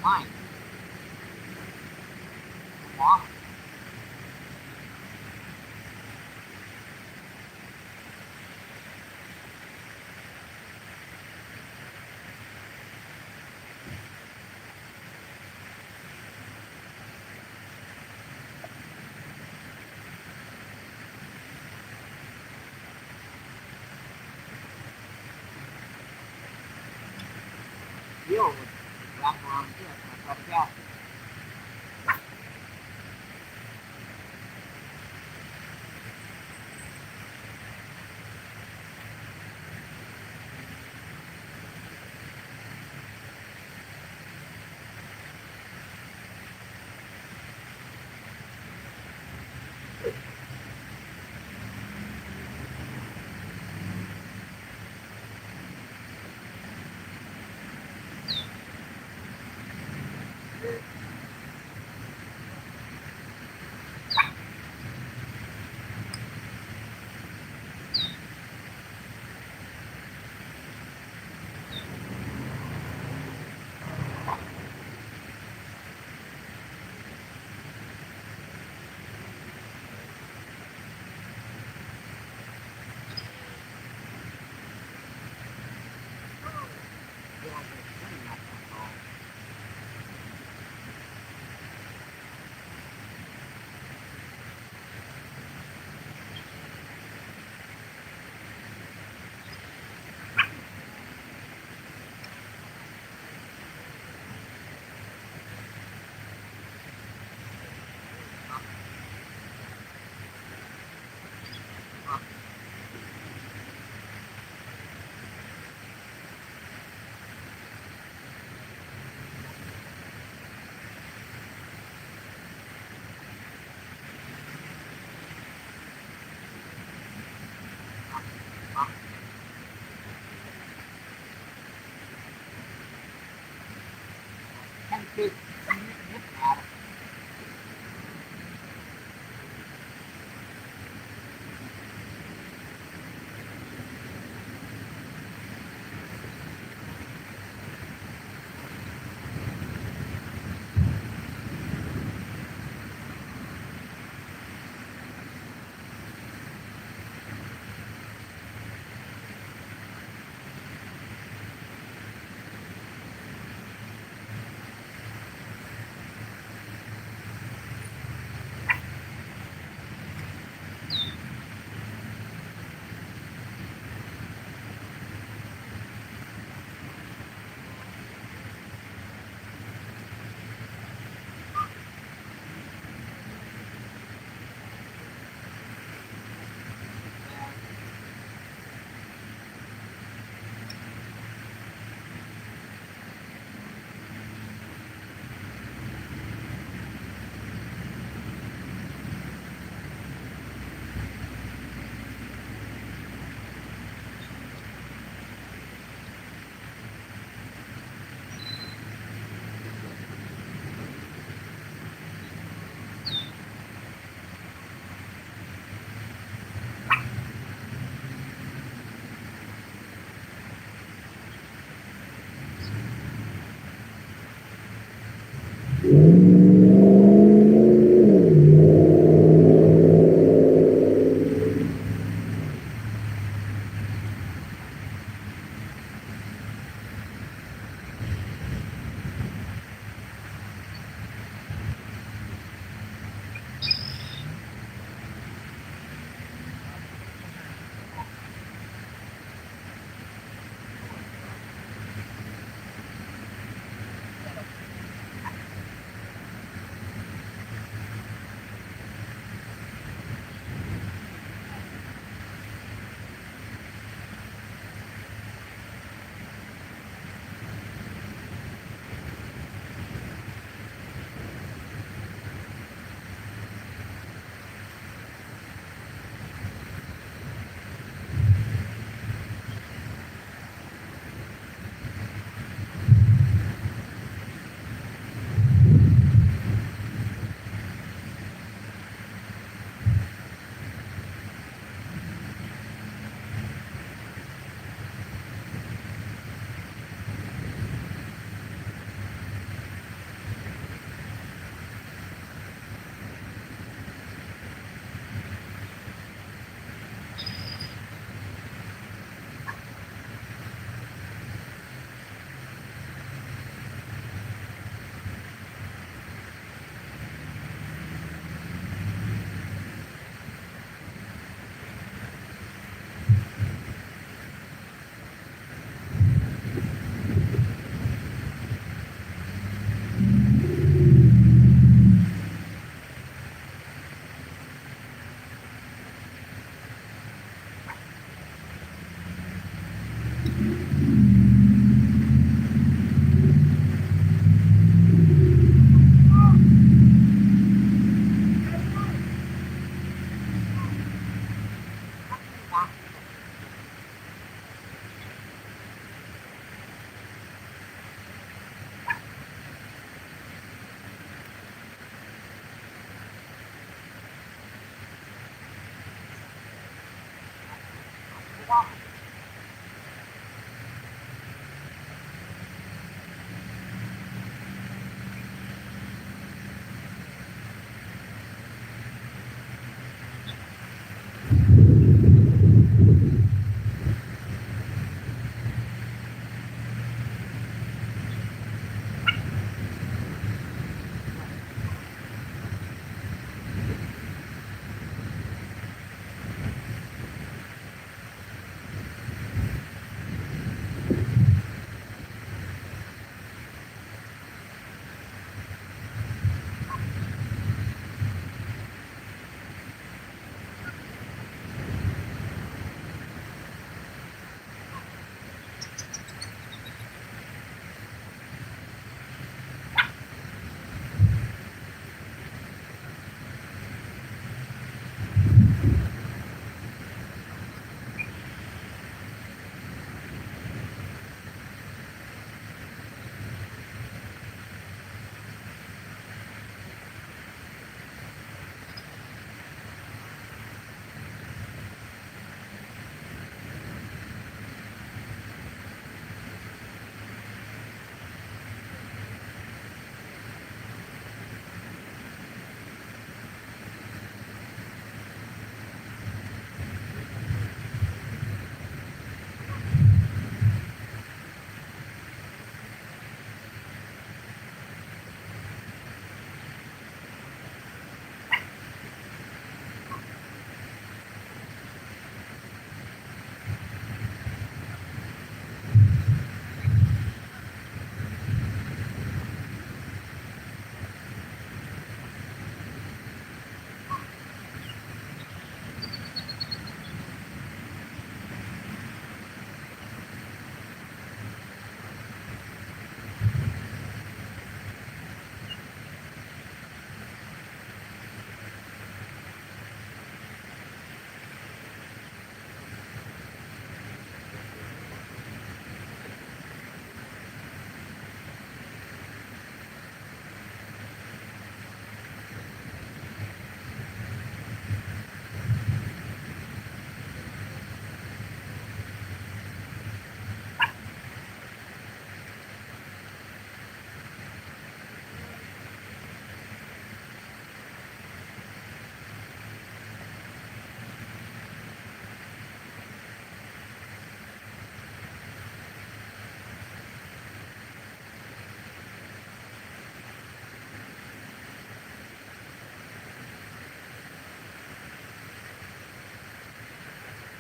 Fine. Walk. Deal with wrap around here. Let it go.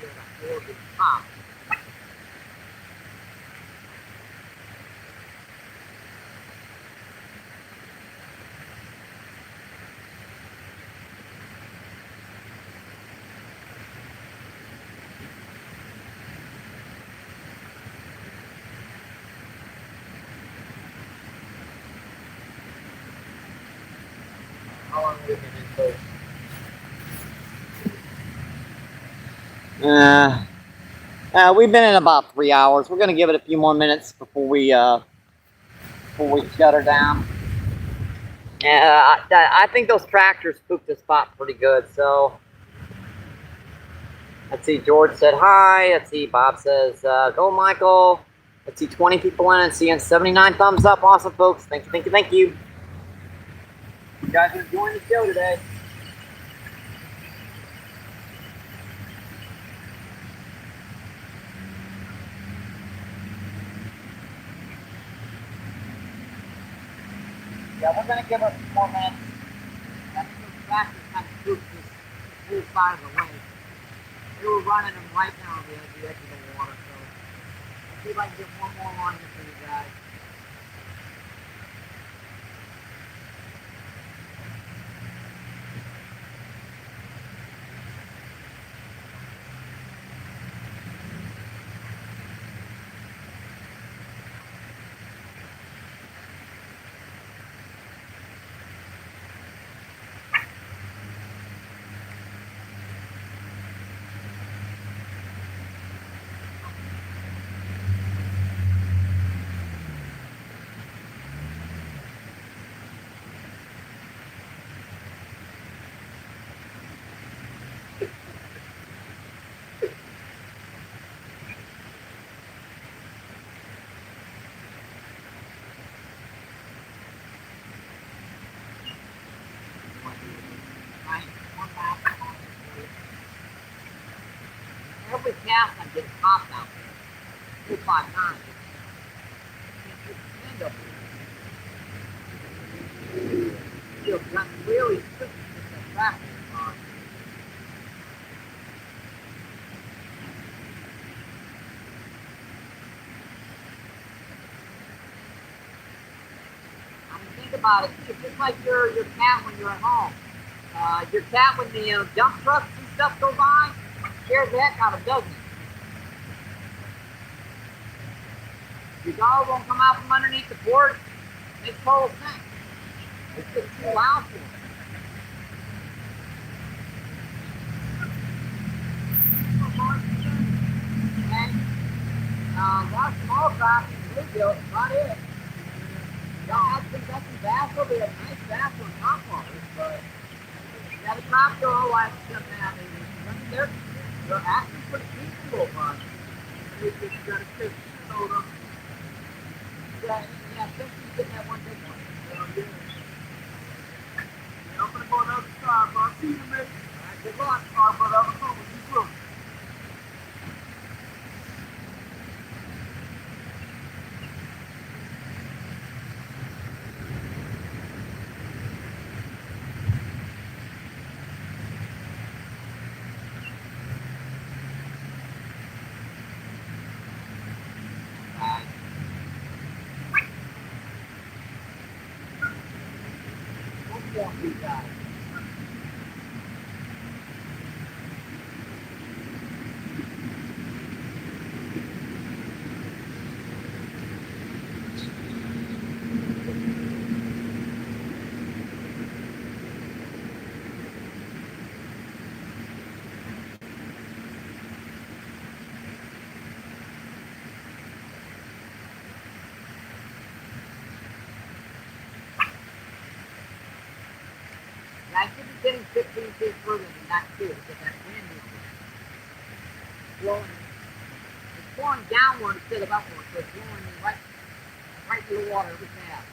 hear the horrible pop. How long have we been in boat? We've been in about 3 hours. We're gonna give it a few more minutes before we shut her down. I think those tractors spooked the spot pretty good. So let's see. George said hi. Let's see. Bob says go, Michael. Let's see. 20 people in and seeing 79 thumbs up. Awesome, folks. Thank you, thank you, thank you. You guys are enjoying the show today. Yeah, we're gonna give her a few more minutes. I think those tractors kind of spooked this whole side of the lake. They were running them right down the edge of the water. So let's see if I can get one more on here for you guys. Every cast I'm getting popped out there. 4, 5, 9. End up here. Got really quick with the traffic on. I mean, think about it. It's just like your cat when you're at home. Your cat when the dump trucks and stuff go by, scares the heck out of, doesn't it? Your dog won't come out from underneath the porch. Makes total sense. It's just too loud for him. Okay. Got small crappie and bluegill. That's about it. Got some bass over there. Nice bass on top of it, but yeah, the crop girl likes them now. They're actually pretty peaceful, but they just got a fish soda. Yeah, since you get that one big one. Yeah. I'm gonna go another Starbucks. See you, mate. Alright, good luck, Starbucks. I'll come with you, too. You guys. I should be getting 15 feet further than that too, because that wind is blowing. It's blowing downward instead of upward, so it's blowing me right to the water every cast.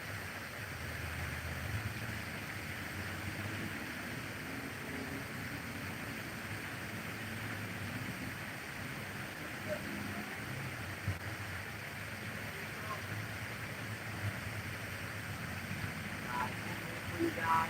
You guys.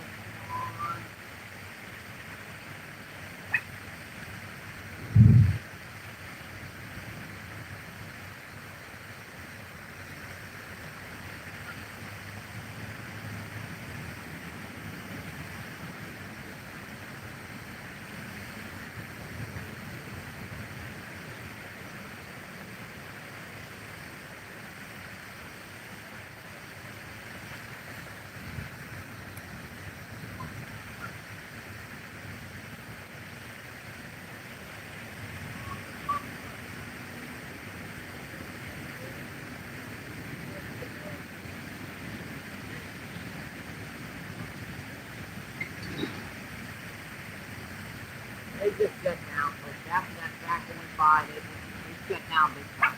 They just shut down. So after that crack went by, they shut down big time.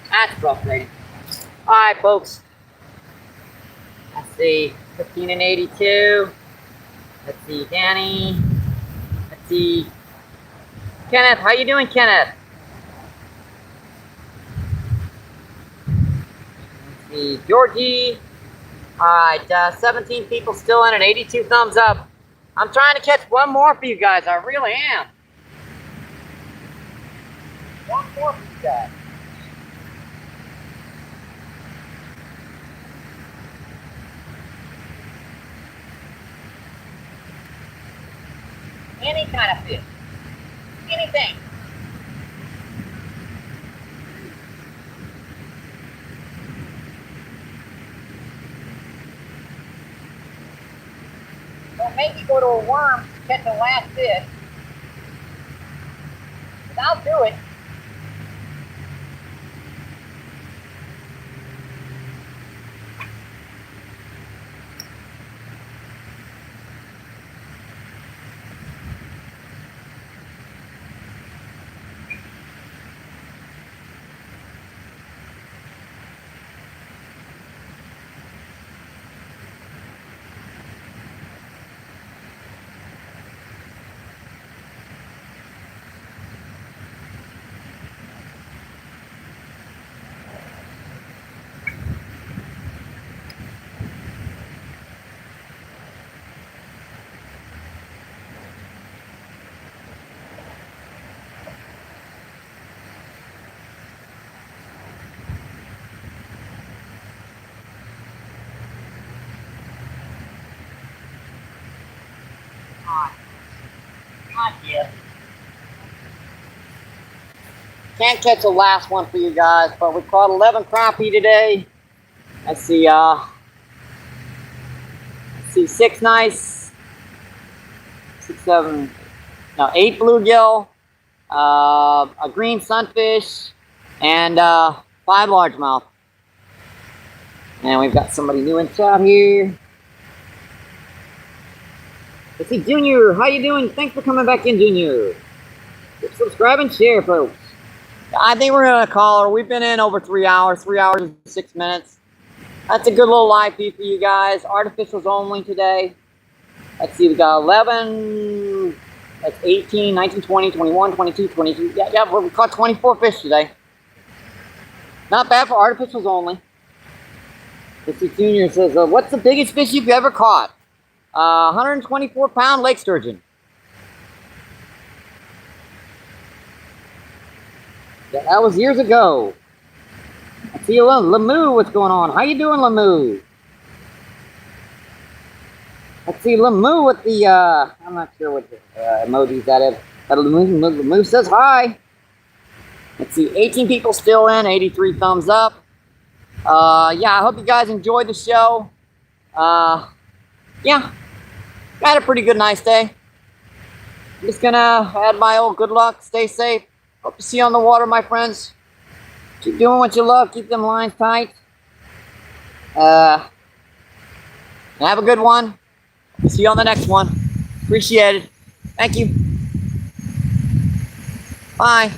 That's frustrating. All right, folks. Let's see, 15 and 82. Let's see, Danny. Let's see, Kenneth. How you doing, Kenneth? Let's see, Georgie. All right, 17 people still in and 82 thumbs up. I'm trying to catch one more for you guys. I really am. One more for you guys. Any kind of fish. Anything. So maybe go to a worm to catch the last fish. But I'll do it. Not yet. Can't catch the last one for you guys, but we caught 11 crappie today. Let's see, 6 nice, 6, 7, no, 8 bluegill, a green sunfish, and 5 largemouth. And we've got somebody new in chat here. Let's see, Junior, how you doing? Thanks for coming back in, Junior. Subscribe and share, folks. I think we're gonna call her. We've been in over 3 hours, 3 hours and 6 minutes. That's a good little live feed for you guys. Artificials only today. Let's see, we got 11, that's 18, 19, 20, 21, 22, 22. Yeah, we caught 24 fish today. Not bad for artificials only. Let's see, Junior says, what's the biggest fish you've ever caught? 124-pound lake sturgeon. That was years ago. I see you, Lamu. What's going on? How you doing, Lamu? Let's see, Lamu with the, I'm not sure what the emojis that is. But Lamu says hi. Let's see, 18 people still in, 83 thumbs up. Yeah, I hope you guys enjoyed the show. Yeah, I had a pretty good, nice day. I'm just gonna add my old good luck, stay safe. Hope to see you on the water, my friends. Keep doing what you love, keep them lines tight. Have a good one. See you on the next one. Appreciate it. Thank you. Bye.